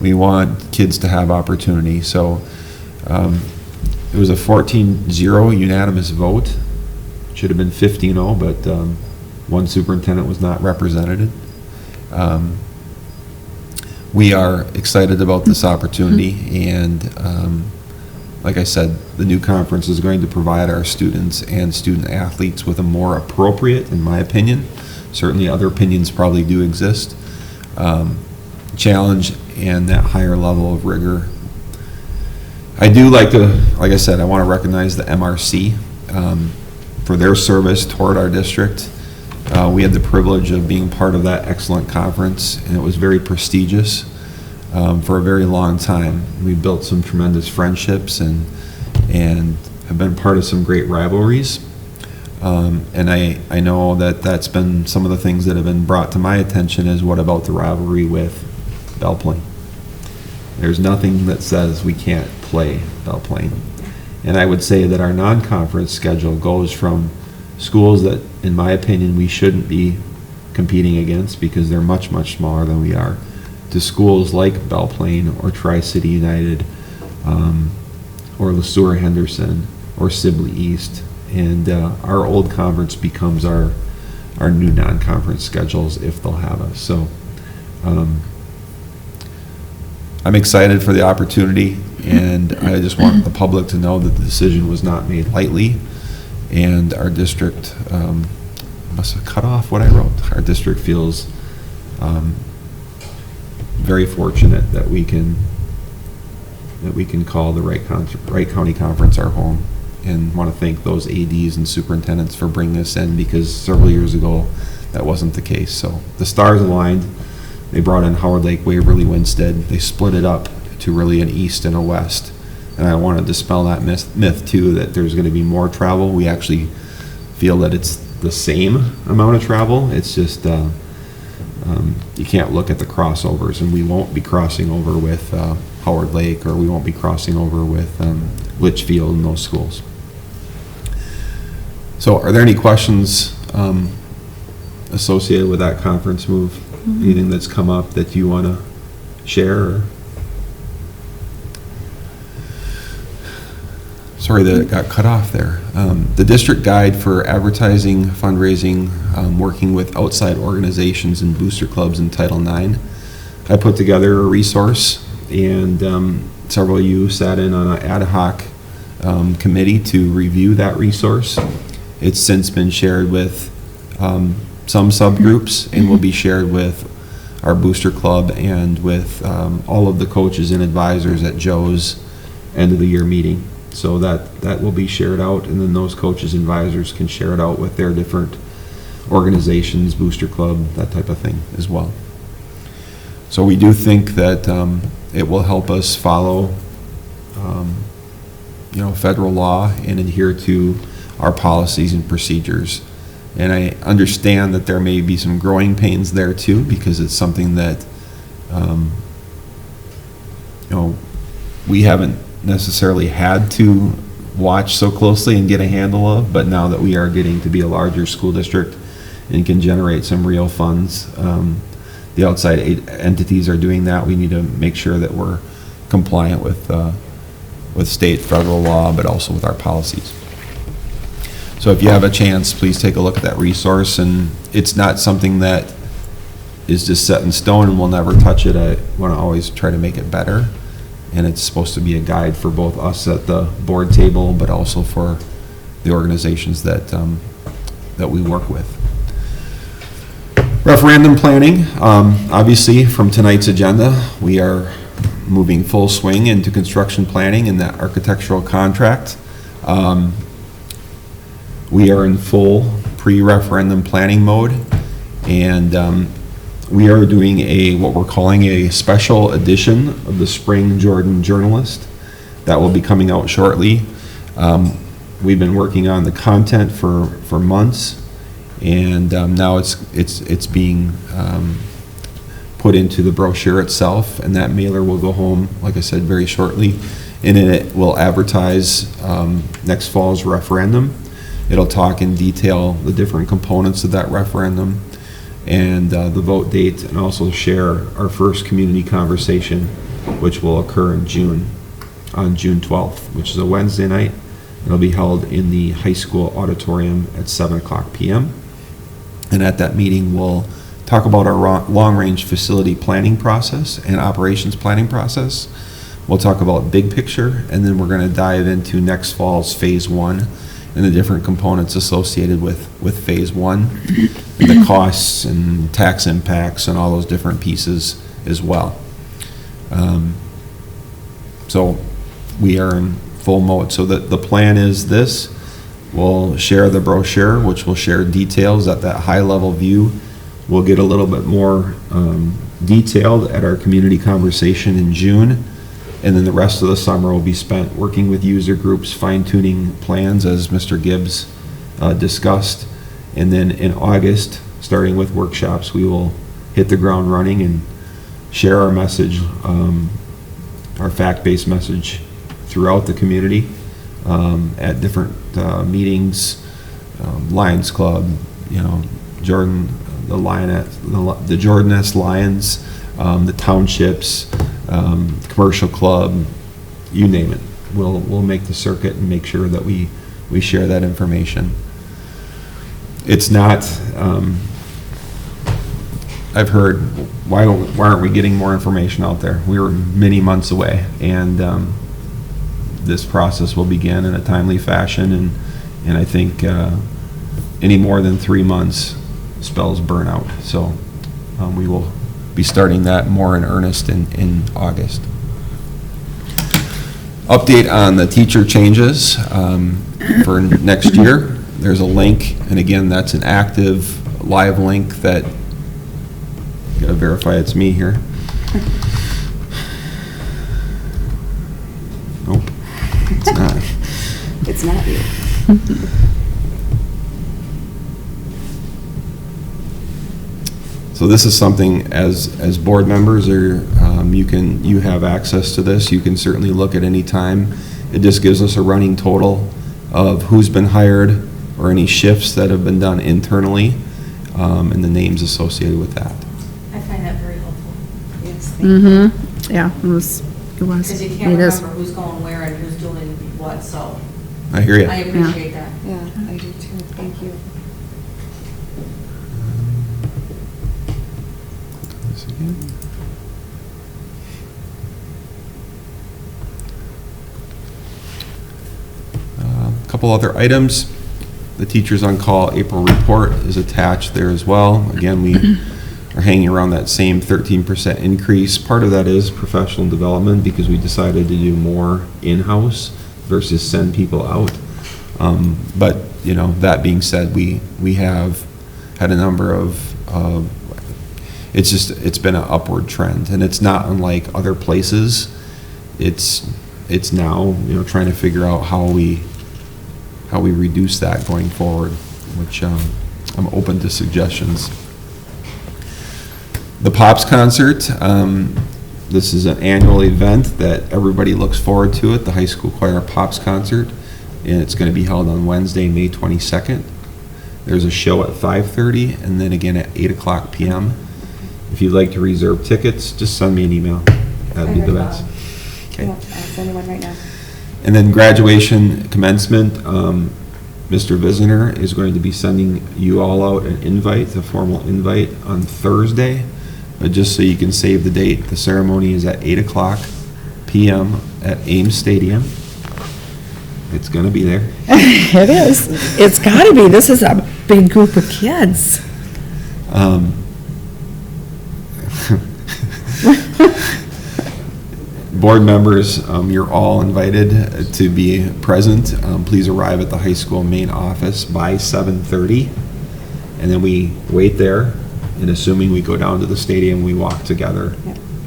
Speaker 4: We want kids to have opportunity. So it was a 14-0 unanimous vote. Should have been 15-0, but one superintendent was not represented. We are excited about this opportunity, and like I said, the new conference is going to provide our students and student athletes with a more appropriate, in my opinion, certainly other opinions probably do exist, challenge and that higher level of rigor. I do like I said, I want to recognize the MRC for their service toward our district. We had the privilege of being part of that excellent conference, and it was very prestigious for a very long time. We built some tremendous friendships and have been part of some great rivalries. And I know that that's been some of the things that have been brought to my attention is what about the rivalry with Belle Plaine? There's nothing that says we can't play Belle Plaine. And I would say that our non-conference schedule goes from schools that, in my opinion, we shouldn't be competing against because they're much, much smaller than we are, to schools like Belle Plaine or Tri-City United or LeSueur Henderson or Sibley East. And our old conference becomes our new non-conference schedules if they'll have us. So I'm excited for the opportunity, and I just want the public to know that the decision was not made lightly, and our district must have cut off what I wrote. Our district feels very fortunate that we can call the Wright County Conference our home, and want to thank those ADs and superintendents for bringing us in, because several years ago that wasn't the case. So the stars aligned. They brought in Howard Lake, Waverly, Winstead. They split it up to really an east and a west. And I want to dispel that myth too, that there's going to be more travel. We actually feel that it's the same amount of travel. It's just you can't look at the crossovers, and we won't be crossing over with Howard Lake, or we won't be crossing over with Litchfield and those schools. So are there any questions associated with that conference move? Mm-hmm. Anything that's come up that you want to share? Or? Sorry that it got cut off there. The district guide for advertising, fundraising, working with outside organizations and booster clubs in Title IX. I put together a resource, and several of you sat in on an ad hoc committee to review that resource. It's since been shared with some subgroups, and will be shared with our booster club and with all of the coaches and advisors at Joe's end of the year meeting. So that will be shared out, and then those coaches and advisors can share it out with their different organizations, booster club, that type of thing as well. So we do think that it will help us follow federal law and adhere to our policies and procedures. And I understand that there may be some growing pains there too, because it's something that, we haven't necessarily had to watch so closely and get a handle of, but now that we are getting to be a larger school district and can generate some real funds, the outside entities are doing that. We need to make sure that we're compliant with state, federal law, but also with our policies. So if you have a chance, please take a look at that resource. And it's not something that is just set in stone and we'll never touch it. I want to always try to make it better. And it's supposed to be a guide for both us at the board table, but also for the organizations that we work with. Referendum planning. Obviously, from tonight's agenda, we are moving full swing into construction planning and that architectural contract. We are in full pre-referendum planning mode, and we are doing what we're calling a special edition of the Spring Jordan Journalist that will be coming out shortly. We've been working on the content for months, and now it's being put into the brochure itself, and that mailer will go home, like I said, very shortly. And in it will advertise next fall's referendum. It'll talk in detail the different components of that referendum and the vote date, and also share our first community conversation, which will occur in June, on June 12th, which is a Wednesday night. It'll be held in the high school auditorium at 7:00 p.m. And at that meeting, we'll talk about our long-range facility planning process and operations planning process. We'll talk about big picture, and then we're going to dive into next fall's phase 1 and the different components associated with phase 1, the costs and tax impacts and all those different pieces as well. So we are in full mode. So the plan is this: we'll share the brochure, which will share details at that high level view. We'll get a little bit more detailed at our community conversation in June. And then the rest of the summer will be spent working with user groups, fine-tuning plans, as Mr. Gibbs discussed. And then in August, starting with workshops, we will hit the ground running and share our message, our fact-based message throughout the community at different meetings, Lions Club, Jordan, the Jordaness Lions, the townships, commercial club, you name it. We'll make the circuit and make sure that we share that information. It's not, I've heard, why aren't we getting more information out there? We were many months away, and this process will begin in a timely fashion, and I think any more than 3 months spells burnout. So we will be starting that more in earnest in August. Update on the teacher changes for next year. There's a link, and again, that's an active live link that, gotta verify it's me here. Nope, it's not.
Speaker 6: It's not you.
Speaker 4: So this is something as board members, or you have access to this. You can certainly look at any time. It just gives us a running total of who's been hired or any shifts that have been done internally, and the names associated with that.
Speaker 14: I find that very helpful.
Speaker 6: Yes.
Speaker 1: Mm-hmm. Yeah, it was.
Speaker 14: Because you can't remember who's going where and who's doing what, so.
Speaker 4: I hear you.
Speaker 14: I appreciate that.
Speaker 6: Yeah, I do too. Thank you.
Speaker 4: This again. A couple other items. The Teachers on Call April report is attached there as well. Again, we are hanging around that same 13% increase. Part of that is professional development because we decided to do more in-house versus send people out. But that being said, we have had a number of it's been an upward trend, and it's not unlike other places. It's now trying to figure out how how we reduce that going forward, which I'm open to suggestions. The Pops concert, this is an annual event that everybody looks forward to at the high school choir Pops concert, and it's going to be held on Wednesday, May 22nd. There's a show at 5:30 and then again at 8 o'clock p.m. If you'd like to reserve tickets, just send me an email. That'd be the best. Okay.
Speaker 6: Yeah, I'll send you one right now.
Speaker 4: And then graduation commencement, Mr. Visner is going to be sending you all out an invite, a formal invite on Thursday. But just so you can save the date, the ceremony is at 8 o'clock p.m. at Ames Stadium. It's going to be there.
Speaker 1: It is. It's got to be. This is a big group of kids.
Speaker 4: Board members, you're all invited to be present. Please arrive at the high school main office by 7:30. And then we wait there, and assuming we go down to the stadium, we walk together,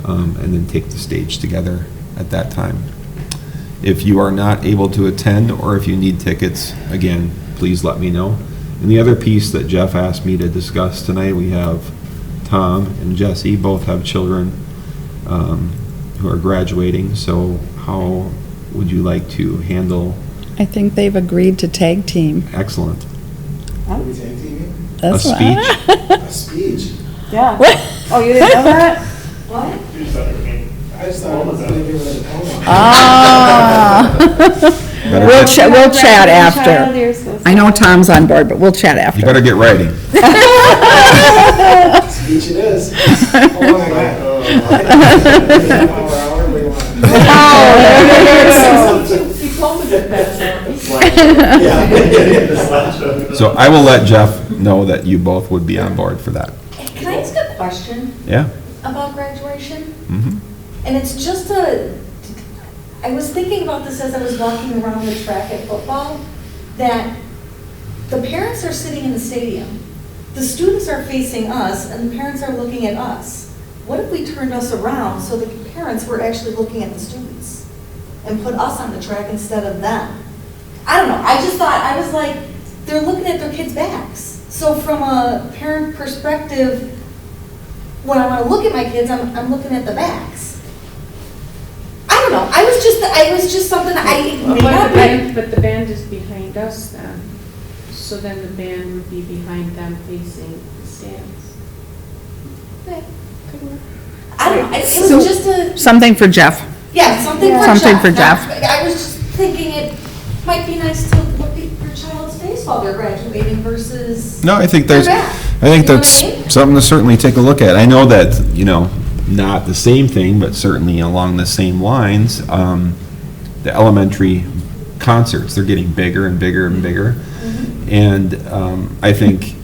Speaker 4: and then take the stage together at that time. If you are not able to attend, or if you need tickets, again, please let me know. And the other piece that Jeff asked me to discuss tonight, we have Tom and Jesse, both have children who are graduating, so how would you like to handle?
Speaker 1: I think they've agreed to tag team.
Speaker 4: Excellent.
Speaker 15: Are we tag teaming?
Speaker 1: That's
Speaker 4: A speech?
Speaker 15: A speech?
Speaker 6: Yeah. Oh, you didn't know that?
Speaker 11: What?
Speaker 15: I just thought it was going to be with a poem.
Speaker 1: Ah. We'll chat after. I know Tom's on board, but we'll chat after.
Speaker 4: You better get ready.
Speaker 15: Speech it is. Oh my God.
Speaker 4: So I will let Jeff know that you both would be on board for that.
Speaker 14: Can I ask a question
Speaker 4: Yeah?
Speaker 14: about graduation?
Speaker 4: Mm-hmm.
Speaker 14: And it's just I was thinking about this as I was walking around the track at football, that the parents are sitting in the stadium, the students are facing us, and the parents are looking at us. What if we turned us around so the parents were actually looking at the students and put us on the track instead of them? I don't know, I just thought, I was like, they're looking at their kids' backs. So from a parent perspective, when I want to look at my kids, I'm looking at the backs. I don't know. I was just something
Speaker 5: But the band is behind us then. So then the band would be behind them facing the stands.
Speaker 14: Okay, could work. I don't know. It was just
Speaker 1: Something for Jeff.
Speaker 14: Yeah, something for Jeff.
Speaker 1: Something for Jeff.
Speaker 14: I was just thinking it might be nice to look at your child's face while they're graduating versus.
Speaker 4: No, I think
Speaker 14: their
Speaker 4: that's
Speaker 14: back.
Speaker 4: something to certainly take a look at. I know that, not the same thing, but certainly along the same lines, the elementary concerts, they're getting bigger and bigger and bigger.
Speaker 14: Mm-hmm.
Speaker 4: And I think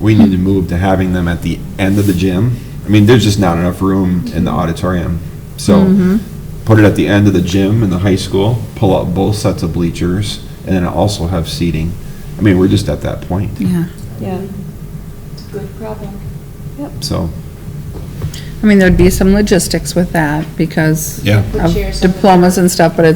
Speaker 4: we need to move to having them at the end of the gym. I mean, there's just not enough room in the auditorium. So put it at the end of the gym in the high school, pull out both sets of bleachers, and then also have seating. I mean, we're just at that point.
Speaker 1: Yeah.
Speaker 6: Yeah.
Speaker 14: It's a good problem.
Speaker 4: So.
Speaker 1: I mean, there'd be some logistics with that because
Speaker 4: Yeah.
Speaker 1: of diplomas and stuff, but I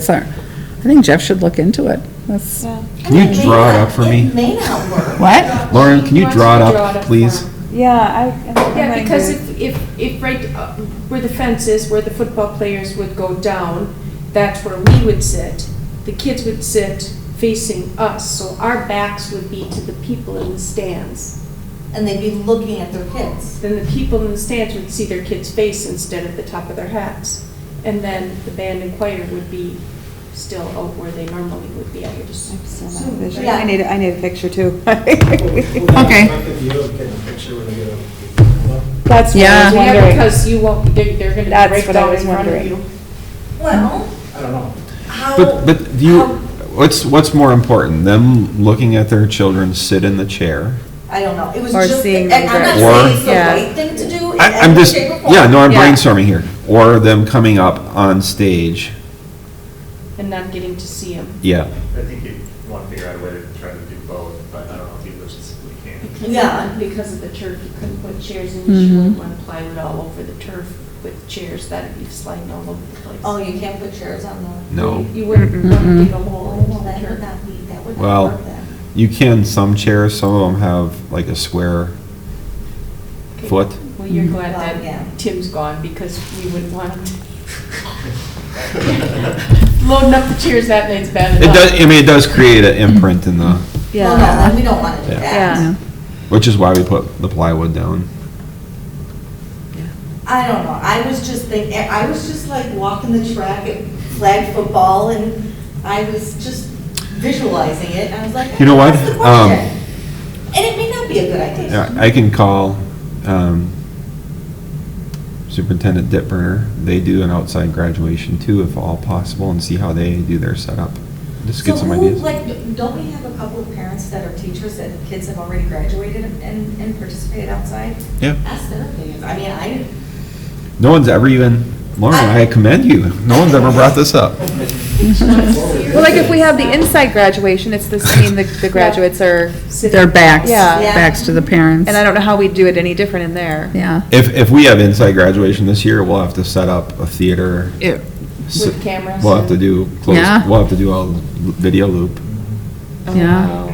Speaker 1: think Jeff should look into it. That's.
Speaker 4: Can you draw it up for me?
Speaker 14: It may not work.
Speaker 1: What?
Speaker 4: Lauren, can you draw it up, please?
Speaker 6: Yeah,
Speaker 5: Yeah, because if right where the fence is, where the football players would go down, that's where we would sit. The kids would sit facing us, so our backs would be to the people in the stands.
Speaker 14: And they'd be looking at their kids.
Speaker 5: Then the people in the stands would see their kid's face instead of the top of their hats. And then the band and choir would be still out where they normally would be, I would just assume.
Speaker 6: Yeah, I need a picture too.
Speaker 1: Okay.
Speaker 6: That's what I was wondering.
Speaker 5: Yeah, because you won't, they're gonna
Speaker 6: That's
Speaker 5: break
Speaker 6: what I
Speaker 5: down
Speaker 6: was
Speaker 5: in front of
Speaker 6: wondering.
Speaker 5: you.
Speaker 14: Well,
Speaker 15: I don't know.
Speaker 4: But do you, what's more important, them looking at their children sit in the chair?
Speaker 14: I don't know. It was
Speaker 6: Or
Speaker 14: just,
Speaker 6: seeing
Speaker 14: and I'm not
Speaker 4: them
Speaker 14: saying it's the
Speaker 6: Yeah.
Speaker 14: right thing to do in
Speaker 4: I'm
Speaker 14: any
Speaker 4: just,
Speaker 14: shape or form.
Speaker 4: yeah, no, I'm
Speaker 5: Yeah.
Speaker 4: brainstorming here. Or them coming up on stage,
Speaker 5: And not getting to see them.
Speaker 4: yeah.
Speaker 13: I think you want to figure out a way to try to do both, but I don't know if you logistically can.
Speaker 5: Because of the turf, you couldn't put chairs in,
Speaker 1: Mhm.
Speaker 5: you wouldn't want plywood all over the turf with chairs, that'd be sliding all over the place.
Speaker 14: Oh, you can't put chairs on the.
Speaker 4: No.
Speaker 5: You wouldn't want to dig a hole
Speaker 14: Oh,
Speaker 5: into
Speaker 14: well,
Speaker 5: the
Speaker 14: that would
Speaker 5: turf.
Speaker 14: not be, that would that
Speaker 4: Well,
Speaker 14: work then?
Speaker 4: you can, some chairs, some of them have like a square foot.
Speaker 5: Well, you're glad
Speaker 14: Well, yeah.
Speaker 5: that Tim's gone because we wouldn't want him to. Loading up the chairs that night's bad
Speaker 4: It
Speaker 5: enough.
Speaker 4: does, I mean, it does create an imprint in the,
Speaker 14: Well, no, then we don't want to do
Speaker 4: Yeah.
Speaker 14: that.
Speaker 6: Yeah.
Speaker 4: which is why we put the plywood down.
Speaker 14: I don't know, I was just like walking the track at flag football, and I was just visualizing it, and I was like,
Speaker 4: You know what?
Speaker 14: That's the question. And it may not be a good idea.
Speaker 4: Yeah, I can call Superintendent Ditburner. They do an outside graduation too, if all possible, and see how they do their setup. Just get some ideas.
Speaker 14: Like, don't we have a couple of parents that are teachers that kids have already graduated and participated outside?
Speaker 4: Yeah.
Speaker 14: Ask their opinions. I mean,
Speaker 4: No one's ever even, Lauren, I commend you. No one's ever brought this up.
Speaker 6: Well, like if we have the inside graduation, it's the same, the graduates are.
Speaker 1: Their backs,
Speaker 6: Yeah.
Speaker 1: backs to the parents.
Speaker 6: And I don't know how we'd do it any different in there.
Speaker 1: Yeah.
Speaker 4: If we have inside graduation this year, we'll have to set up a theater.
Speaker 5: With cameras.
Speaker 4: We'll have to do
Speaker 1: Yeah.
Speaker 4: we'll have to do all video loop.
Speaker 1: Yeah.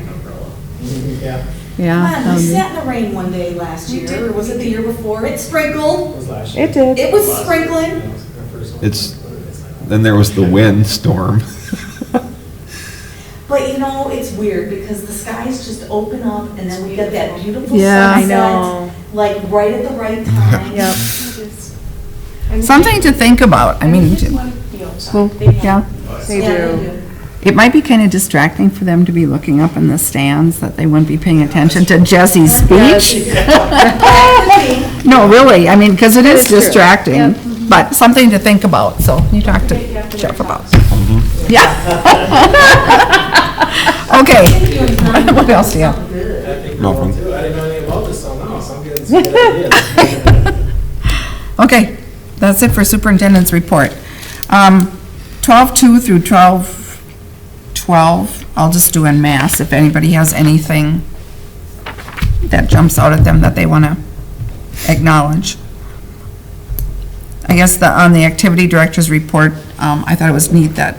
Speaker 7: Yeah.
Speaker 1: Yeah.
Speaker 14: Come on, we sat in the rain one day last year, or was it the year before? It sprinkled.
Speaker 6: It did.
Speaker 14: It was sprinkling.
Speaker 4: Then there was the wind storm.
Speaker 14: But you know, it's weird because the skies just open up and then we got that beautiful
Speaker 1: Yeah. I
Speaker 14: sunset.
Speaker 6: know.
Speaker 14: Like right at the right time.
Speaker 6: Yep.
Speaker 1: Something to think about. I mean, well, yeah.
Speaker 6: They do.
Speaker 1: It might be kind of distracting for them to be looking up in the stands, that they wouldn't be paying attention to Jesse's speech. No, really, I mean, because it is
Speaker 6: true.
Speaker 1: distracting, but something to think about, so you talk to Jeff about. Yeah. Okay. What else do you have?
Speaker 4: Nothing.
Speaker 15: I didn't know anything about this, so now I'm getting some good ideas.
Speaker 1: Okay, that's it for superintendent's report. 12-2 through 12-12, I'll just do en masse, if anybody has anything that jumps out at them that they want to acknowledge. I guess on the activity director's report, I thought it was neat that,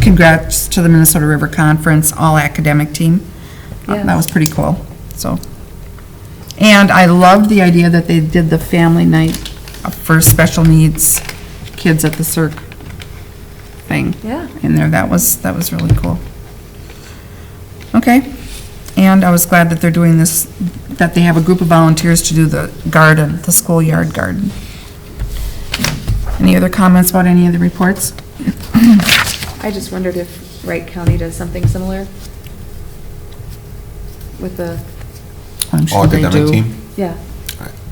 Speaker 1: congrats to the Minnesota River Conference all academic team. That was pretty cool, so. And I loved the idea that they did the family night for special needs kids at the circ thing.
Speaker 6: Yeah.
Speaker 1: In there, that was really cool. Okay, and I was glad that they're doing this, that they have a group of volunteers to do the garden, the schoolyard garden. Any other comments about any of the reports?
Speaker 6: I just wondered if Wright County does something similar with the,
Speaker 1: I'm sure they
Speaker 4: Academic
Speaker 1: do.
Speaker 4: team?
Speaker 6: yeah,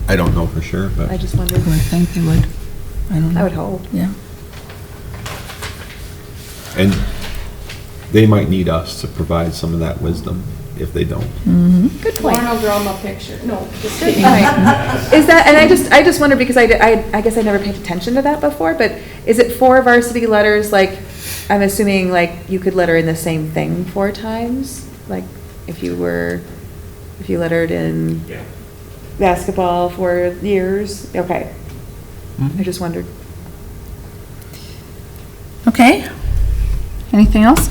Speaker 4: I don't know for sure, but.
Speaker 6: I just wondered.
Speaker 1: I would think they would. I don't know.
Speaker 6: I would hope.
Speaker 1: Yeah.
Speaker 4: And they might need us to provide some of that wisdom if they don't.
Speaker 6: Good point.
Speaker 5: Lauren will draw them a picture. No, just
Speaker 6: Good
Speaker 5: kidding.
Speaker 6: point. Is that, and I just wondered because I guess I never paid attention to that before, but is it 4 varsity letters, like, I'm assuming like you could letter in the same thing 4 times? Like if you lettered in basketball for years? Okay. I just wondered.
Speaker 1: Okay. Anything else?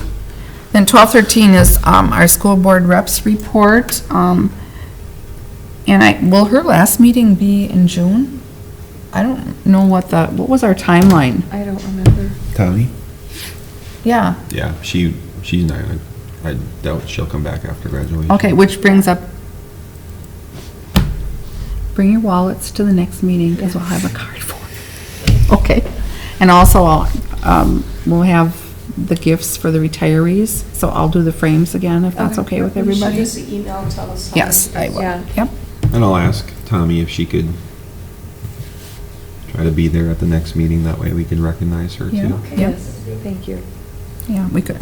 Speaker 1: Then 12-13 is our school board reps report. And will her last meeting be in June? I don't know what was our timeline?
Speaker 6: I don't remember.
Speaker 4: Tommy?
Speaker 1: Yeah.
Speaker 4: Yeah, she's not gonna, I doubt she'll come back after graduation.
Speaker 1: Okay, which brings up, bring your wallets to the next meeting because we'll have a card for it. Okay. And also, we'll have the gifts for the retirees, so I'll do the frames again if that's okay with everybody.
Speaker 5: Use the email and tell us. how
Speaker 1: Yes,
Speaker 5: many
Speaker 1: I will.
Speaker 6: Yeah.
Speaker 1: Yep.
Speaker 4: And I'll ask Tommy if she could try to be there at the next meeting, that way we can recognize her
Speaker 1: Yeah.
Speaker 4: too.
Speaker 1: Okay.
Speaker 6: Yes, thank you.
Speaker 1: Yeah, we could.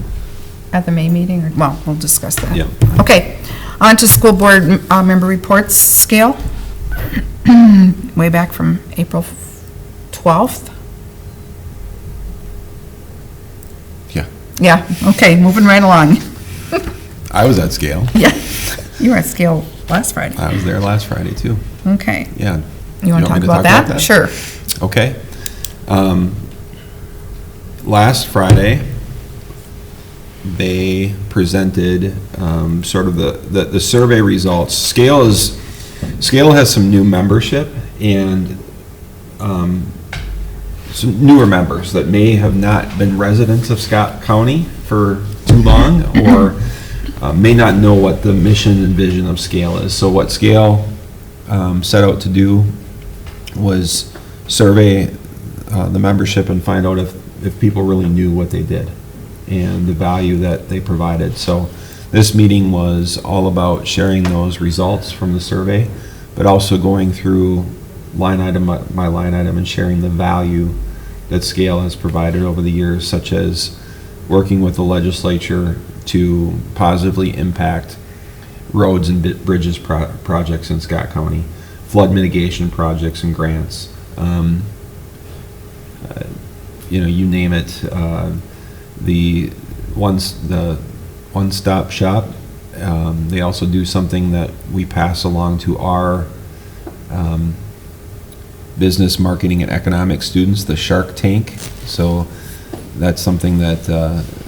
Speaker 1: At the May meeting, or, well, we'll discuss that.
Speaker 4: Yeah.
Speaker 1: Okay, on to school board member reports scale. Way back from April 12th.
Speaker 4: Yeah.
Speaker 1: Yeah, okay, moving right along.
Speaker 4: I was at scale.
Speaker 1: Yeah, you were at scale last Friday.
Speaker 4: I was there last Friday too.
Speaker 1: Okay.
Speaker 4: Yeah.
Speaker 1: You want to
Speaker 4: me
Speaker 1: talk about that? Sure.
Speaker 4: Okay. Last Friday, they presented sort of the survey results. Scale has some new membership and some newer members that may have not been residents of Scott County for too long, or may not know what the mission and vision of Scale is. So what Scale set out to do was survey the membership and find out if people really knew what they did and the value that they provided. So this meeting was all about sharing those results from the survey, but also going through line item by line item and sharing the value that Scale has provided over the years, such as working with the legislature to positively impact roads and bridges projects in Scott County, flood mitigation projects and grants, you name it. The one-stop shop. They also do something that we pass along to our business, marketing, and economics students, the Shark Tank. So that's something that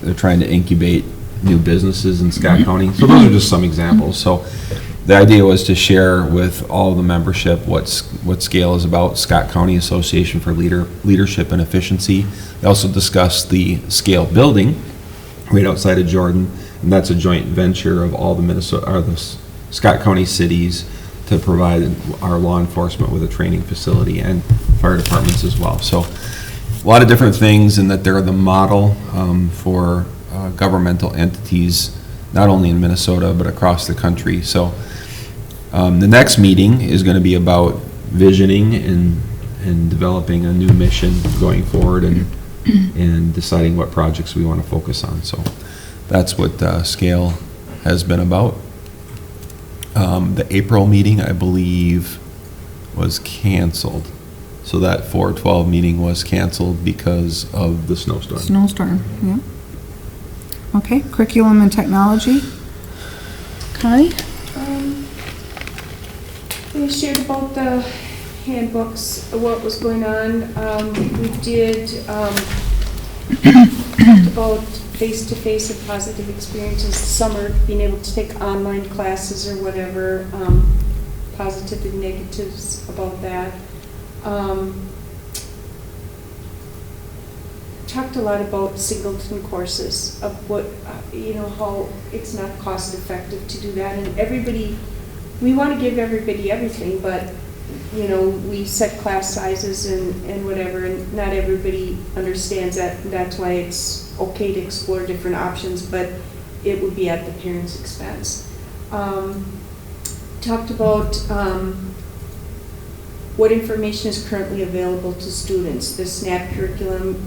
Speaker 4: they're trying to incubate new businesses in Scott County. So those are just some examples. So the idea was to share with all the membership what Scale is about, Scott County Association for Leadership and Efficiency. They also discussed the Scale building right outside of Jordan, and that's a joint venture of all the Scott County cities to provide our law enforcement with a training facility and fire departments as well. So a lot of different things, and that they're the model for governmental entities, not only in Minnesota, but across the country. So the next meeting is going to be about visioning and developing a new mission going forward and deciding what projects we want to focus on. So that's what Scale has been about. The April meeting, I believe, was canceled. So that 4/12 meeting was canceled because of the snowstorm.
Speaker 1: Snowstorm, yeah. Okay, curriculum and technology. Connie?
Speaker 5: We shared about the handbooks, what was going on. We did talked about face-to-face and positive experiences this summer, being able to take online classes or whatever, positive and negatives about that. Talked a lot about singleton courses, of what, how it's not cost effective to do that. And everybody, we want to give everybody everything, but, we set class sizes and whatever, and not everybody understands that. That's why it's okay to explore different options, but it would be at the parent's expense. Talked about what information is currently available to students, the SNAP curriculum,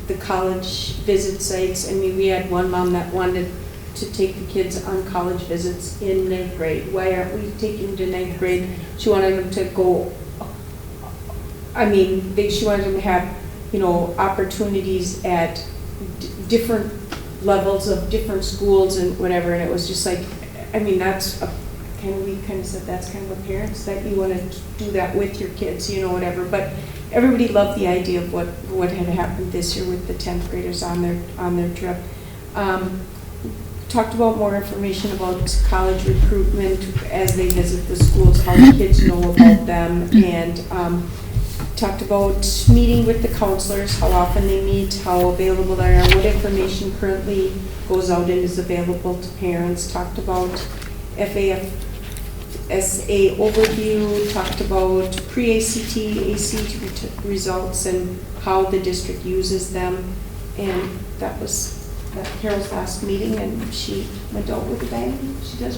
Speaker 5: the college visit sites. I mean, we had one mom that wanted to take the kids on college visits in 9th grade. Why aren't we taking them to 9th grade? She wanted them to go, she wanted them to have, opportunities at different levels of different schools and whatever, and it was just like, that's we kind of said that's kind of a parents that you want to do that with your kids, whatever. But everybody loved the idea of what had happened this year with the 10th graders on their trip. Talked about more information about college recruitment as they visit the schools, how the kids know about them, and talked about meeting with the counselors, how often they meet, how available they are, what information currently goes out and is available to parents. Talked about FAFSA overview, talked about pre-ACT, ACT results, and how the district uses them. And that was Carol's last meeting, and she went out with a bang. She did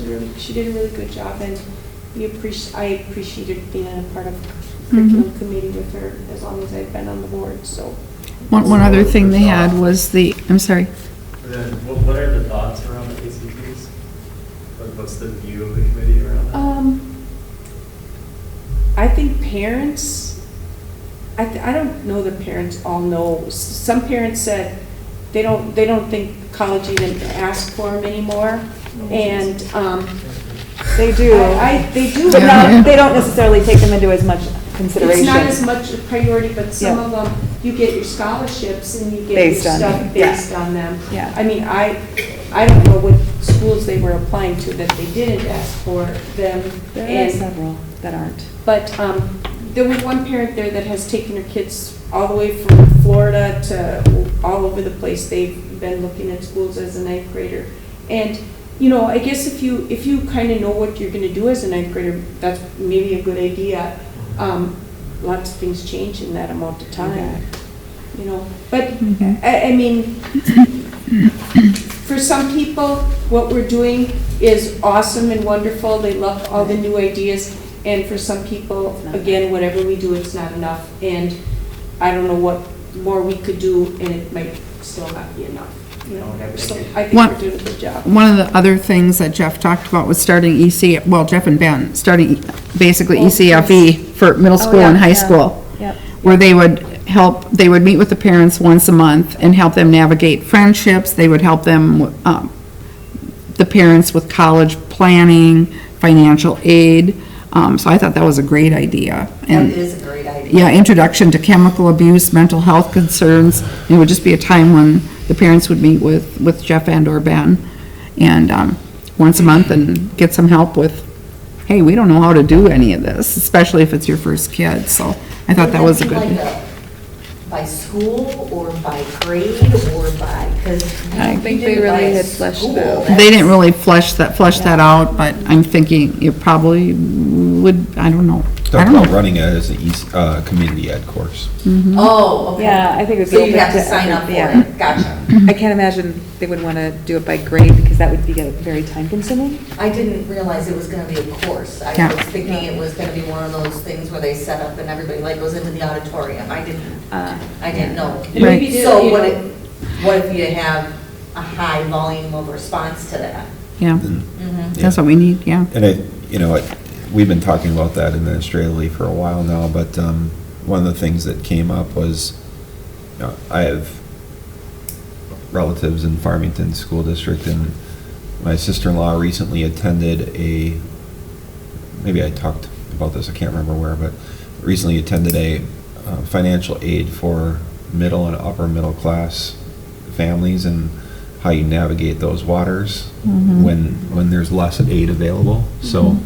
Speaker 5: a really good job, and I appreciated being a part of the curriculum committee with her as long as I've been on the board. So
Speaker 1: one other thing they had was I'm sorry.
Speaker 13: What are the thoughts around the ACTs? What's the view of the committee around that?
Speaker 5: I think parents, I don't know that parents all know. Some parents said they don't think college even asks for them anymore, and
Speaker 6: they do.
Speaker 5: They do,
Speaker 6: but they don't necessarily take them into as much consideration.
Speaker 5: It's not as much a priority, but some
Speaker 6: Yeah.
Speaker 5: of them, you get your scholarships and you get your
Speaker 6: Based on
Speaker 5: stuff
Speaker 6: them,
Speaker 5: based
Speaker 6: yeah.
Speaker 5: on them.
Speaker 6: Yeah.
Speaker 5: I mean, I don't know what schools they were applying to that they didn't ask for them.
Speaker 6: There are
Speaker 5: and-
Speaker 6: several that aren't.
Speaker 5: But there was one parent there that has taken her kids all the way from Florida to all over the place. They've been looking at schools as a ninth grader. And, you know, I guess if you kind of know what you're going to do as a ninth grader, that's maybe a good idea. Lots of things change in that amount of time, you know. But, I mean, for some people, what we're doing is awesome and wonderful. They love all the new ideas. And for some people, again, whatever we do, it's not enough. And I don't know what more we could do, and it might still not be enough, you know, whatever. So I think we're doing a good job.
Speaker 1: One of the other things that Jeff talked about was starting Jeff and Ben, starting basically ECFE for middle school and high school.
Speaker 6: Yep.
Speaker 1: Where they would meet with the parents once a month and help them navigate friendships. They would help them, the parents with college planning, financial aid. So I thought that was a great idea. And
Speaker 14: That is a great idea.
Speaker 1: yeah, introduction to chemical abuse, mental health concerns. It would just be a time when the parents would meet with Jeff and or Ben, and once a month and get some help with, hey, we don't know how to do any of this, especially if it's your first kid. So I thought that was a good.
Speaker 14: By school or by grade or by, because.
Speaker 6: I think they really had fleshed it out.
Speaker 1: They didn't really flesh that out, but I'm thinking it probably would, I don't know.
Speaker 4: Talk about running it as a community ed course.
Speaker 14: Oh, okay.
Speaker 6: Yeah, I think it would be
Speaker 14: So you'd
Speaker 6: open
Speaker 14: have to
Speaker 6: to
Speaker 14: sign up for
Speaker 6: every-
Speaker 14: it, gotcha.
Speaker 6: I can't imagine they would want to do it by grade, because that would be very time consuming.
Speaker 14: I didn't realize it was gonna be a course. I
Speaker 1: Yeah.
Speaker 14: was thinking it was gonna be one of those things where they set up and everybody like goes into the auditorium. I didn't know.
Speaker 1: Right.
Speaker 14: So what if you have a high volume of response to that?
Speaker 1: Yeah,
Speaker 14: Mhm.
Speaker 1: that's what we need, yeah.
Speaker 4: And we've been talking about that administratively for a while now, but one of the things that came up was, I have relatives in Farmington School District, and my sister-in-law recently attended maybe I talked about this, I can't remember where, but recently attended a financial aid for middle and upper middle class families, and how you navigate those waters when there's less aid available. So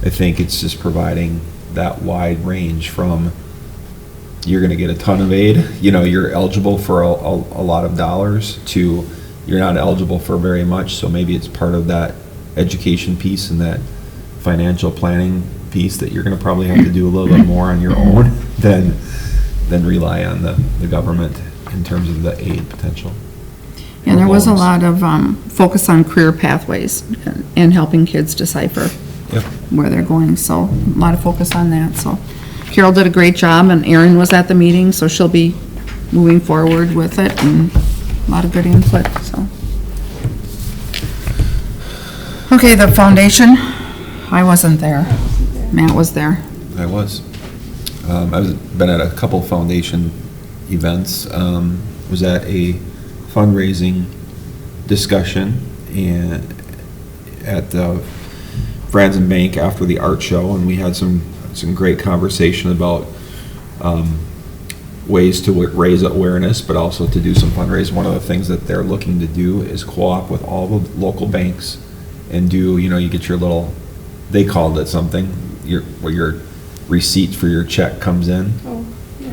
Speaker 4: I think it's just providing that wide range from you're going to get a ton of aid, you're eligible for a lot of dollars, to you're not eligible for very much. So maybe it's part of that education piece and that financial planning piece that you're going to probably have to do a little bit more on your own than rely on the government in terms of the aid potential.
Speaker 1: And there was a lot of focus on career pathways and helping kids decipher where they're going. So a lot of focus on that. So Carol did a great job, and Erin was at the meeting, so she'll be moving forward with it, and a lot of good input. So okay, the foundation. I wasn't there. Matt was there.
Speaker 4: I was. I've been at a couple foundation events. Was at a fundraising discussion at the Franzen Bank after the art show, and we had some great conversation about ways to raise awareness, but also to do some fundraising. One of the things that they're looking to do is co-op with all the local banks and do, you get your little, they called it something, where your receipt for your check comes in.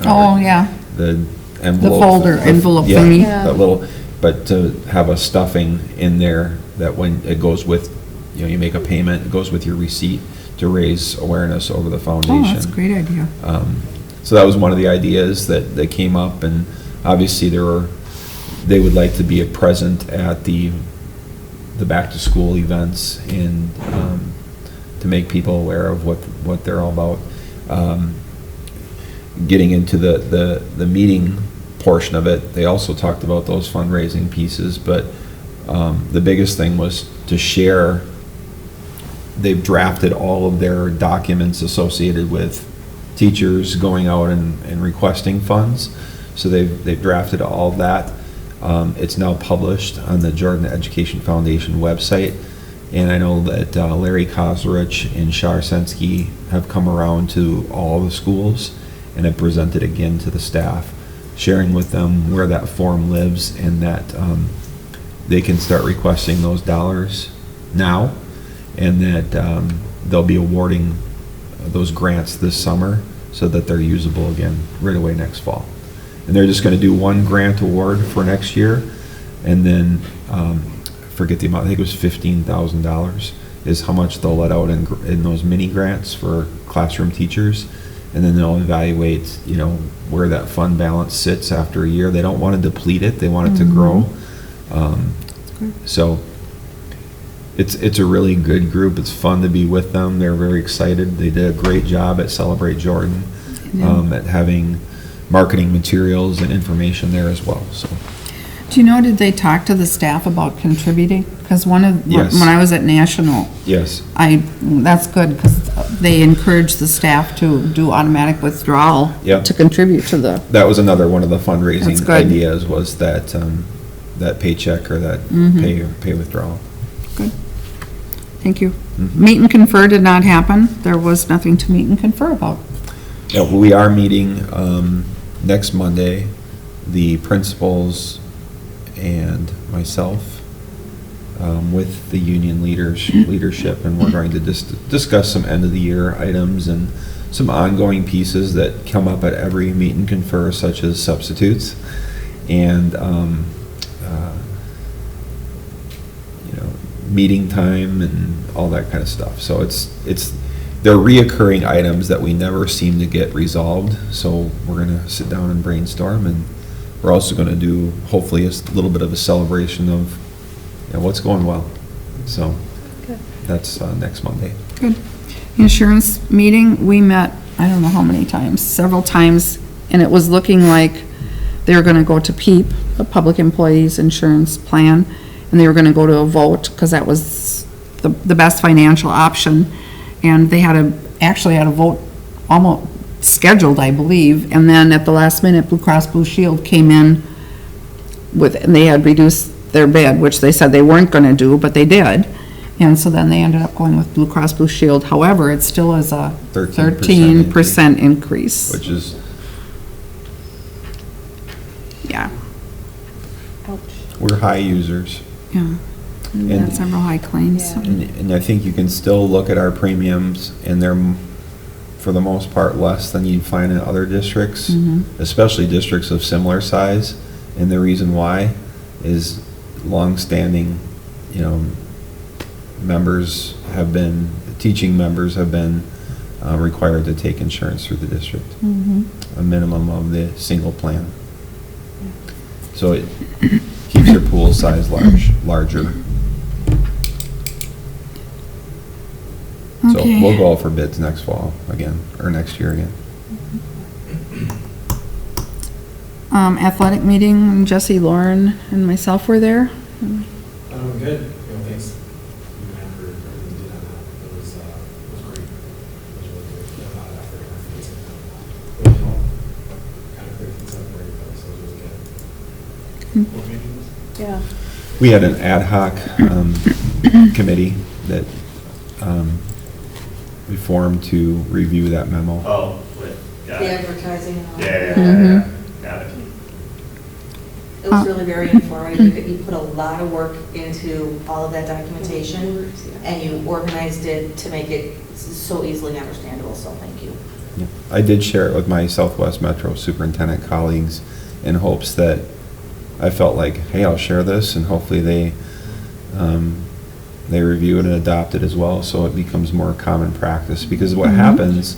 Speaker 1: Oh, yeah.
Speaker 4: The envelope.
Speaker 1: The folder, envelope thingy.
Speaker 4: Yeah, that little, but to have a stuffing in there that when it goes with, you make a payment, it goes with your receipt to raise awareness over the foundation.
Speaker 1: Oh, that's a great idea.
Speaker 4: So that was one of the ideas that came up, and obviously they would like to be present at the back-to-school events and to make people aware of what they're all about. Getting into the meeting portion of it, they also talked about those fundraising pieces, but the biggest thing was to share. They've drafted all of their documents associated with teachers going out and requesting funds. So they've drafted all of that. It's now published on the Jordan Education Foundation website, And I know that Larry Kozarich and Shar Sensky have come around to all the schools and have presented again to the staff, sharing with them where that form lives and that they can start requesting those dollars now, and that they'll be awarding those grants this summer so that they're usable again right away next fall. And they're just going to do one grant award for next year, and then forget the amount, I think it was $15,000 is how much they'll let out in those mini grants for classroom teachers. And then they'll evaluate, you know, where that fund balance sits after a year. They don't want to deplete it, they want it to grow. So it's a really good group. It's fun to be with them. They're very excited. They did a great job at Celebrate Jordan, at having marketing materials and information there as well. So,
Speaker 1: do you know, did they talk to the staff about contributing? Because
Speaker 4: Yes.
Speaker 1: when I was at National,
Speaker 4: yes,
Speaker 1: that's good, because they encourage the staff to do automatic withdrawal
Speaker 4: Yep.
Speaker 1: to contribute to the.
Speaker 4: that was another one of the fundraising
Speaker 1: That's good.
Speaker 4: ideas, was that that paycheck or that pay withdrawal.
Speaker 1: Good. Thank you. Meet and confer did not happen. There was nothing to meet and confer about.
Speaker 4: Yeah, we are meeting next Monday, the principals and myself, with the union leadership, and we're going to discuss some end of the year items and some ongoing pieces that come up at every meet and confer, such as substitutes and you know, meeting time and all that kind of stuff. So they're reoccurring items that we never seem to get resolved. So we're going to sit down and brainstorm, and we're also going to do hopefully a little bit of a celebration of, you know, what's going well. So that's next Monday.
Speaker 1: Good. Insurance meeting, we met, I don't know how many times, several times, and it was looking like they were gonna go to PEEP, the Public Employees Insurance Plan, and they were gonna go to a vote, because that was the best financial option. And they actually had a vote almost scheduled, I believe, and then at the last minute, Blue Cross Blue Shield came in and they had reduced their bid, which they said they weren't gonna do, but they did. And so then they ended up going with Blue Cross Blue Shield. However, it still is a 13% increase.
Speaker 4: Which is,
Speaker 1: yeah.
Speaker 4: we're high users.
Speaker 1: Yeah. And we had several high claims.
Speaker 4: And I think you can still look at our premiums, and they're, for the most part, less than you'd find in other districts, especially districts of similar size. And the reason why is long-standing, you know, teaching members have been required to take insurance through the district, a minimum of the single plan. So it keeps your pool size larger. So
Speaker 1: Okay.
Speaker 4: we'll go out for bids next fall again, or next year again.
Speaker 1: Athletic meeting, Jesse, Lauren, and myself were there.
Speaker 15: Good. You know, thanks. You and for everything you did on that. It was great. It was really good. You had a lot of effort and everything. Really helped kind of clear things up for everybody, so it was really good. What meeting was it?
Speaker 6: Yeah.
Speaker 4: We had an ad hoc committee that we formed to review that memo.
Speaker 13: Oh, got
Speaker 14: The
Speaker 13: it.
Speaker 14: advertising and all.
Speaker 13: Yeah, got it.
Speaker 14: It was really very informative. You put a lot of work into all of that documentation, and you organized it to make it so easily understandable, so thank you.
Speaker 4: Yeah. I did share it with my Southwest Metro Superintendent colleagues in hopes that I felt like, hey, I'll share this, and hopefully they review it and adopt it as well, so it becomes more common practice. Because what happens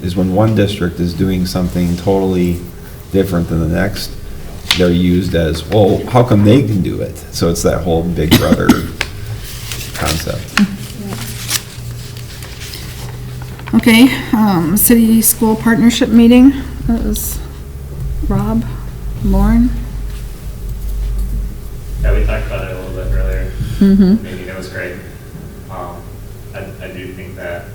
Speaker 4: is when one district is doing something totally different than the next, they're used as, well, how come they can do it? So it's that whole big brother concept.
Speaker 1: Okay, city-school partnership meeting, that was Rob, Lauren.
Speaker 13: Yeah, we talked about it a little bit earlier. Meeting, it was great. I do think that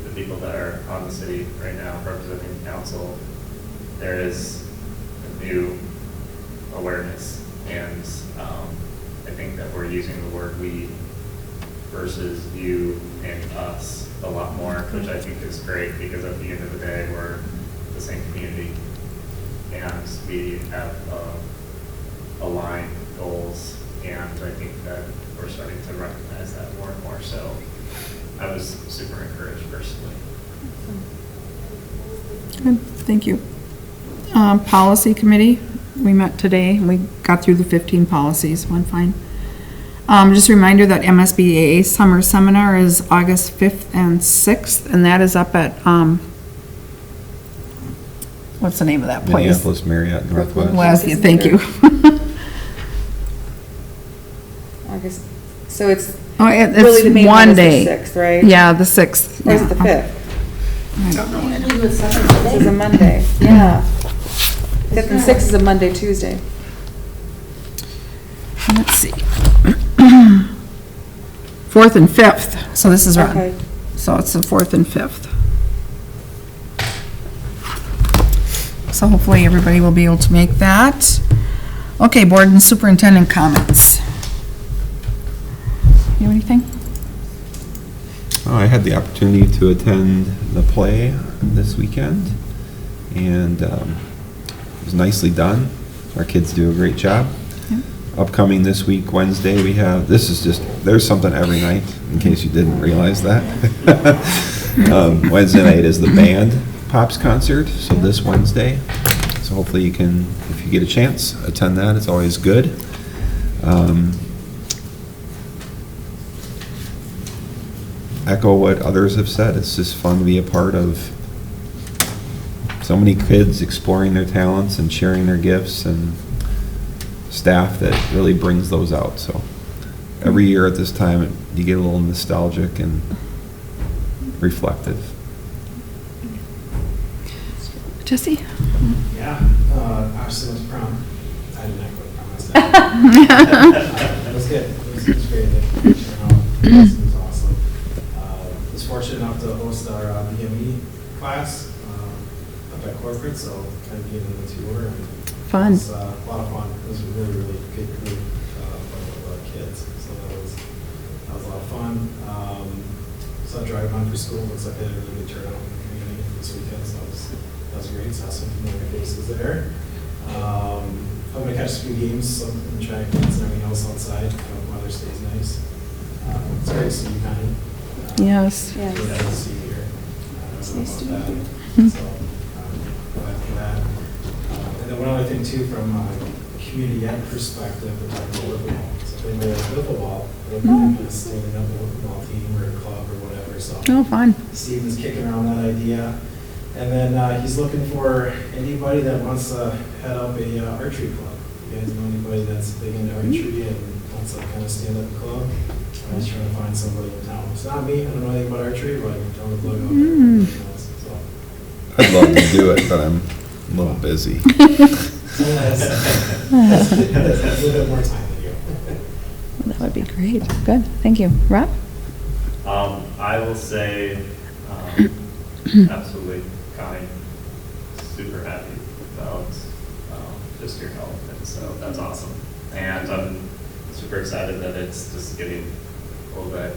Speaker 13: the people that are on the city right now representing council, there is a new awareness, and I think that we're using the word "we" versus you and us a lot more, which I think is great, because at the end of the day, we're the same community. And we have aligned goals, and I think that we're starting to recognize that more and more. So I was super encouraged personally.
Speaker 1: Good, thank you. Policy committee, we met today, and we got through the 15 policies, went fine. Just a reminder that MSBAA summer seminar is August 5th and 6th, and that is up at, what's the name of that place?
Speaker 4: Minneapolis Marriott Northwest.
Speaker 1: Leslie, thank you.
Speaker 6: August, so it's
Speaker 1: Oh,
Speaker 6: really the
Speaker 1: it's
Speaker 6: main
Speaker 1: one
Speaker 6: is the
Speaker 1: day.
Speaker 6: 6th, right?
Speaker 1: Yeah, the 6th.
Speaker 6: Or is it the
Speaker 1: yeah.
Speaker 6: 5th? This is a Monday, yeah. 5th and 6th is a Monday, Tuesday.
Speaker 1: Let's see. 4th and 5th, so this is wrong.
Speaker 6: Okay.
Speaker 1: So it's the 4th and 5th. So hopefully everybody will be able to make that. Okay, board and superintendent comments. You have anything?
Speaker 4: I had the opportunity to attend the play this weekend, and it was nicely done. Our kids do a great job.
Speaker 1: Yeah.
Speaker 4: Upcoming this week, Wednesday, we have, there's something every night, in case you didn't realize that. Wednesday night is the band Pops concert, so this Wednesday. So hopefully you can, if you get a chance, attend that. It's always good. Echo what others have said. It's just fun to be a part of so many kids exploring their talents and sharing their gifts, and staff that really brings those out. So every year at this time, you get a little nostalgic and reflective.
Speaker 1: Jesse?
Speaker 15: Yeah, obviously was prom. I didn't echo the prom myself. That was good. It was great. It was awesome. Was fortunate enough to host our BME class up at Corporate, so kind of getting the tour. And
Speaker 1: Fun.
Speaker 15: It was a lot of fun. It was a really, really good group of kids. So that was a lot of fun. So driving on for school, looks like they had a really good turnout in the community this weekend, so that was great. Saw some familiar faces there. I'm going to catch a few games, some in track meets and everything else outside. Weather stays nice. It's great to see you, Connie.
Speaker 1: Yes.
Speaker 15: Yes. Really nice to see you here.
Speaker 6: It's nice to meet
Speaker 15: you. So, glad for that. And then one other thing too, from a community ed perspective, we're talking about wiffle ball. So if anybody has wiffle ball, they're going to stand up a wiffle ball team or a club or whatever. So
Speaker 1: Oh, fun.
Speaker 15: Steven's kicking around that idea. And then he's looking for anybody that wants to head up a archery club. You guys know anybody that's big into archery and wants to kind of stand up a club? I'm just trying to find somebody in town. It's not me. I don't know anything about archery, but I'm throwing the plug out there. Everybody knows, so.
Speaker 4: I'd love to do it, but I'm a little busy.
Speaker 15: That's a little bit more time than you.
Speaker 1: That would be great. Good, thank you. Rob?
Speaker 13: I will say, absolutely, Connie, super happy about just your help, and so that's awesome. And I'm super excited that it's just getting a little bit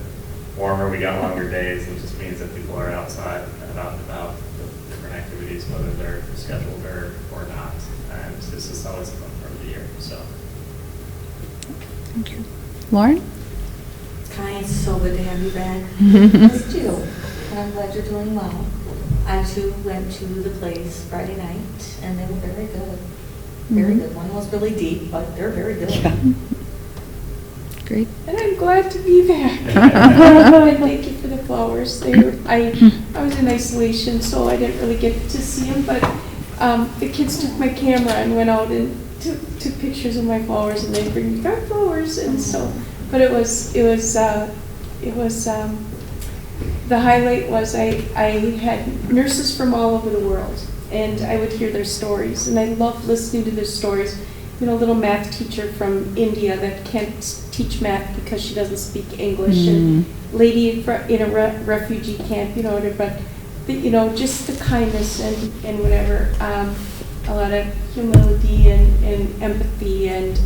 Speaker 13: warmer. We got longer days, which just means that people are outside and out and about with different activities, whether they're scheduled or not. And this is always a fun part of the year. So,
Speaker 1: Thank you. Lauren?
Speaker 14: Connie, it's so good to have you back. Missed you, and I'm glad you're doing well. I too went to the plays Friday night, and they were very good. Very good. One was really deep, but they're very good.
Speaker 1: Yeah. Great.
Speaker 5: And I'm glad to be back. And thank you for the flowers. I was in isolation, so I didn't really get to see them, but the kids took my camera and went out and took pictures of my flowers, and they bring me back flowers, and so. But it was the highlight was I had nurses from all over the world, and I would hear their stories, and I love listening to their stories. You know, a little math teacher from India that can't teach math because she doesn't speak English, and lady in a refugee camp, you know, but just the kindness and whatever, a lot of humility and empathy, and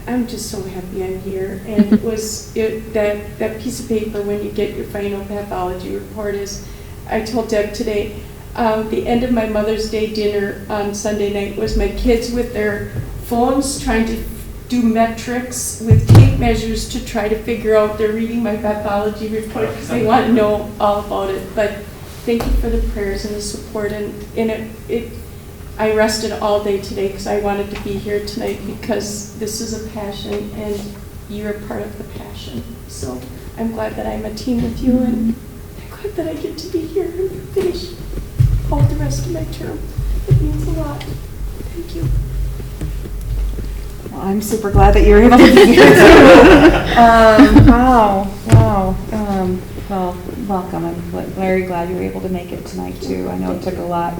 Speaker 5: I'm just so happy I'm here. And it was, that piece of paper when you get your final pathology report is, I told Deb today, the end of my Mother's Day dinner on Sunday night was my kids with their phones trying to do metrics with tape measures to try to figure out, they're reading my pathology report because they want to know all about it. But thank you for the prayers and the support. And I rested all day today because I wanted to be here tonight because this is a passion and you're a part of the passion. So I'm glad that I'm a team with you, and I'm glad that I get to be here and finish all the rest of my term. It means a lot. Thank you.
Speaker 6: Well, I'm super glad that you're able to be here too. Wow. Well, welcome. I'm very glad you were able to make it tonight too. I know it took a lot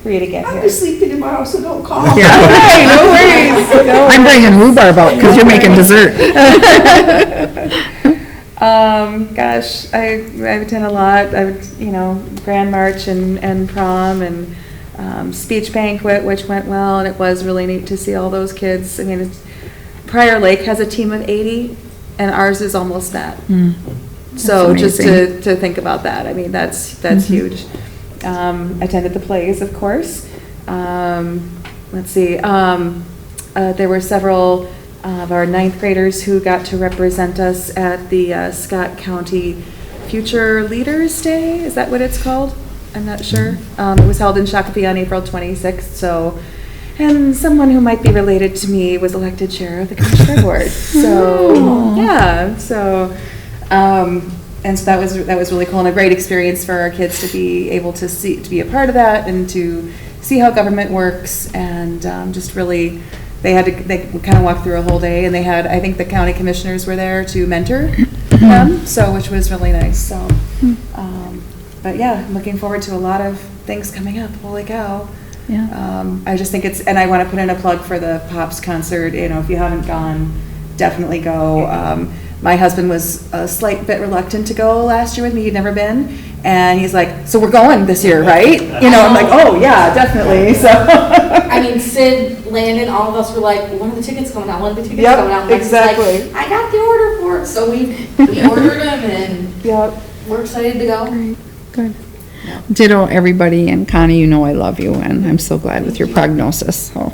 Speaker 6: for you to get here.
Speaker 5: I'll be sleeping tomorrow, so don't call.
Speaker 1: Yeah.
Speaker 6: Hey, no worries. No
Speaker 1: I'm bringing rhubarb out because you're making dessert.
Speaker 6: Gosh, I attend a lot. Grand March and prom and speech banquet, which went well, and it was really neat to see all those kids. I mean, Prior Lake has a team of 80, and ours is almost that. So just to think about that, I mean, that's huge. Attended the plays, of course. Let's see. There were several of our 9th graders who got to represent us at the Scott County Future Leaders Day. Is that what it's called? I'm not sure. It was held in Shakopee on April 26th. So, and someone who might be related to me was elected chair of the County Fair Board. So, yeah. So, and so that was really cool and a great experience for our kids to be able to be a part of that and to see how government works, and just really they kind of walked through a whole day, and they had, I think the county commissioners were there to mentor them, so which was really nice. So, but yeah, I'm looking forward to a lot of things coming up. Holy cow!
Speaker 1: Yeah.
Speaker 6: I just think and I want to put in a plug for the Pops concert. If you haven't gone, definitely go. My husband was a slight bit reluctant to go last year with me. He'd never been. And he's like, so we're going this year, right? I'm like, oh, yeah, definitely. So.
Speaker 14: I mean, Sid, Landon, all of us were like, when are the tickets coming out? When are the tickets coming out?
Speaker 6: Yep, exactly.
Speaker 14: Like, I got the order for it. So we ordered them, and we're excited to go.
Speaker 1: Good. Ditto, everybody. And Connie, I love you. And I'm so glad with your prognosis. So,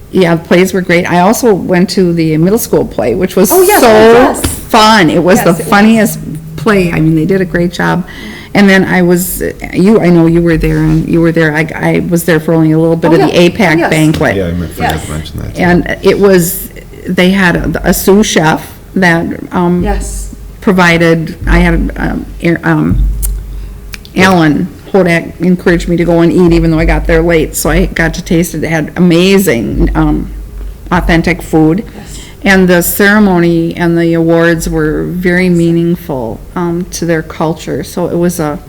Speaker 1: yeah, the plays were great. I also went to the middle school play, which was fun. It was the funniest play. I mean, they did a great job. And then I know you were there, and you were there. I was there for only a little bit of the APAC banquet.
Speaker 4: Yeah, I forgot to mention that too.
Speaker 1: And they had a sous chef that provided, I had Alan Hodak encouraged me to go and eat even though I got there late, so I got to taste it. It had amazing authentic food. And the ceremony and the awards were very meaningful to their culture, so it was a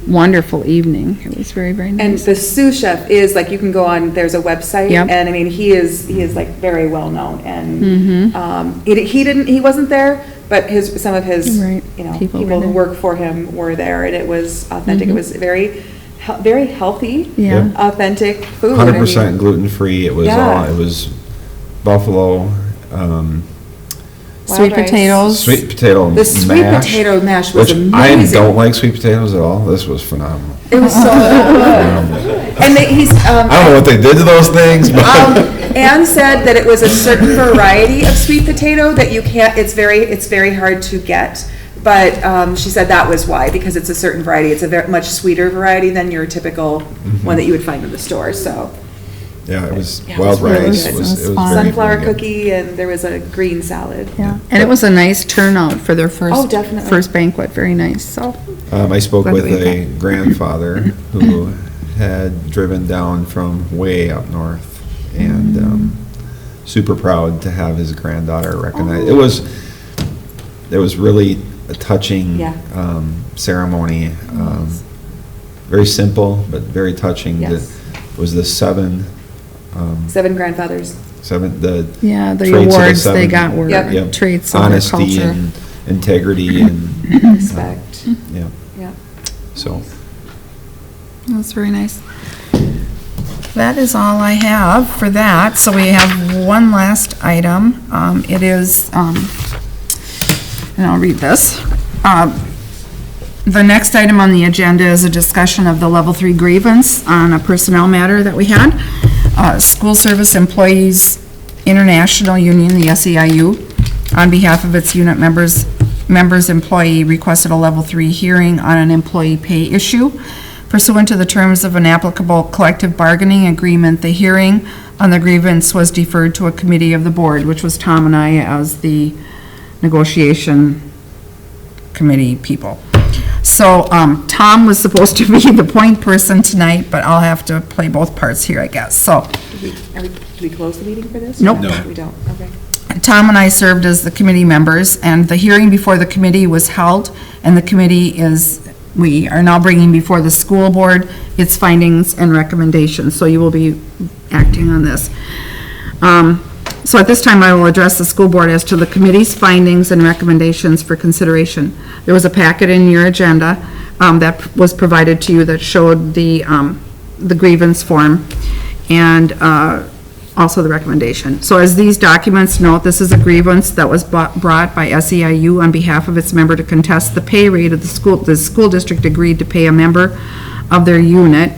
Speaker 1: wonderful evening. It was very, very nice.
Speaker 6: And the sous chef is like, you can go on, there's a website, and I mean, he is like very well known, and he wasn't there, but some of his people who work for him were there, and it was authentic. It was very healthy, authentic food.
Speaker 4: 100% gluten free. It was buffalo.
Speaker 1: Sweet potatoes.
Speaker 4: Sweet potato mash.
Speaker 6: The sweet potato mash was amazing.
Speaker 4: I don't like sweet potatoes at all. This was phenomenal.
Speaker 6: It was so good. And
Speaker 4: I don't know what they did to those things, but
Speaker 6: Anne said that it was a certain variety of sweet potato that you can't. It's very hard to get. But she said that was why, because it's a certain variety. It's a very much sweeter variety than your typical one that you would find in the store. So.
Speaker 4: Yeah, it was wild rice. It was
Speaker 6: sunflower cookie, and there was a green salad.
Speaker 1: Yeah, and it was a nice turnout for their first banquet. Very nice. So
Speaker 4: I spoke with a grandfather who had driven down from way up north, and super proud to have his granddaughter recognized. It was really a touching ceremony. Very simple, but very touching.
Speaker 6: Yes.
Speaker 4: It was the seven
Speaker 6: grandfathers.
Speaker 1: The awards they got were traits of
Speaker 4: honesty
Speaker 1: their culture.
Speaker 4: and integrity and
Speaker 6: respect.
Speaker 4: So
Speaker 1: that's very nice. that is all I have for that. So we have one last item. It is, and I'll read this. The next item on the agenda is a discussion of the level 3 grievance on a personnel matter that we had. School Service Employees International Union, the SEIU, on behalf of its unit members employee requested a level 3 hearing on an employee pay issue. Pursuant to the terms of an applicable collective bargaining agreement, the hearing on the grievance was deferred to a committee of the board, which was Tom and I as the negotiation committee people. So Tom was supposed to be the point person tonight, but I'll have to play both parts here, I guess. So,
Speaker 6: Do we close the meeting for this?
Speaker 1: Nope.
Speaker 4: No.
Speaker 6: We don't, okay.
Speaker 1: Tom and I served as the committee members, and the hearing before the committee was held, and the committee we are now bringing before the school board its findings and recommendations, so you will be acting on this. So at this time, I will address the school board as to the committee's findings and recommendations for consideration. There was a packet in your agenda that was provided to you that showed the grievance form and also the recommendation. So as these documents note, this is a grievance that was brought by SEIU on behalf of its member to contest the pay rate of the school. The school district agreed to pay a member of their unit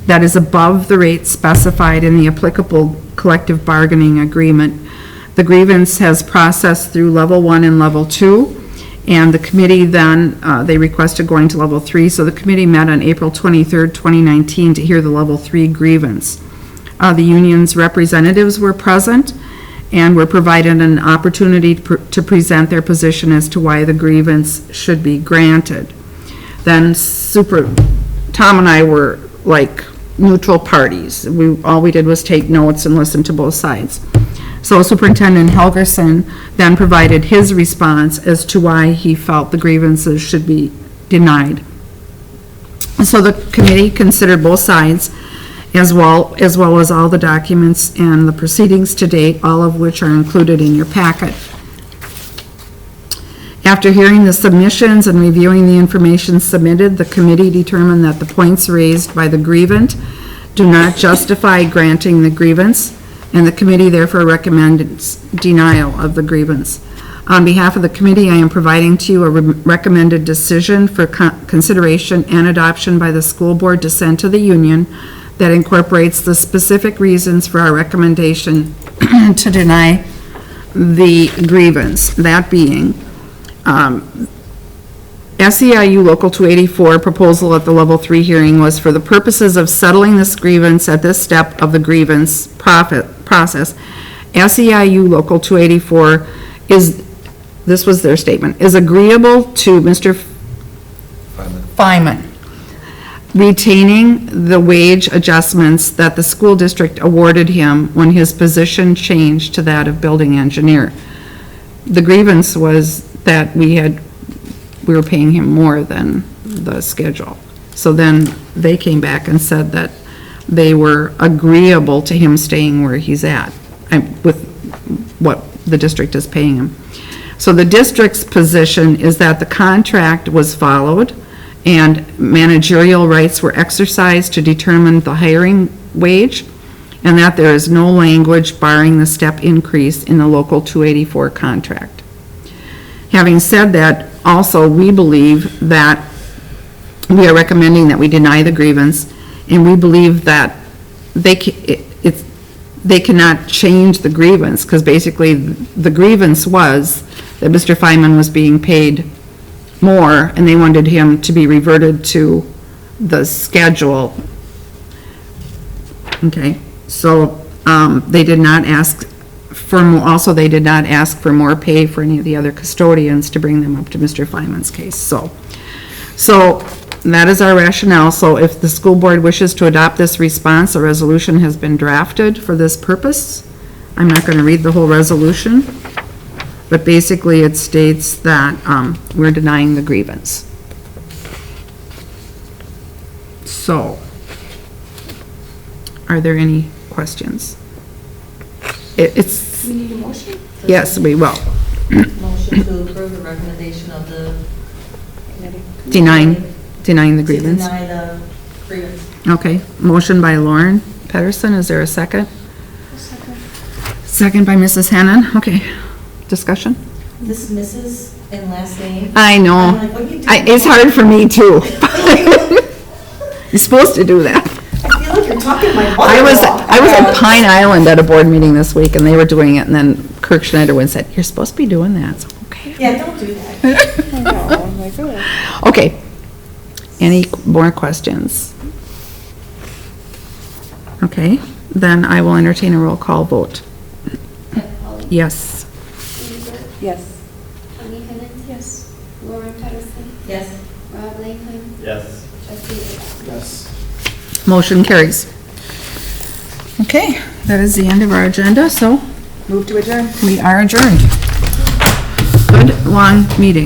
Speaker 1: that is above the rate specified in the applicable collective bargaining agreement. The grievance has processed through level 1 and level 2, and the committee then, they requested going to level 3, so the committee met on April 23rd, 2019 to hear the level 3 grievance. The union's representatives were present and were provided an opportunity to present their position as to why the grievance should be granted. Then Tom and I were like neutral parties. All we did was take notes and listen to both sides. So Superintendent Helgerson then provided his response as to why he felt the grievances should be denied. So the committee considered both sides as well as all the documents and the proceedings to date, all of which are included in your packet. After hearing the submissions and reviewing the information submitted, the committee determined that the points raised by the grievant do not justify granting the grievance, and the committee therefore recommends denial of the grievance. On behalf of the committee, I am providing to you a recommended decision for consideration and adoption by the school board to send to the union that incorporates the specific reasons for our recommendation to deny the grievance, that being SEIU Local 284 proposal at the level 3 hearing was for the purposes of settling this grievance at this step of the grievance process. SEIU Local 284 this was their statement, is agreeable to Mr. Feynman retaining the wage adjustments that the school district awarded him when his position changed to that of building engineer. The grievance was that we were paying him more than the schedule. So then they came back and said that they were agreeable to him staying where he's at with what the district is paying him. So the district's position is that the contract was followed and managerial rights were exercised to determine the hiring wage, and that there is no language barring the step increase in the Local 284 contract. Having said that, also we believe that we are recommending that we deny the grievance, and we believe that they cannot change the grievance, because basically the grievance was that Mr. Feynman was being paid more, and they wanted him to be reverted to the schedule. Okay, so they did not ask for more, also they did not ask for more pay for any of the other custodians to bring them up to Mr. Feynman's case. So that is our rationale. So if the school board wishes to adopt this response, a resolution has been drafted for this purpose. I'm not going to read the whole resolution, but basically it states that we're denying the grievance. So, are there any questions?
Speaker 14: We need a motion?
Speaker 1: Yes, we will.
Speaker 14: Motion to approve the recommendation of the
Speaker 1: Denying the grievance.
Speaker 14: To deny the grievance.
Speaker 1: Okay, motion by Lauren, Pedersen, is there a second? Second by Mrs. Hannan, okay. Discussion?
Speaker 14: This Mrs. and last name.
Speaker 1: I know.
Speaker 14: I'm like, what are you doing?
Speaker 1: It's hard for me too. You're supposed to do that.
Speaker 14: I feel like you're talking my
Speaker 1: I was at Pine Island at a board meeting this week, and they were doing it, and then Kirk Schneiderwin said, "You're supposed to be doing that." So, okay.
Speaker 14: Yeah, don't do that.
Speaker 6: I know, I'm like, oh.
Speaker 1: Okay. Any more questions? Okay, then I will entertain a roll call vote.
Speaker 11: Polly?
Speaker 1: Yes.
Speaker 11: Cindy Burke?
Speaker 6: Yes.
Speaker 11: Tony Bennett? Yes. Lauren Patterson?
Speaker 14: Yes.
Speaker 11: Rob Langheim?
Speaker 13: Yes.
Speaker 11: Trustee Abrams?
Speaker 7: Yes.
Speaker 1: Motion carries. Okay, that is the end of our agenda, so
Speaker 6: Move to adjourn.
Speaker 1: we are adjourned. Good, long meeting.